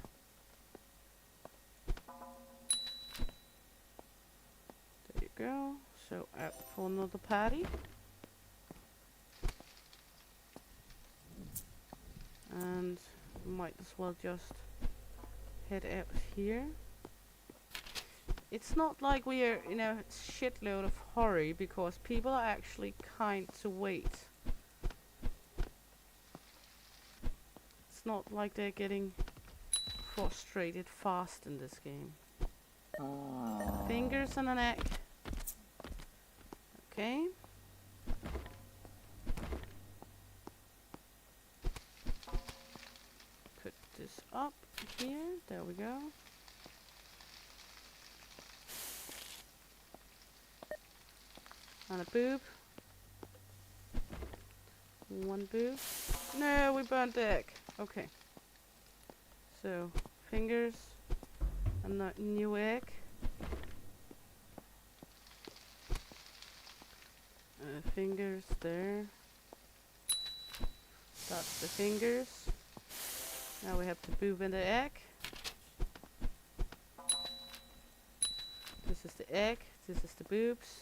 There you go. So out for another patty. And might as well just head out here. It's not like we are in a shitload of hurry because people are actually kind to wait. it's not like they're getting frustrated fast in this game. Fingers and an egg. Okay. Put this up here. There we go. And a boob. One boob. No, we burnt the egg. Okay. So, fingers and a new egg. Fingers there. That's the fingers. Now we have the boob and the egg. This is the egg. This is the boobs.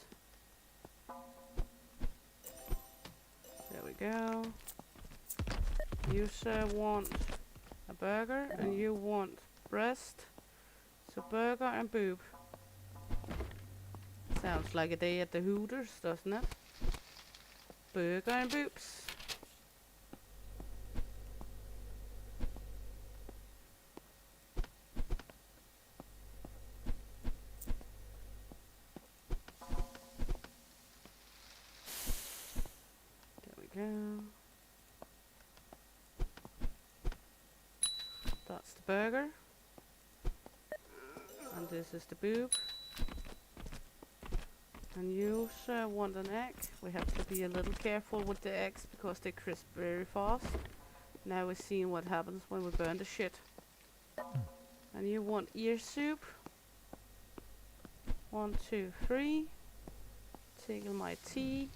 There we go. You sir want a burger and you want breast. So burger and boob. Sounds like a day at the Hooters, doesn't it? Burger and boobs. There we go. That's the burger. And this is the boob. And you sir want an egg. We have to be a little careful with the eggs because they crisp very fast. Now we're seeing what happens when we burn the shit. And you want ear soup. 1, 2, 3. Tickle my tea.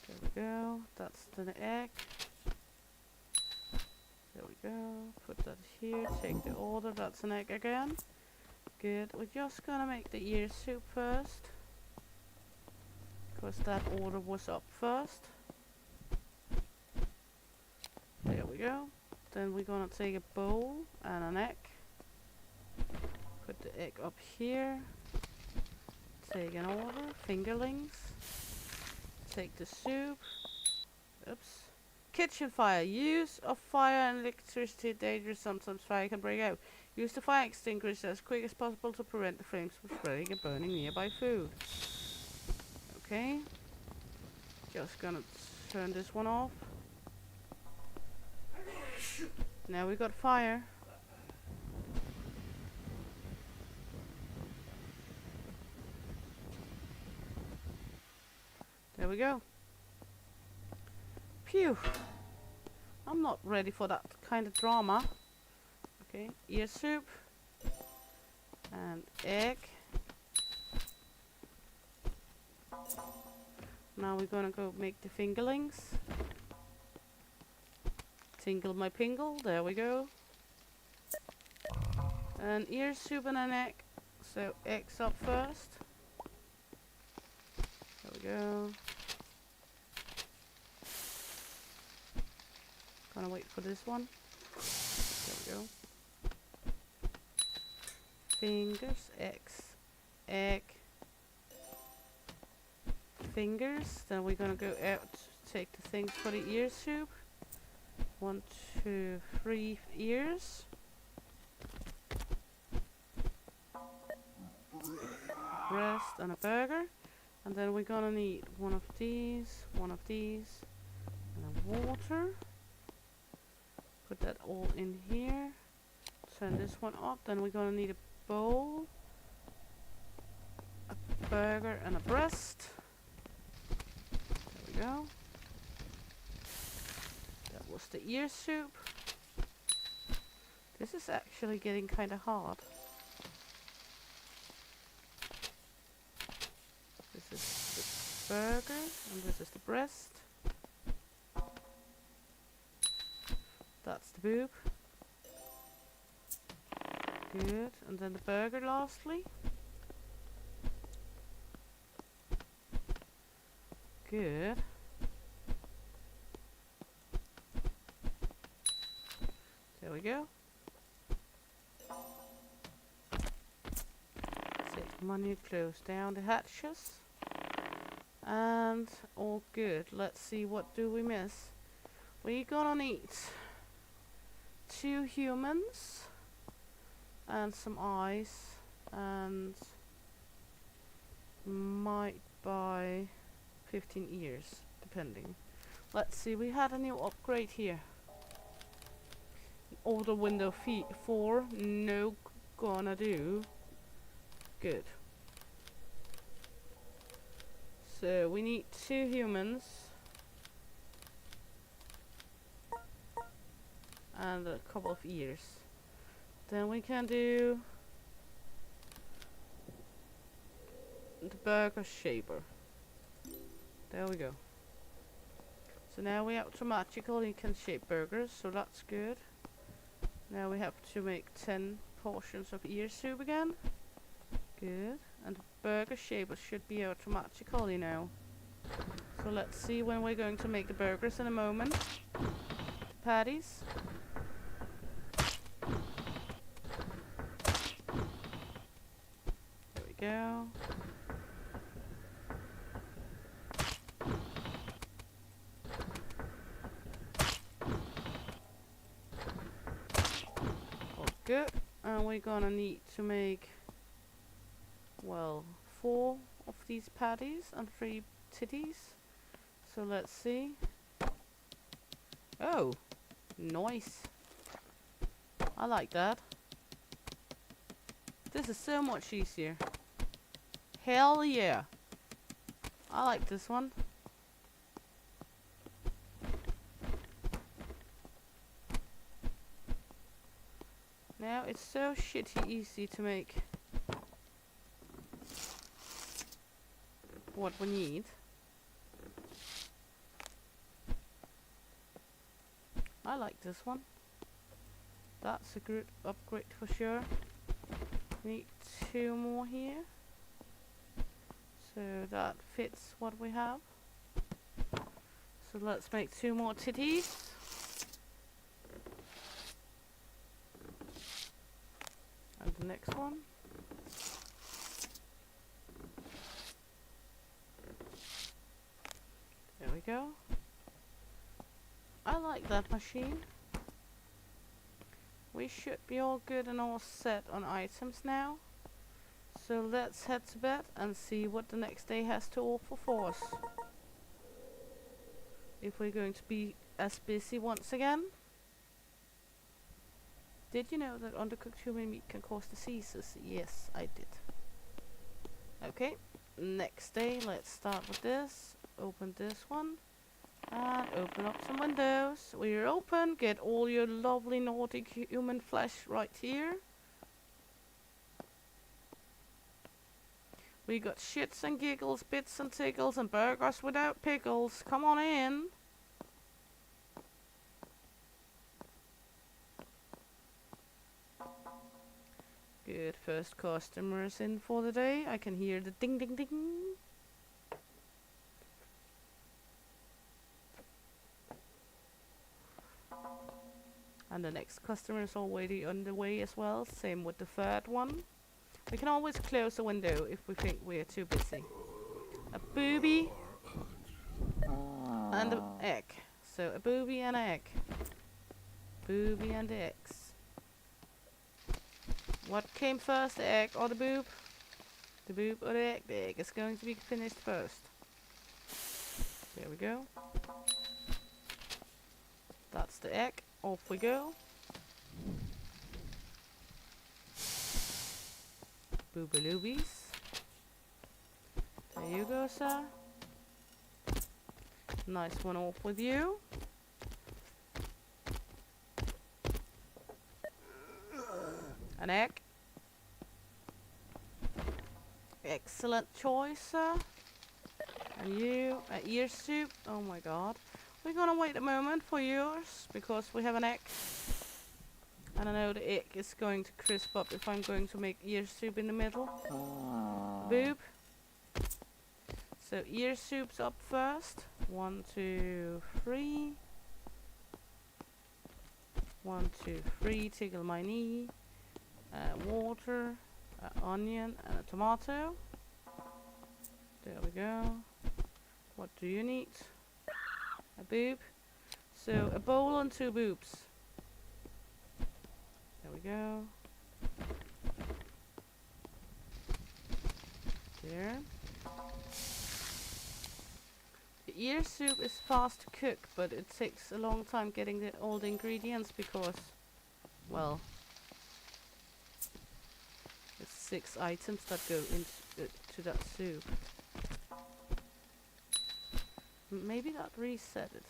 There we go. That's the egg. There we go. Put that here. Take the order. That's an egg again. Good. We're just gonna make the ear soup first. Because that order was up first. There we go. Then we're gonna take a bowl and an egg. Put the egg up here. Take an order. Fingerlings. Take the soup. Oops. Kitchen fire. Use of fire and electricity dangerous. Sometimes fire can break out. Use the fire extinguisher as quick as possible to prevent the flames from spreading and burning nearby food. Okay. Just gonna turn this one off. Now we got fire. There we go. Phew. I'm not ready for that kind of drama. Okay, ear soup and egg. Now we're gonna go make the fingerlings. Tingle my pingle, there we go. An ear soup and an egg. So eggs up first. There we go. Gonna wait for this one. There we go. Fingers, eggs, egg, fingers. Then we're gonna go out, take the things for the ear soup. 1, 2, 3 ears. Breast and a burger. And then we're gonna need one of these, and a water. Put that all in here. Turn this one up. Then we're gonna need a bowl, a burger and a breast. There we go. That was the ear soup. This is actually getting kind of hard. This is the burger and this is the breast. That's the boob. Good. And then the burger lastly. Good. There we go. Take money, close down the hatches. And all good. Let's see, what do we miss? we gonna need 2 humans and some ice, and might buy 15 ears, depending. Let's see, we had a new upgrade here. Order window 4, no gonna do. Good. So we need 2 humans and a couple of ears. Then we can do the burger shaper. There we go. So now we automatically can shape burgers, so that's good. Now we have to make 10 portions of ear soup again. Good. And the burger shaper should be automatically now. So let's see when we're going to make the burgers in a moment. Patties. There we go. Good. And we're gonna need to make, well, 4 of these patties and 3 titties. So let's see. Oh, nice. I like that. This is so much easier. Hell yeah. I like this one. Now it's so shitty easy to make what we need. I like this one. That's a good upgrade for sure. Need 2 more here. So that fits what we have. So let's make 2 more titties. And the next one. There we go. I like that machine. We should be all good and all set on items now. So let's head to bed and see what the next day has to offer for us. If we're going to be as busy once again. Did you know that undercooked human meat can cause diseases? Yes, I did. Okay, next day, let's start with this. Open this one. And open up some windows. We're open. Get all your lovely Nordic human flesh right here. We got shits and giggles, bits and tickles, and burgers without pickles. Come on in. Good, first customers in for the day. I can hear the ding ding ding. And the next customer is already on the way as well. Same with the third one. We can always close the window if we think we're too busy. A booby and an egg. So a booby and an egg. Booby and the eggs. What came first, the egg or the boob? The boob or the egg? The egg is going to be finished first. There we go. That's the egg. Off we go. Boobaloobies. There you go, sir. Nice one off with you. An egg. Excellent choice, sir. And you, ear soup. Oh my god. We're gonna wait a moment for yours because we have an egg. And I know the egg is going to crisp up if I'm going to make ear soup in the middle. Boob. So ear soup's up first. 1, 2, 3. 1, 2, 3. Tickle my knee. Water. Onion and a tomato. There we go. What do you need? A boob. So a bowl and 2 boobs. There we go. There. The ear soup is fast to cook, but it takes a long time getting all the ingredients because, well, there's 6 items that go into to that soup. Maybe that reset it.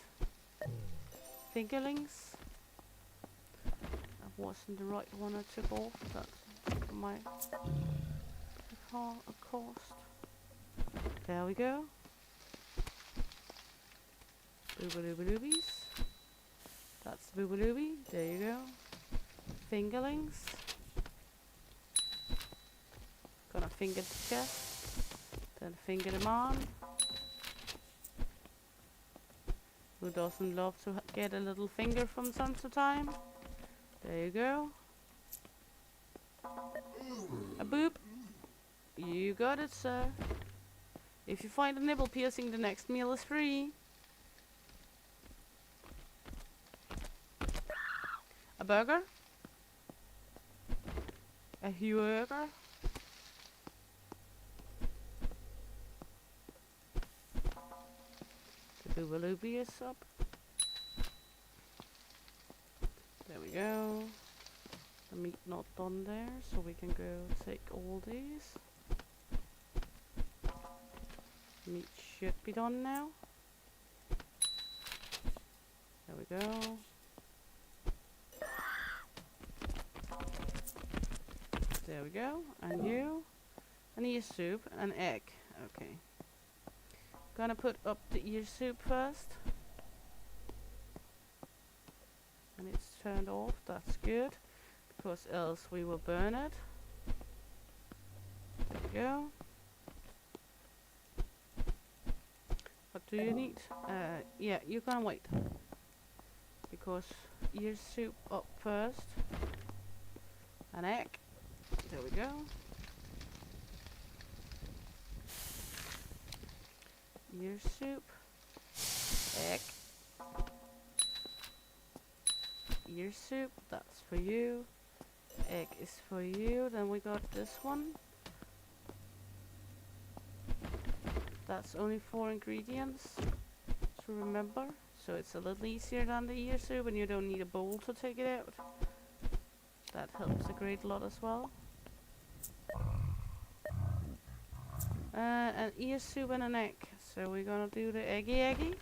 Fingerlings. That wasn't the right one I took off. That's my cost. There we go. Boobaloobies. That's boobalooby. There you go. Fingerlings. Gonna finger the chest. Then finger the man. Who doesn't love to get a little finger from time to time? There you go. A boop. You got it, sir. If you find a nibble piercing, the next meal is free. A burger. A burger. The boobalooby is up. There we go. The meat not done there, so we can go take all these. Meat should be done now. There we go. There we go. And you? An ear soup, an egg. Okay. Gonna put up the ear soup first. And it's turned off. That's good. Because else we will burn it. There we go. What do you need? Yeah, you can wait. Because ear soup up first. An egg. There we go. Ear soup. Egg. Ear soup. That's for you. Egg is for you. Then we got this one. That's only 4 ingredients to remember. So it's a little easier than the ear soup and you don't need a bowl to take it out. That helps a great lot as well. An ear soup and an egg. So we're gonna do the eggy.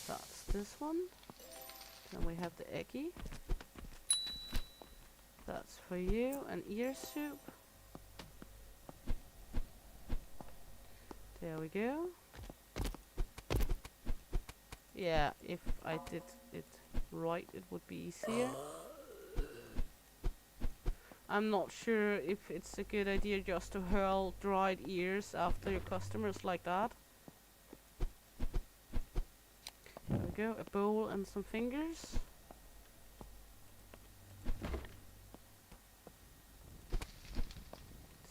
That's this one. Then we have the eggy. That's for you. An ear soup. There we go. Yeah, if I did it right, it would be easier. I'm not sure if it's a good idea just to hurl dried ears after your customers like that. There we go, a bowl and some fingers.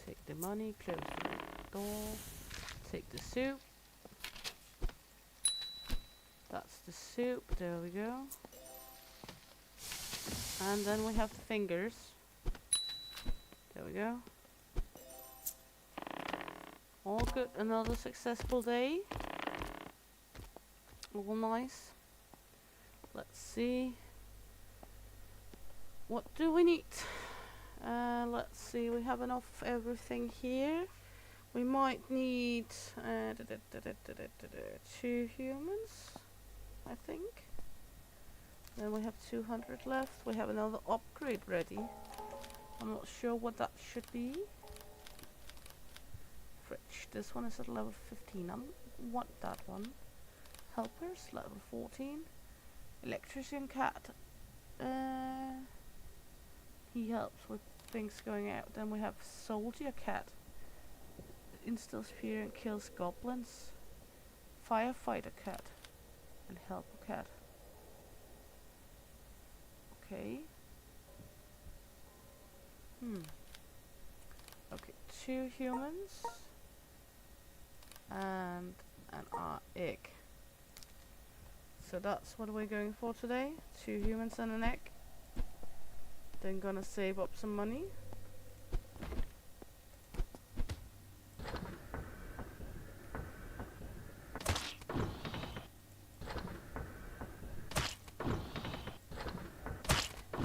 Take the money, close the door. Take the soup. That's the soup, there we go. And then we have the fingers. There we go. All good, another successful day. All nice. Let's see. What do we need? Let's see, we have enough everything here. We might need 2 humans, I think. Then we have 200 left. We have another upgrade ready. I'm not sure what that should be. Fridge. This one is at level 15. I want that one. Helpers, level 14. Electrician cat. He helps with things going out. Then we have soldier cat. Instills fear and kills goblins. Firefighter cat. And helper cat. Okay. 2 humans and an egg. So that's what we're going for today. 2 humans and an egg. Then gonna save up some money.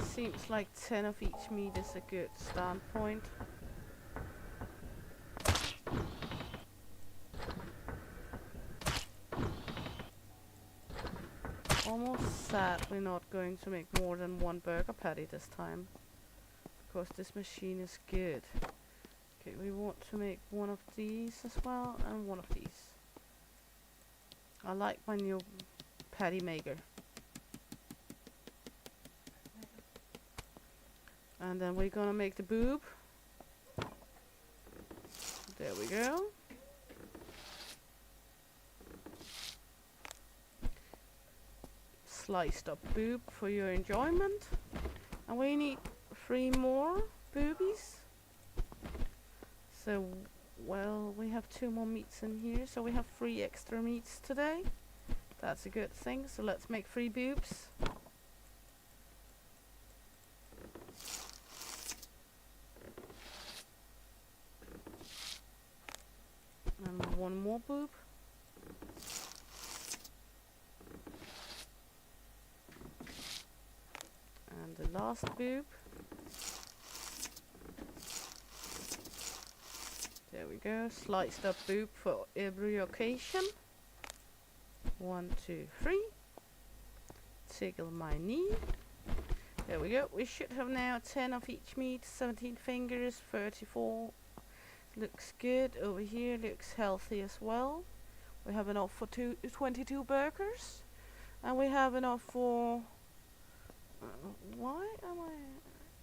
Seems like 10 of each meat is a good standpoint. Almost sad we're not going to make more than 1 burger patty this time, because this machine is good. Okay, we want to make 1 of these as well and 1 of these. I like my new patty maker. And then we're gonna make the boob. There we go. Sliced up boob for your enjoyment. And we need 3 more boobies. So, well, we have 2 more meats in here, so we have 3 extra meats today. That's a good thing. So let's make 3 boobs. And 1 more boob. And the last boob. There we go. Sliced up boob for every occasion. 1, 2, 3. Tickle my knee. There we go. We should have now 10 of each meat. 17 fingers. 34. Looks good. Over here looks healthy as well. We have enough for 22 burgers. And we have enough for... why am I...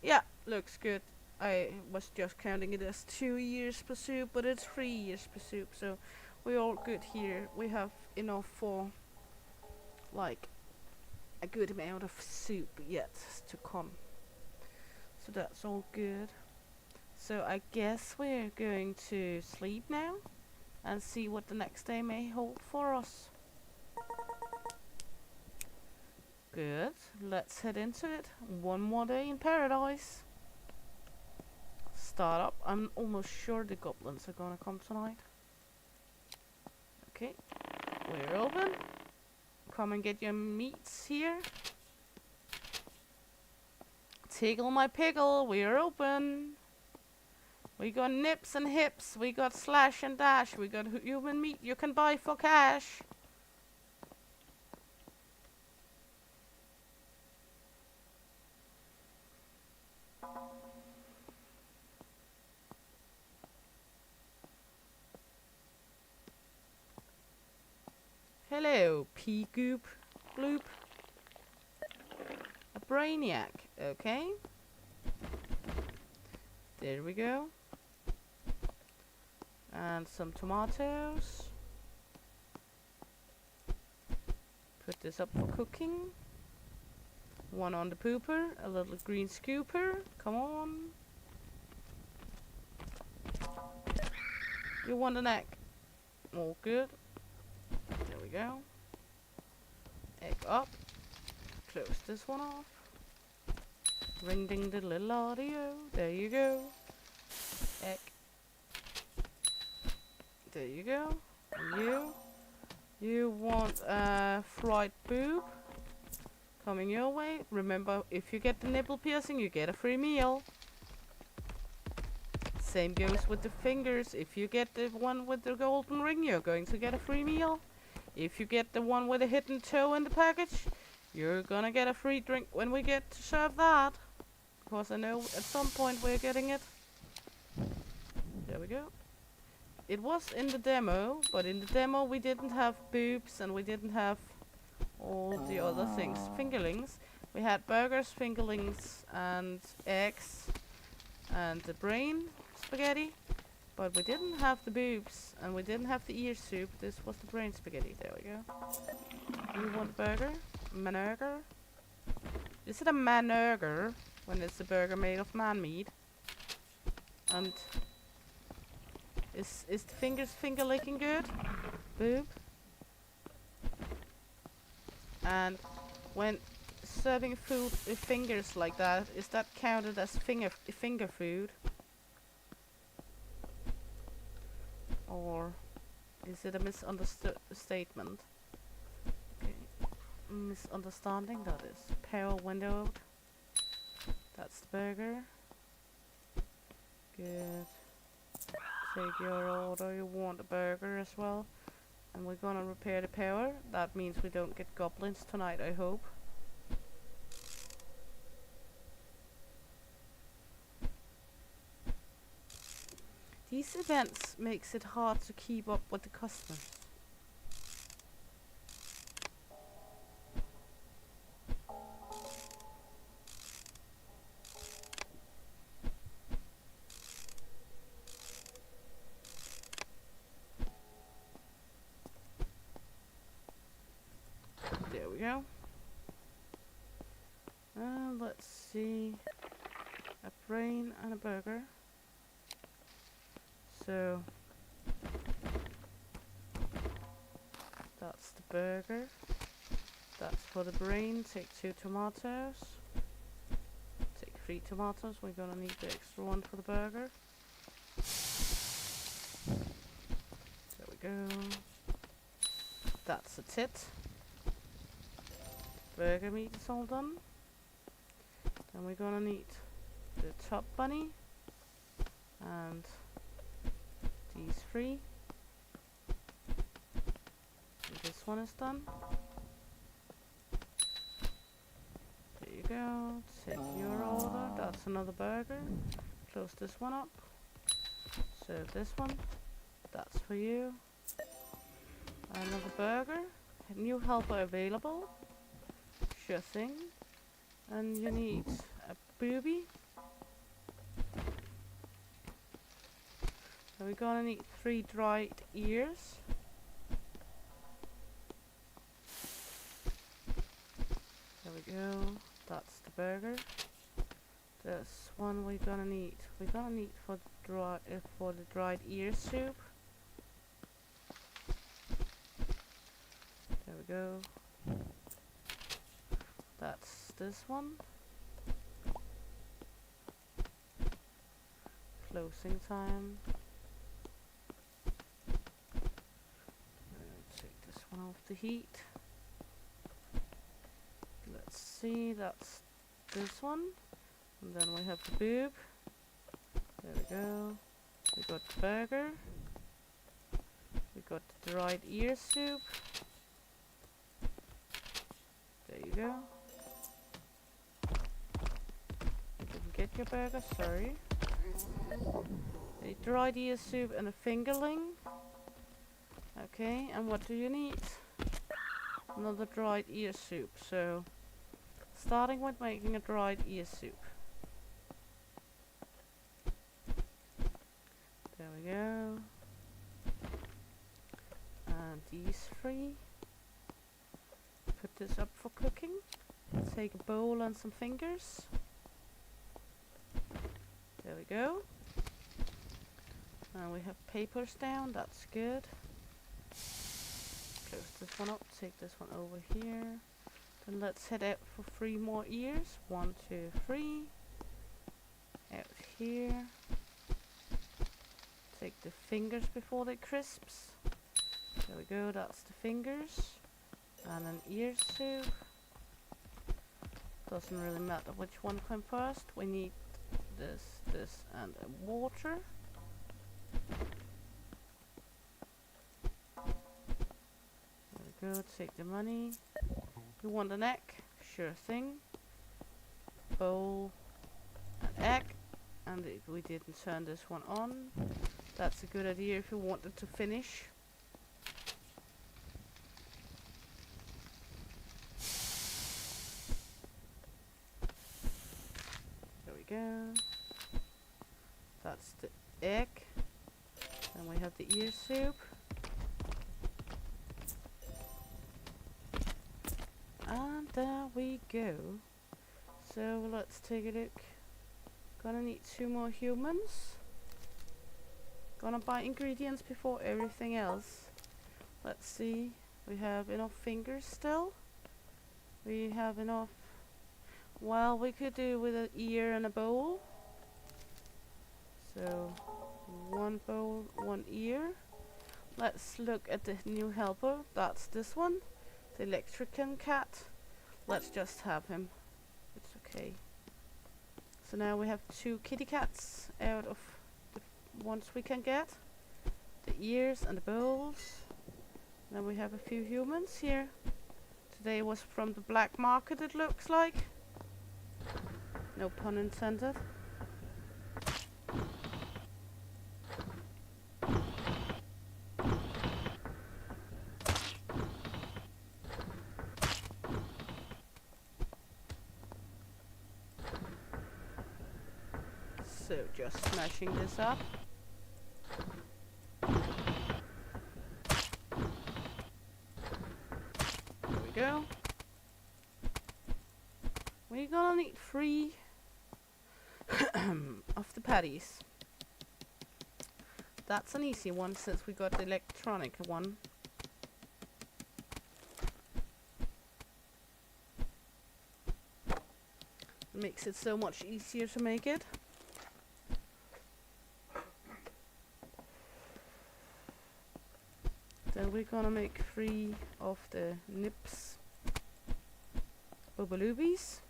yeah, looks good. I was just counting it as 2 years per soup, but it's 3 years per soup. So we're all good here. We have enough for like a good amount of soup yet to come. So that's all good. So I guess we're going to sleep now and see what the next day may hold for us. Good. Let's head into it. 1 more day in paradise. Start up. I'm almost sure the goblins are gonna come tonight. Okay. We're open. Come and get your meats here. Tickle my pickle. We're open. We got nips and hips. We got slash and dash. We got human meat you can buy for cash. Hello, pea goop, gloop. A brainiac, okay. There we go. And some tomatoes. Put this up for cooking. 1 on the pooper, a little green scooper. Come on. You want an egg? All good. There we go. Egg up. Close this one off. Ring ding the little audio. There you go. Egg. There you go. And you want a fried boob coming your way. Remember, if you get the nipple piercing, you get a free meal. Same goes with the fingers. If you get the one with the golden ring, you're going to get a free meal. If you get the one with a hidden toe in the package, you're gonna get a free drink when we get to serve that. Because I know at some point we're getting it. There we go. It was in the demo, but in the demo we didn't have boobs and we didn't have all the other things. Fingerlings. We had burgers, fingerlings, and eggs, and the brain spaghetti. But we didn't have the boobs, and we didn't have the ear soup. This was the brain spaghetti. There we go. You want a burger? Manerger? Is it a manerger when it's a burger made of man meat? And Is the finger licking good? Boob. And when serving food with fingers like that, is that counted as finger food? Or is it a misunderstood statement? Okay. Misunderstanding, that is. Power window. That's the burger. Good. Take your order. You want a burger as well. And we're gonna repair the power. That means we don't get goblins tonight, I hope. These events makes it hard to keep up with the customers. There we go. Let's see. A brain and a burger. So that's the burger. That's for the brain. Take 2 tomatoes. Take 3 tomatoes. We're gonna need the extra one for the burger. There we go. That's a tit. Burger meat is all done. Then we're gonna need the top bunny and these 3. And this one is done. There you go. Take your order. That's another burger. Close this one up. Serve this one. That's for you. Another burger. New helper available. Sure thing. And you need a booby. So we're gonna need 3 dried ears. There we go. That's the burger. This one we're gonna need. We're gonna need for the dried ear soup. There we go. That's this one. Closing time. Take this one off the heat. Let's see, that's this one. And then we have the boob. There we go. We got the burger. We got the dried ear soup. There you go. You didn't get your burger, sorry. A dried ear soup and a fingerling. Okay, and what do you need? Another dried ear soup. So, starting with making a dried ear soup. There we go. And these 3. Put this up for cooking. Take a bowl and some fingers. There we go. And we have papers down, that's good. Close this one up, take this one over here. Then let's head out for 3 more ears. 1, 2, 3. Out here. Take the fingers before they crisps. There we go, that's the fingers. And an ear soup. Doesn't really matter which one came first. We need this and water. There we go, take the money. You want an egg? Sure thing. Bowl, an egg. And we didn't turn this one on. That's a good idea if you wanted to finish. There we go. That's the egg. Then we have the ear soup. And there we go. So let's take a look. Gonna need 2 more humans. Gonna buy ingredients before everything else. Let's see. We have enough fingers still. We have enough. Well, we could do with an ear and a bowl. So, one bowl, one ear. Let's look at the new helper. That's this one. The Electrican cat. Let's just have him. It's okay. So now we have 2 kitty cats out of the ones we can get. The ears and the bowls. Then we have a few humans here. Today was from the black market, it looks like. No pun intended. So just smashing this up. There we go. We're gonna need 3 of the patties. That's an easy one since we got the electronic one. It makes it so much easier to make it. Then we're gonna make 3 of the nips Boboloobies.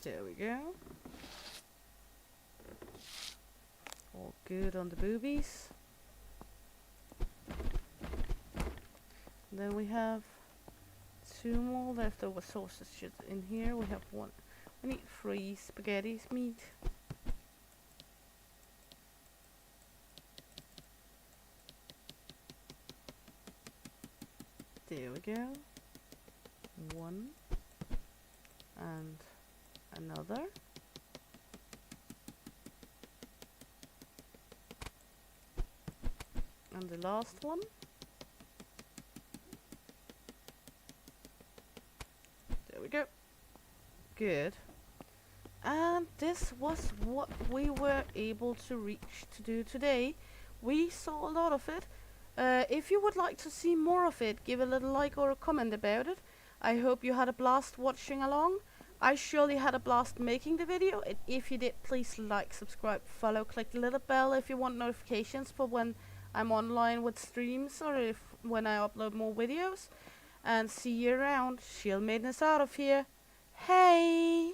There we go. All good on the boobies. Then we have 2 more leftover sausages in here. We have 1. We need 3 spaghetti meat. There we go. 1 and another. And the last one. There we go. Good. And this was what we were able to reach to do today. We saw a lot of it. If you would like to see more of it, give a little like or a comment about it. I hope you had a blast watching along. I surely had a blast making the video. And if you did, please like, subscribe, follow, click the little bell if you want notifications for when I'm online with streams or if when I upload more videos. And see you around. Shield Maiden is out of here. Hey!